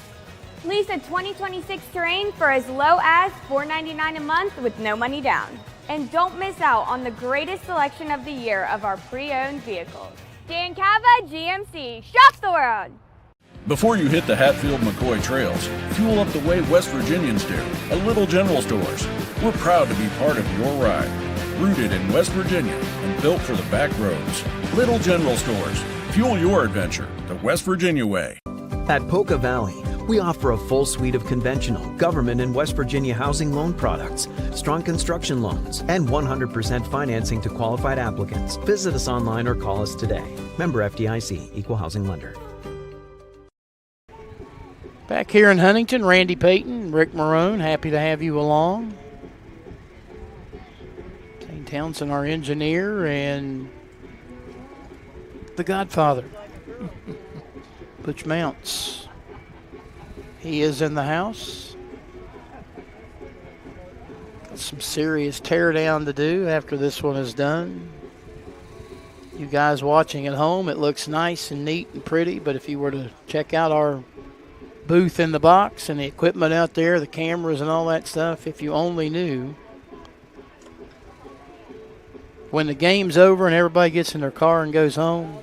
Lease a 2026 Terrain for as low as $499 a month with no money down. And don't miss out on the greatest selection of the year of our pre-owned vehicles. Dan Cava GMC, shop the world! Before you hit the Hatfield-McCoy trails, fuel up the way West Virginians do, at Little General Stores. We're proud to be part of your ride. Rooted in West Virginia and built for the back roads. Little General Stores. Fuel your adventure the West Virginia way. At Polka Valley, we offer a full suite of conventional, government, and West Virginia housing loan products, strong construction loans, and 100% financing to qualified applicants. Visit us online or call us today. Member FDIC, Equal Housing Lender. Back here in Huntington, Randy Payton, Rick Marone, happy to have you along. Zane Townsend, our engineer, and the Godfather, Butch Mounts. He is in the house. Got some serious teardown to do after this one is done. You guys watching at home, it looks nice and neat and pretty, but if you were to check out our booth in the box and the equipment out there, the cameras and all that stuff, if you only knew when the game's over and everybody gets in their car and goes home,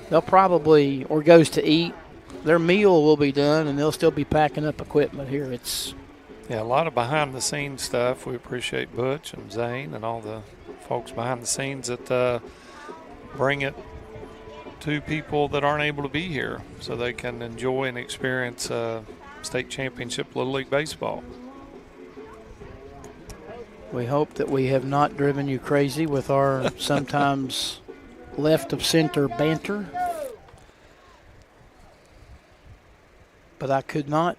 they'll probably, or goes to eat, their meal will be done and they'll still be packing up equipment here. It's a lot of behind the scenes stuff. We appreciate Butch and Zane and all the folks behind the scenes that bring it to people that aren't able to be here so they can enjoy and experience state championship Little League Baseball. We hope that we have not driven you crazy with our sometimes left of center banter. But I could not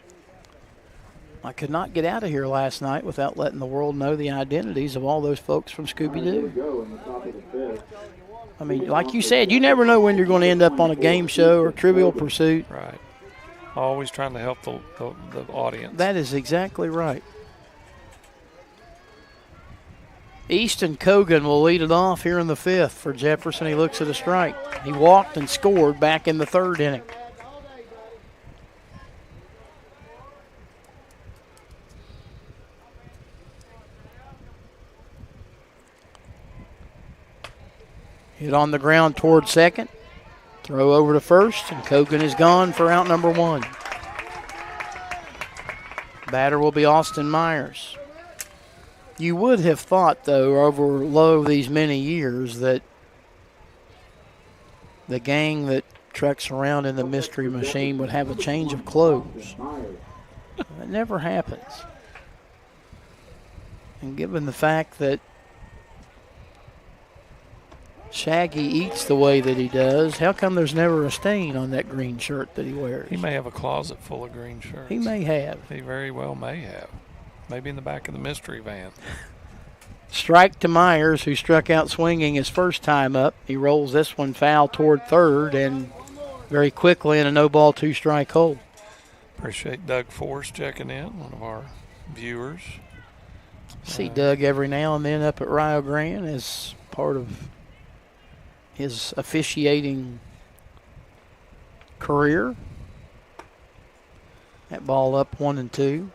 get out of here last night without letting the world know the identities of all those folks from Scooby-Doo. I mean, like you said, you never know when you're going to end up on a game show or Trivial Pursuit. Right. Always trying to help the audience. That is exactly right. Easton Cogan will lead it off here in the 5th for Jefferson. He looks at a strike. He walked and scored back in the 3rd inning. Hit on the ground toward second. Throw over to first, and Cogan is gone for out number 1. Batter will be Austin Myers. You would have thought, though, over these many years that the gang that trucks around in the Mystery Machine would have a change of clothes. It never happens. And given the fact that Shaggy eats the way that he does, how come there's never a stain on that green shirt that he wears? He may have a closet full of green shirts. He may have. He very well may have. Maybe in the back of the mystery van. Strike to Myers, who struck out swinging his first time up. He rolls this one foul toward third and very quickly in a no-ball, two-strike hole. Appreciate Doug Force checking in, one of our viewers. See Doug every now and then up at Rio Grande as part of his officiating career. That ball up 1-2.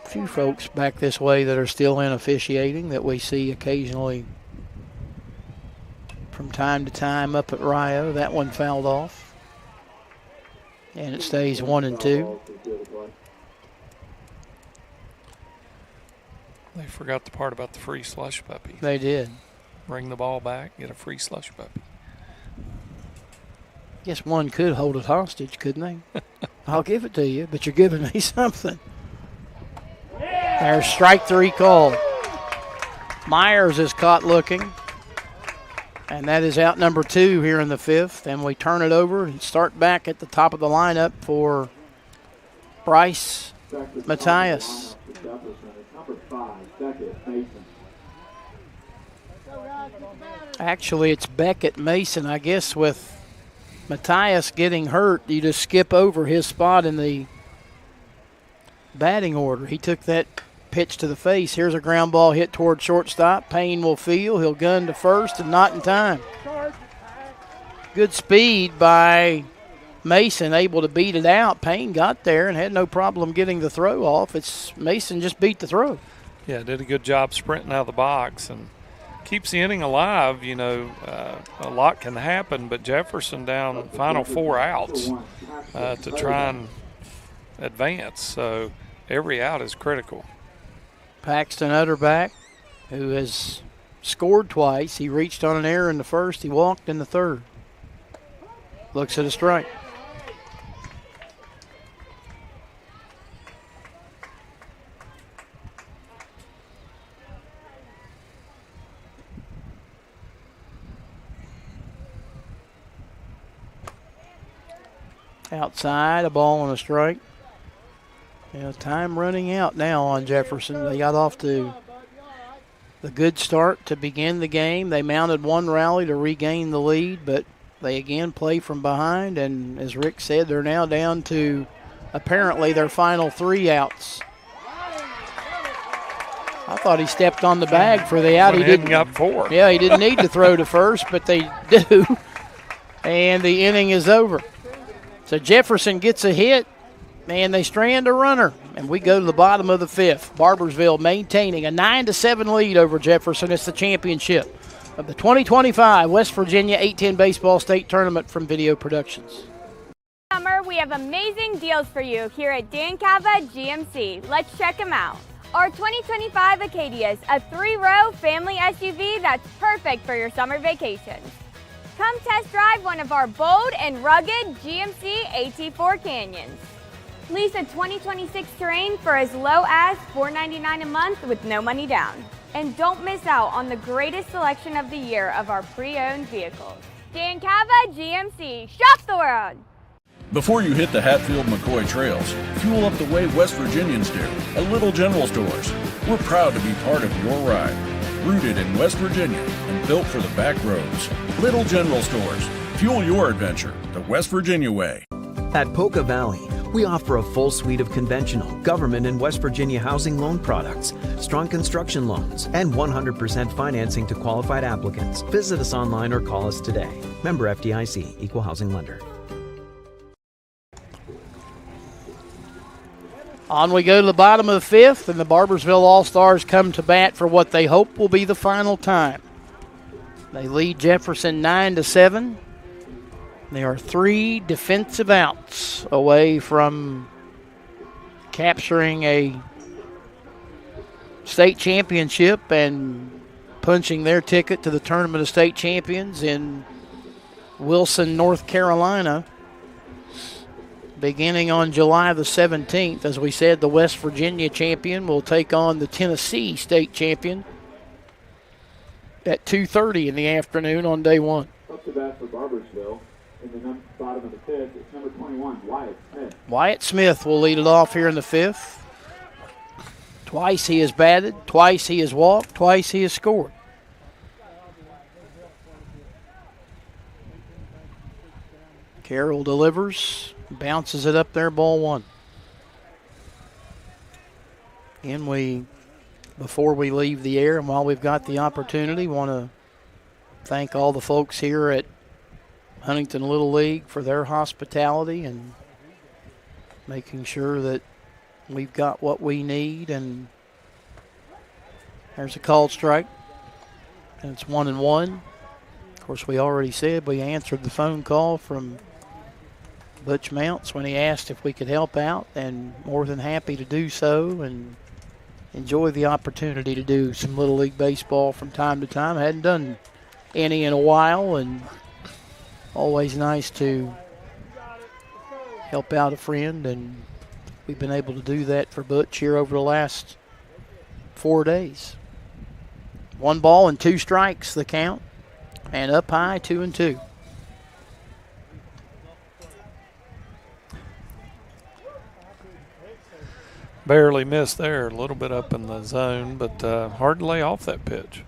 A few folks back this way that are still in officiating that we see occasionally from time to time up at Rio. That one fouled off. And it stays 1-2. They forgot the part about the free slush puppy. They did. Bring the ball back, get a free slush puppy. Guess one could hold it hostage, couldn't they? I'll give it to you, but you're giving me something. There's strike three call. Myers is caught looking. And that is out number 2 here in the 5th. And we turn it over and start back at the top of the lineup for Bryce Matthias. Actually, it's Beckett Mason. I guess with Matthias getting hurt, you just skip over his spot in the batting order. He took that pitch to the face. Here's a ground ball hit toward shortstop. Payne will field. He'll gun to first and not in time. Good speed by Mason, able to beat it out. Payne got there and had no problem getting the throw off. It's Mason just beat the throw. Yeah, did a good job sprinting out of the box and keeps the inning alive. You know, a lot can happen, but Jefferson down final 4 outs to try and advance. So every out is critical. Paxton Utterback, who has scored twice. He reached on an error in the first. He walked in the third. Looks at a strike. Outside, a ball and a strike. Yeah, time running out now on Jefferson. They got off to the good start to begin the game. They mounted one rally to regain the lead, but they again play from behind. And as Rick said, they're now down to apparently their final 3 outs. I thought he stepped on the bag for the out. He didn't. Got 4. Yeah, he didn't need to throw to first, but they do. And the inning is over. So Jefferson gets a hit, and they strand a runner. And we go to the bottom of the 5th. Barboursville maintaining a 9-7 lead over Jefferson. It's the championship of the 2025 West Virginia 8-10 Baseball State Tournament from Video Productions. Summer, we have amazing deals for you here at Dan Cava GMC. Let's check them out. Our 2025 Acadia is a 3-row family SUV that's perfect for your summer vacations. Come test drive one of our bold and rugged GMC AT4 Canyons. Lease a 2026 Terrain for as low as $499 a month with no money down. And don't miss out on the greatest selection of the year of our pre-owned vehicles. Dan Cava GMC, shop the world! Before you hit the Hatfield-McCoy trails, fuel up the way West Virginians do at Little General Stores. We're proud to be part of your ride. Rooted in West Virginia and built for the back roads. Little General Stores. Fuel your adventure the West Virginia way. At Polka Valley, we offer a full suite of conventional, government, and West Virginia housing loan products, strong construction loans, and 100% financing to qualified applicants. Visit us online or call us today. Member FDIC, Equal Housing Lender. On we go to the bottom of the 5th, and the Barboursville All-Stars come to bat for what they hope will be the final time. They lead Jefferson 9-7. They are 3 defensive outs away from capturing a state championship and punching their ticket to the Tournament of State Champions in Wilson, North Carolina, beginning on July the 17th. As we said, the West Virginia champion will take on the Tennessee state champion at 2:30 in the afternoon on day 1. Up to bat for Barboursville, in the bottom of the fifth. It's number 21, Wyatt Smith. Wyatt Smith will lead it off here in the fifth. Twice he has batted, twice he has walked, twice he has scored. Carroll delivers, bounces it up there, ball one. And before we leave the air and while we've got the opportunity, want to thank all the folks here at Huntington Little League for their hospitality and making sure that we've got what we need. And there's a called strike, and it's 1-1. Of course, we already said we answered the phone call from Butch Mounts when he asked if we could help out, and more than happy to do so and enjoy the opportunity to do some Little League baseball from time to time. I hadn't done any in a while, and always nice to help out a friend, and we've been able to do that for Butch here over the last 4 days. 1 ball and 2 strikes, the count, and up high, 2-2. Barely missed there, a little bit up in the zone, but hard to lay off that pitch.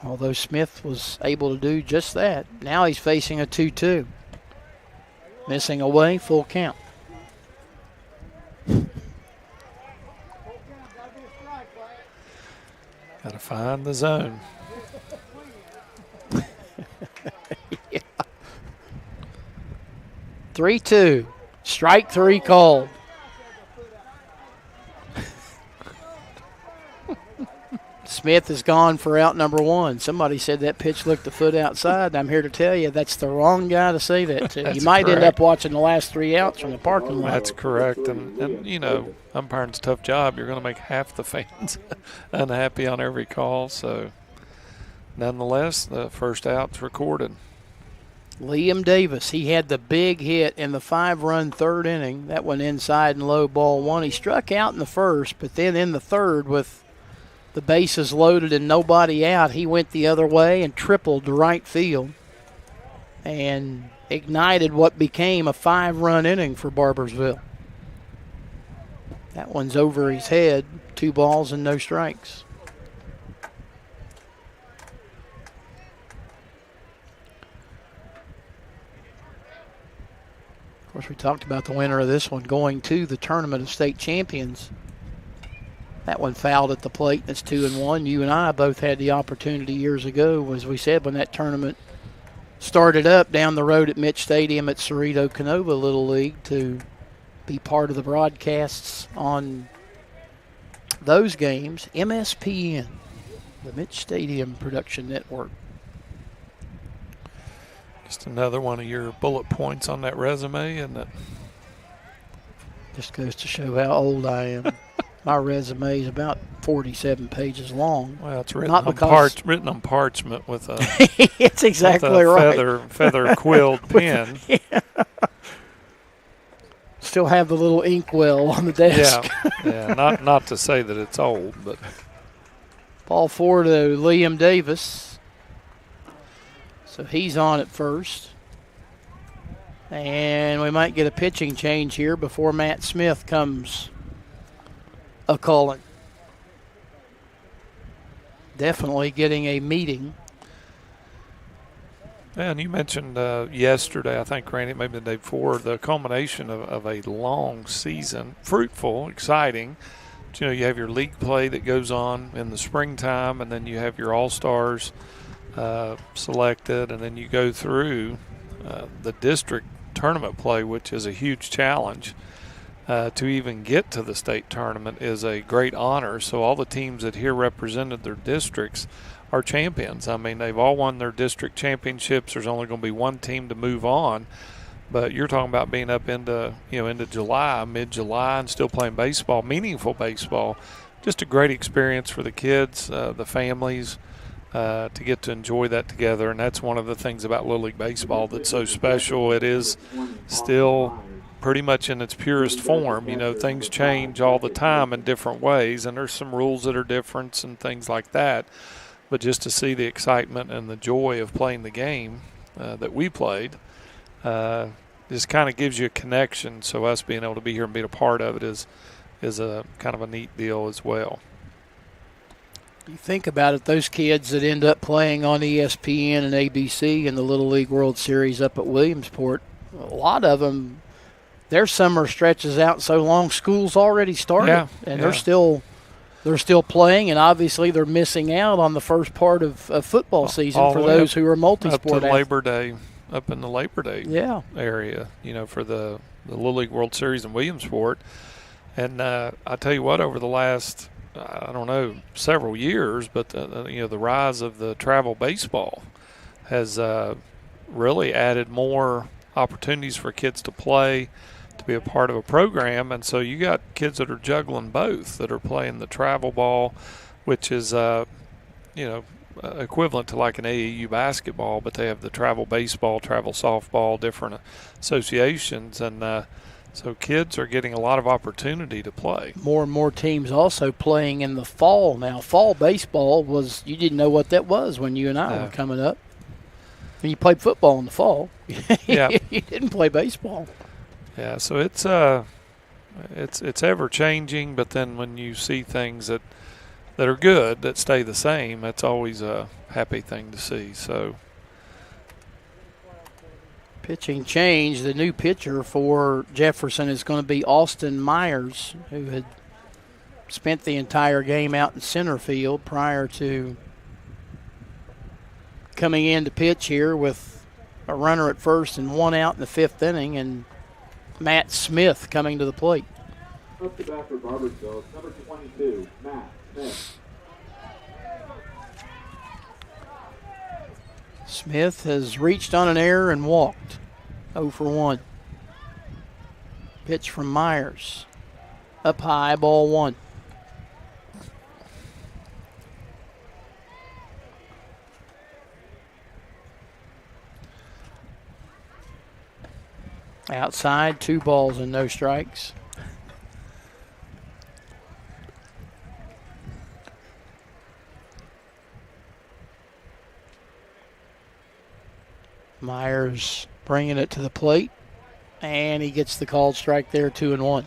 Although Smith was able to do just that. Now he's facing a 2-2. Missing away, full count. Got to find the zone. Yeah. 3-2. Strike 3 called. Smith is gone for out number 1. Somebody said that pitch looked a foot outside. I'm here to tell you that's the wrong guy to say that to. You might end up watching the last 3 outs from the parking lot. That's correct. And you know, umpiring's a tough job. You're going to make half the fans unhappy on every call. So, nonetheless, the first out's recorded. Liam Davis, he had the big hit in the 5-run third inning. That went inside and low, ball 1. He struck out in the first, but then in the third with the bases loaded and nobody out, he went the other way and tripled to right field and ignited what became a 5-run inning for Barboursville. That one's over his head, 2 balls and no strikes. Of course, we talked about the winner of this one going to the Tournament of State Champions. That one fouled at the plate, and it's 2-1. You and I both had the opportunity years ago, as we said, when that tournament started up down the road at Mitch Stadium at Cerrito Canova Little League, to be part of the broadcasts on those games. MSPN, the Mitch Stadium Production Network. Just another one of your bullet points on that resume, isn't it? Just goes to show how old I am. My resume is about 47 pages long. Well, it's written on parchment with a it's exactly with a right. feather quilled pen. Yeah. Still have the little inkwell on the desk. Yeah. Not to say that it's old, but ball 4 to Liam Davis. So he's on at first. And we might get a pitching change here before Matt Smith comes a-calling. Definitely getting a meeting. And you mentioned yesterday, I think, Randy, maybe the day before, the culmination of a long season, fruitful, exciting. But, you know, you have your league play that goes on in the springtime, and then you have your all-stars selected, and then you go through the district tournament play, which is a huge challenge. To even get to the state tournament is a great honor. So all the teams that here represented their districts are champions. I mean, they've all won their district championships. There's only going to be one team to move on. But you're talking about being up into July, mid-July, and still playing baseball, meaningful baseball. Just a great experience for the kids, the families, to get to enjoy that together. And that's one of the things about Little League Baseball that's so special. It is still pretty much in its purest form. You know, things change all the time in different ways, and there's some rules that are different and things like that. But just to see the excitement and the joy of playing the game that we played. Just kind of gives you a connection. So us being able to be here and be a part of it is a kind of a neat deal as well. You think about it, those kids that end up playing on ESPN and ABC in the Little League World Series up at Williamsport, a lot of them, their summer stretches out so long, school's already started, and they're still playing, and obviously they're missing out on the first part of football season for those who are multi-sport. Up to Labor Day, up in the Labor Day area, for the Little League World Series in Williamsport. And I tell you what, over the last, I don't know, several years, but the rise of the travel baseball has really added more opportunities for kids to play, to be a part of a program. And so you got kids that are juggling both, that are playing the travel ball, which is equivalent to like an AAU basketball, but they have the travel baseball, travel softball, different associations, and so kids are getting a lot of opportunity to play. More and more teams also playing in the fall now. Fall baseball you didn't know what that was when you and I were coming up. When you played football in the fall, you didn't play baseball. Yeah, so it's ever changing, but then when you see things that are good, that stay the same, that's always a happy thing to see. So pitching change, the new pitcher for Jefferson is going to be Austin Myers, who had spent the entire game out in center field prior to coming in to pitch here with a runner at first and one out in the fifth inning, and Matt Smith coming to the plate. Up to bat for Barboursville, number 22, Matt Smith. Smith has reached on an error and walked. 0 for 1. Pitch from Myers. Up high, ball 1. Outside, 2 balls and no strikes. Myers bringing it to the plate, and he gets the called strike there, 2-1.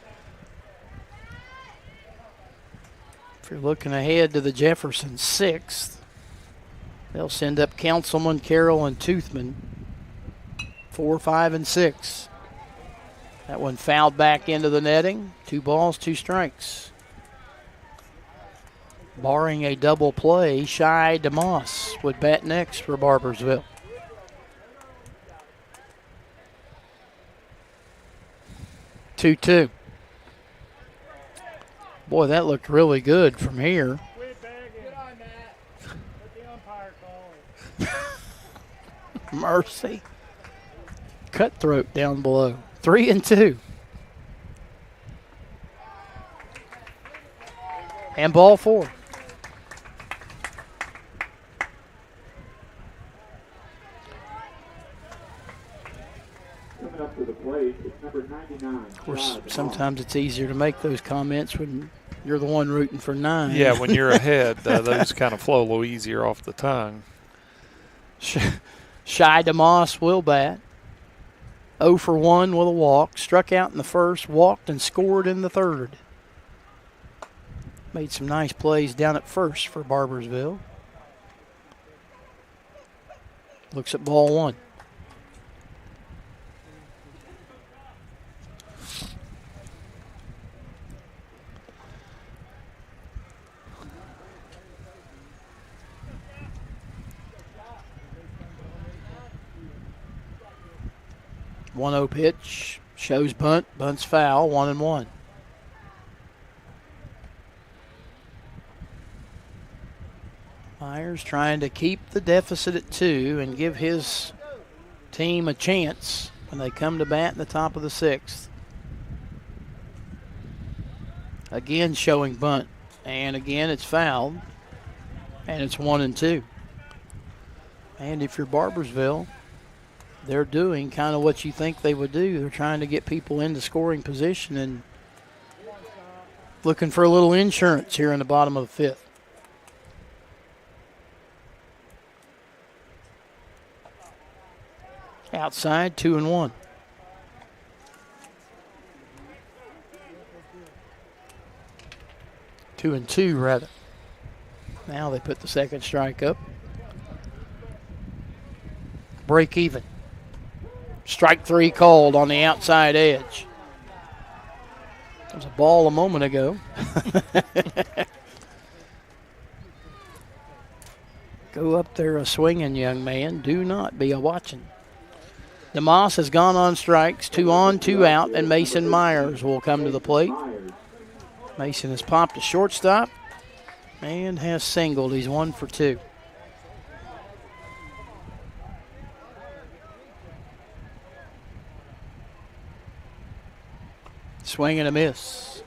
If you're looking ahead to the Jefferson 6th, they'll send up Councilman, Carroll, and Toothman, 4, 5, and 6. That one fouled back into the netting. 2 balls, 2 strikes. Barring a double play, Shai DeMoss would bat next for Barboursville. 2-2. Boy, that looked really good from here. Mercy. Cutthroat down below. 3-2. And ball 4. Coming up to the plate, it's number 99. Of course, sometimes it's easier to make those comments when you're the one rooting for 9. Yeah, when you're ahead, those kind of flow a little easier off the tongue. Shai DeMoss will bat. 0 for 1 with a walk. Struck out in the first, walked, and scored in the third. Made some nice plays down at first for Barboursville. Looks at ball 1. One-0 pitch, shows bunt, bunt's foul, 1-1. Myers trying to keep the deficit at 2 and give his team a chance when they come to bat in the top of the 6th. Again showing bunt, and again it's fouled, and it's 1-2. And if you're Barboursville, they're doing kind of what you think they would do. They're trying to get people into scoring position and looking for a little insurance here in the bottom of the 5th. Outside, 2-1. Two and two, rather. Now they put the second strike up. Break even. Strike three called on the outside edge. There was a ball a moment ago. Go up there a swinging, young man. Do not be a watching. DeMoss has gone on strikes. 2 on, 2 out, and Mason Myers will come to the plate. Mason has popped a shortstop and has singled. He's 1 for 2. Swing and a miss.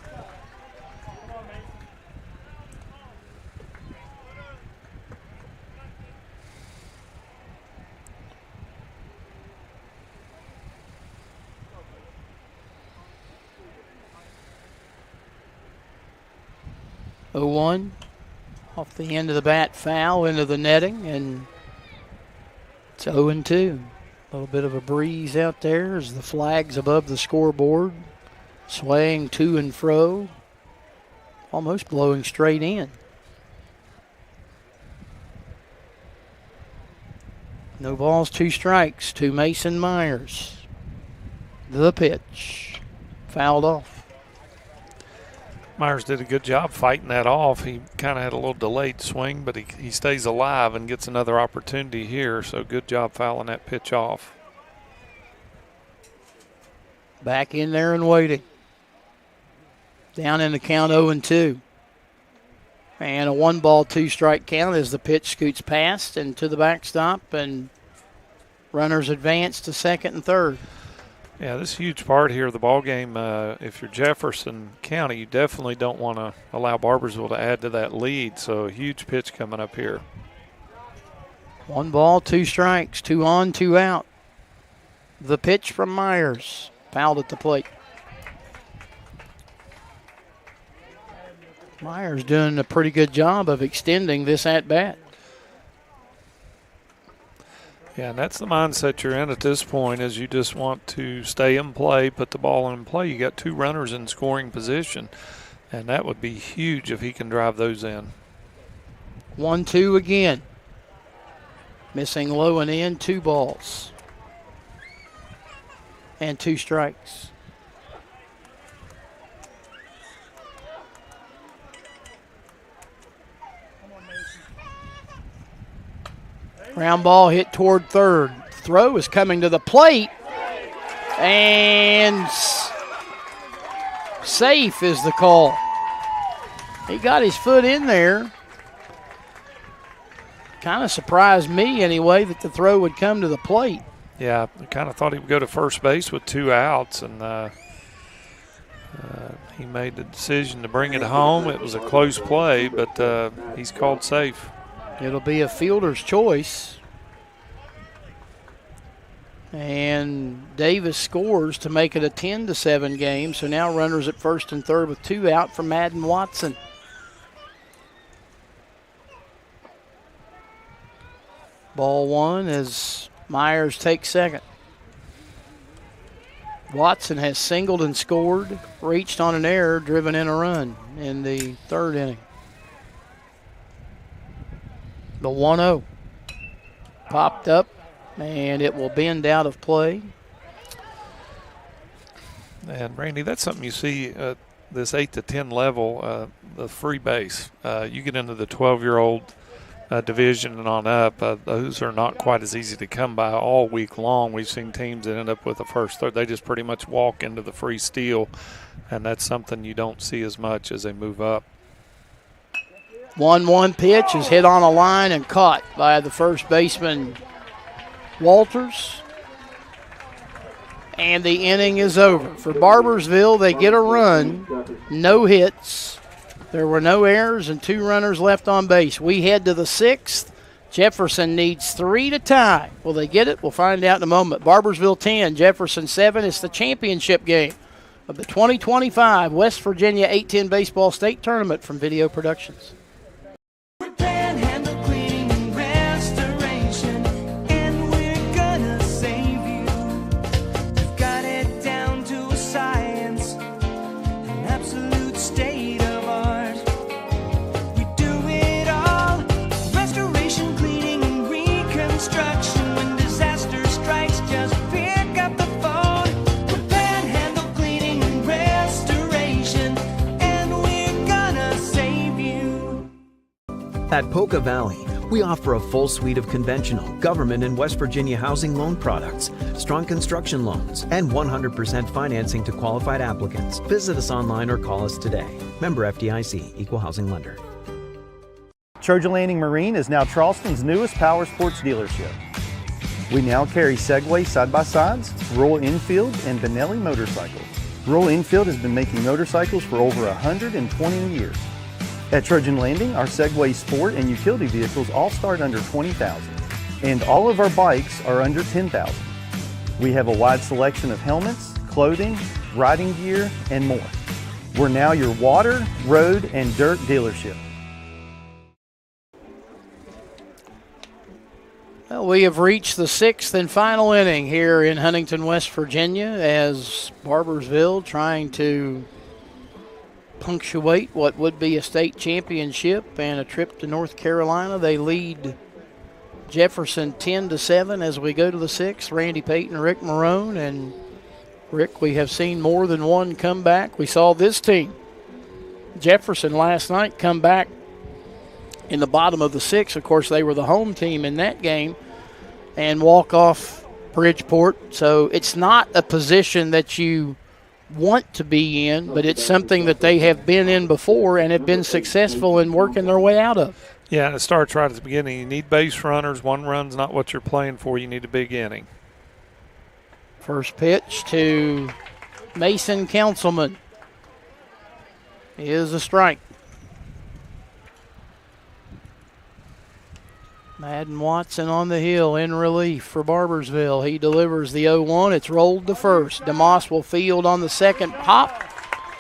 Oh, 1 off the end of the bat, foul into the netting, and it's 0-2. A little bit of a breeze out there as the flag's above the scoreboard, swaying to and fro, almost blowing straight in. No balls, 2 strikes to Mason Myers. The pitch, fouled off. Myers did a good job fighting that off. He kind of had a little delayed swing, but he stays alive and gets another opportunity here, so good job fouling that pitch off. Back in there and waiting. Down in the count, 0-2. And a 1-ball, 2-strike count as the pitch scoots past and to the backstop, and runners advance to second and third. Yeah, this is a huge part here of the ball game. If you're Jefferson County, you definitely don't want to allow Barboursville to add to that lead, so a huge pitch coming up here. 1 ball, 2 strikes, 2 on, 2 out. The pitch from Myers, fouled at the plate. Myers doing a pretty good job of extending this at-bat. Yeah, and that's the mindset you're in at this point, is you just want to stay in play, put the ball in play. You got 2 runners in scoring position, and that would be huge if he can drive those in. 1-2 again. Missing low and in, 2 balls. And 2 strikes. Ground ball hit toward third. Throw is coming to the plate. And safe is the call. He got his foot in there. Kind of surprised me anyway that the throw would come to the plate. Yeah, I kind of thought he would go to first base with 2 outs, and he made the decision to bring it home. It was a close play, but he's called safe. It'll be a fielder's choice. And Davis scores to make it a 10-7 game. So now runners at first and third with 2 out for Madden Watson. Ball 1 as Myers takes second. Watson has singled and scored, reached on an error, driven in a run in the 3rd inning. The 1-0 popped up, and it will bend out of play. And, Randy, that's something you see at this 8 to 10 level, the free base. You get into the 12-year-old division and on up, those are not quite as easy to come by all week long. We've seen teams that end up with a first, third. They just pretty much walk into the free steal, and that's something you don't see as much as they move up. 1-1 pitch is hit on a line and caught by the first baseman, Walters. And the inning is over. For Barboursville, they get a run, no hits. There were no errors and 2 runners left on base. We head to the 6th. Jefferson needs 3 to tie. Will they get it? We'll find out in a moment. Barboursville 10, Jefferson 7. It's the championship game of the 2025 West Virginia 8-10 Baseball State Tournament from Video Productions. Panhandle cleaning and restoration, and we're gonna save you. At Polka Valley, we offer a full suite of conventional, government, and West Virginia housing loan products, strong construction loans, and 100% financing to qualified applicants. Visit us online or call us today. Member FDIC, Equal Housing Lender. Trojan Landing Marine is now Charleston's newest power sports dealership. We now carry Segway side-by-sides, Royal Enfield, and Benelli motorcycles. Royal Enfield has been making motorcycles for over 120 years. At Trojan Landing, our Segway sport and utility vehicles all start under $20,000, and all of our bikes are under $10,000. We have a wide selection of helmets, clothing, riding gear, and more. We're now your water, road, and dirt dealership. Well, we have reached the 6th and final inning here in Huntington, West Virginia, as Barboursville trying to punctuate what would be a state championship and a trip to North Carolina. They lead Jefferson 10-7 as we go to the 6th. Randy Payton, Rick Marone, and Rick, we have seen more than one comeback. We saw this team, Jefferson, last night come back in the bottom of the 6th. Of course, they were the home team in that game, and walk off Bridgeport. So it's not a position that you want to be in, but it's something that they have been in before and have been successful in working their way out of. Yeah, and it starts right at the beginning. You need base runners. One run's not what you're playing for. You need a big inning. First pitch to Mason Councilman is a strike. Madden Watson on the hill in relief for Barboursville. He delivers the 0-1. It's rolled to first. DeMoss will field on the second hop.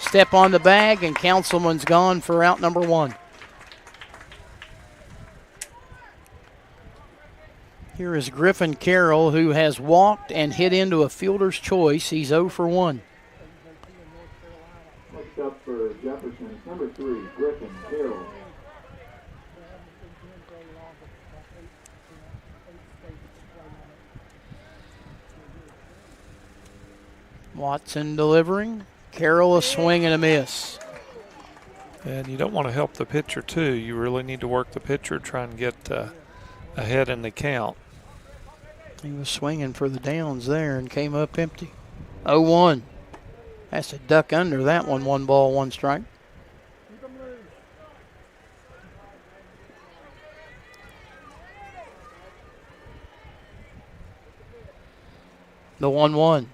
Step on the bag, and Councilman's gone for out number 1. Here is Griffin Carroll, who has walked and hit into a fielder's choice. He's 0 for 1. Next up for Jefferson is number 3, Griffin Carroll. Watson delivering. Carroll a swing and a miss. And you don't want to help the pitcher, too. You really need to work the pitcher, try and get ahead in the count. He was swinging for the downs there and came up empty. 0-1. Has to duck under that one. 1 ball, 1 strike. The 1-1.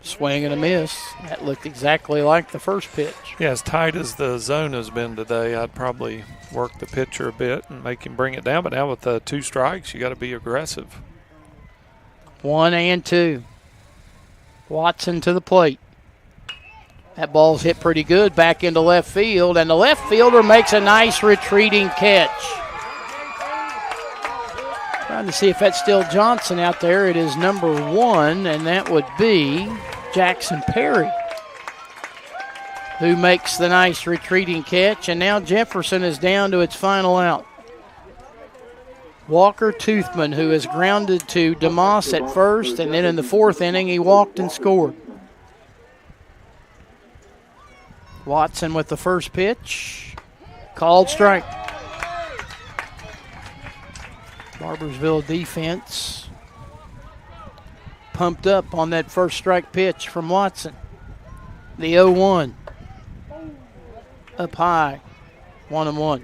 Swing and a miss. That looked exactly like the first pitch. Yeah, as tight as the zone has been today, I'd probably work the pitcher a bit and make him bring it down. But now with 2 strikes, you got to be aggressive. 1 and 2. Watson to the plate. That ball's hit pretty good back into left field, and the left fielder makes a nice retreating catch. Trying to see if that's still Johnson out there. It is number 1, and that would be Jackson Perry, who makes the nice retreating catch, and now Jefferson is down to its final out. Walker Toothman, who is grounded to DeMoss at first, and then in the 4th inning he walked and scored. Watson with the first pitch. Called strike. Barboursville defense pumped up on that first strike pitch from Watson. The 0-1. Up high. 1-1.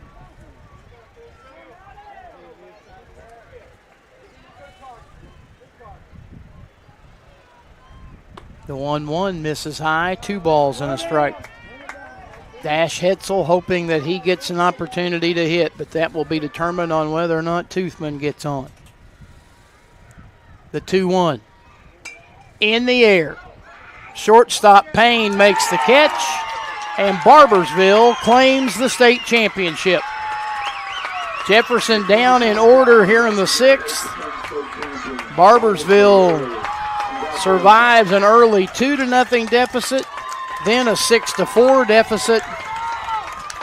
The 1-1 misses high. 2 balls and a strike. Dash Hetzel hoping that he gets an opportunity to hit, but that will be determined on whether or not Toothman gets on. The 2-1. In the air. Shortstop Payne makes the catch, and Barboursville claims the state championship. Jefferson down in order here in the 6th. Barboursville survives an early 2-0 deficit, then a 6-4 deficit,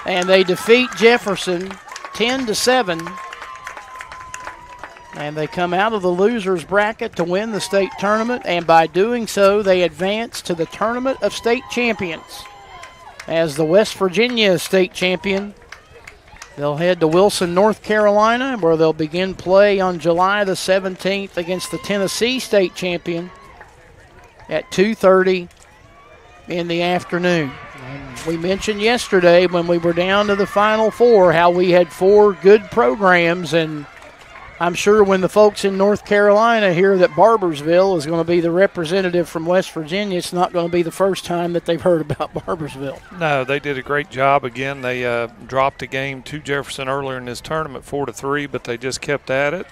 and they defeat Jefferson 10-7. And they come out of the losers bracket to win the state tournament, and by doing so, they advance to the Tournament of State Champions as the West Virginia state champion They'll head to Wilson, North Carolina, where they'll begin play on July the 17th against the Tennessee state champion at 2:30 in the afternoon. And we mentioned yesterday when we were down to the Final Four how we had 4 good programs, and I'm sure when the folks in North Carolina hear that Barboursville is going to be the representative from West Virginia, it's not going to be the first time that they've heard about Barboursville. No, they did a great job. Again, they dropped a game to Jefferson earlier in this tournament, 4-3, but they just kept at it.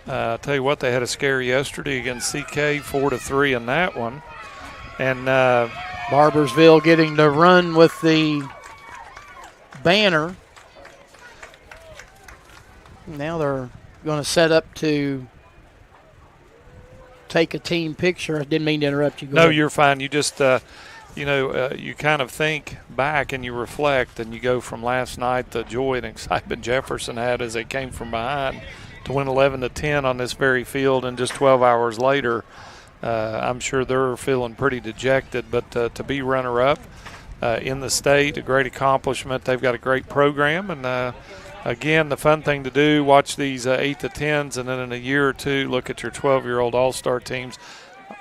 I'll tell you what, they had a scare yesterday against CK, 4-3 in that one. And Barboursville getting to run with the banner. Now they're going to set up to take a team picture. I didn't mean to interrupt you. Go ahead. You're fine. You just, you kind of think back and you reflect, and you go from last night, the joy and excitement Jefferson had as they came from behind to win 11-10 on this very field, and just 12 hours later, I'm sure they're feeling pretty dejected. But to be runner-up in the state, a great accomplishment. They've got a great program, and again, the fun thing to do, watch these 8-10s, and then in a year or two, look at your 12-year-old all-star teams.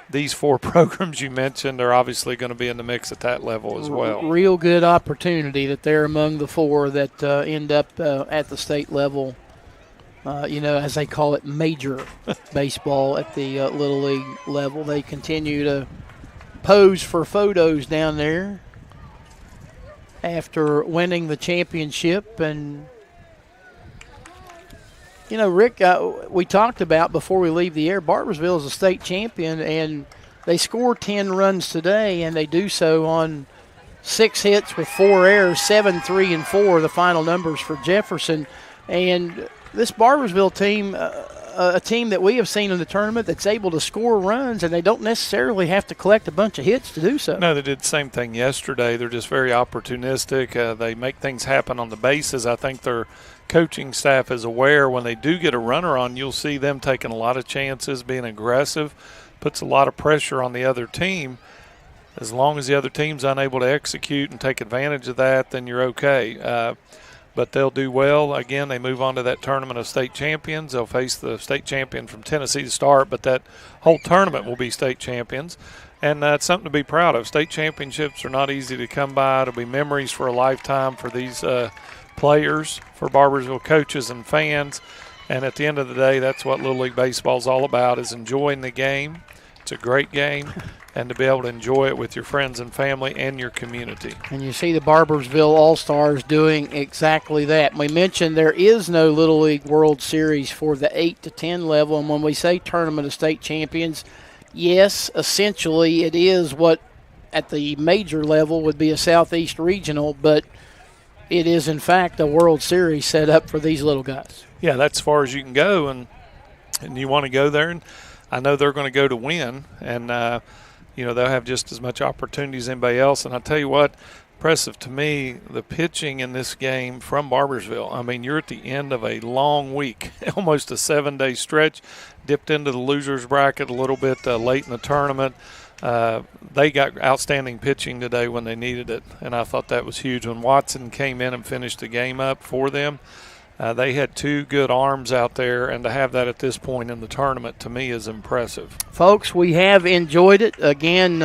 These 4 programs you mentioned are obviously going to be in the mix at that level as well. Real good opportunity that they're among the 4 that end up at the state level, as they call it, major baseball at the Little League level. They continue to pose for photos down there after winning the championship. And Rick, we talked about before we leave the air, Barboursville is a state champion, and they score 10 runs today, and they do so on 6 hits with 4 errors, 7, 3, and 4, the final numbers for Jefferson. And this Barboursville team, a team that we have seen in the tournament that's able to score runs, and they don't necessarily have to collect a bunch of hits to do so. No, they did the same thing yesterday. They're just very opportunistic. They make things happen on the bases. I think their coaching staff is aware when they do get a runner on, you'll see them taking a lot of chances, being aggressive, puts a lot of pressure on the other team. As long as the other team's unable to execute and take advantage of that, then you're okay. But they'll do well. Again, they move on to that tournament of state champions. They'll face the state champion from Tennessee to start, but that whole tournament will be state champions. And it's something to be proud of. State championships are not easy to come by. It'll be memories for a lifetime for these players, for Barboursville coaches and fans. And at the end of the day, that's what Little League Baseball is all about, is enjoying the game. It's a great game, and to be able to enjoy it with your friends and family and your community. And you see the Barboursville All-Stars doing exactly that. We mentioned there is no Little League World Series for the 8-10 level, and when we say Tournament of State Champions, yes, essentially it is what at the major level would be a Southeast Regional, but it is, in fact, a World Series set up for these little guys. Yeah, that's as far as you can go, and you want to go there. And I know they're going to go to win, and, they'll have just as much opportunity as anybody else. And I'll tell you what, impressive to me, the pitching in this game from Barboursville. I mean, you're at the end of a long week, almost a 7-day stretch, dipped into the loser's bracket a little bit late in the tournament. They got outstanding pitching today when they needed it, and I thought that was huge. When Watson came in and finished the game up for them, they had 2 good arms out there, and to have that at this point in the tournament, to me, is impressive. Folks, we have enjoyed it. Again,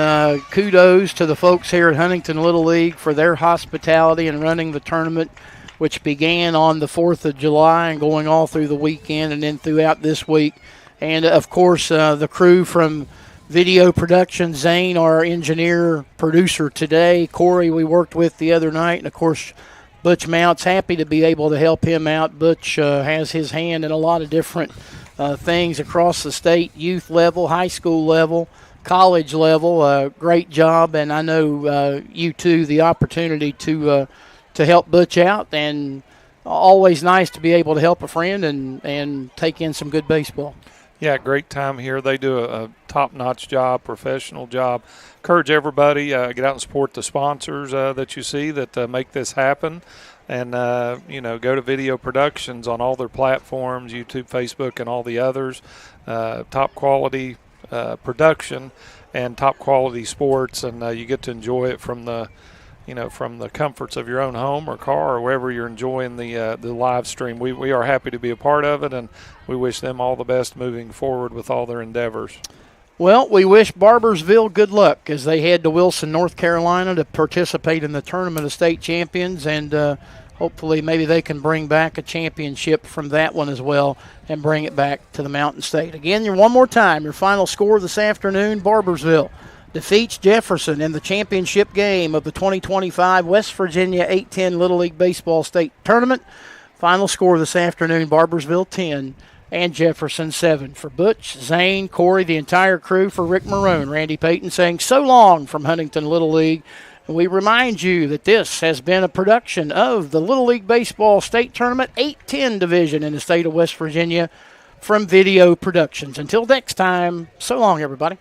kudos to the folks here at Huntington Little League for their hospitality and running the tournament, which began on the 4th of July and going all through the weekend and then throughout this week. And, of course, the crew from Video Production, Zane, our engineer, producer today, Corey we worked with the other night, and, of course, Butch Mounts, happy to be able to help him out. Butch has his hand in a lot of different things across the state, youth level, high school level, college level. Great job, and I know you too, the opportunity to help Butch out, and always nice to be able to help a friend and take in some good baseball. Yeah, great time here. They do a top-notch job, professional job. Encourage everybody, get out and support the sponsors that you see that make this happen. And, go to Video Productions on all their platforms, YouTube, Facebook, and all the others. Top quality production and top quality sports, and you get to enjoy it from the from the comforts of your own home or car or wherever you're enjoying the live stream. We are happy to be a part of it, and we wish them all the best moving forward with all their endeavors. Well, we wish Barboursville good luck as they head to Wilson, North Carolina to participate in the Tournament of State Champions, and hopefully maybe they can bring back a championship from that one as well and bring it back to the Mountain State. Again, one more time, your final score this afternoon, Barboursville defeats Jefferson in the championship game of the 2025 West Virginia 8-10 Little League Baseball State Tournament. Final score this afternoon, Barboursville 10 and Jefferson 7. For Butch, Zane, Corey, the entire crew, for Rick Maroon, Randy Payton saying so long from Huntington Little League. And we remind you that this has been a production of the Little League Baseball State Tournament 8-10 division in the state of West Virginia from Video Productions. Until next time, so long, everybody.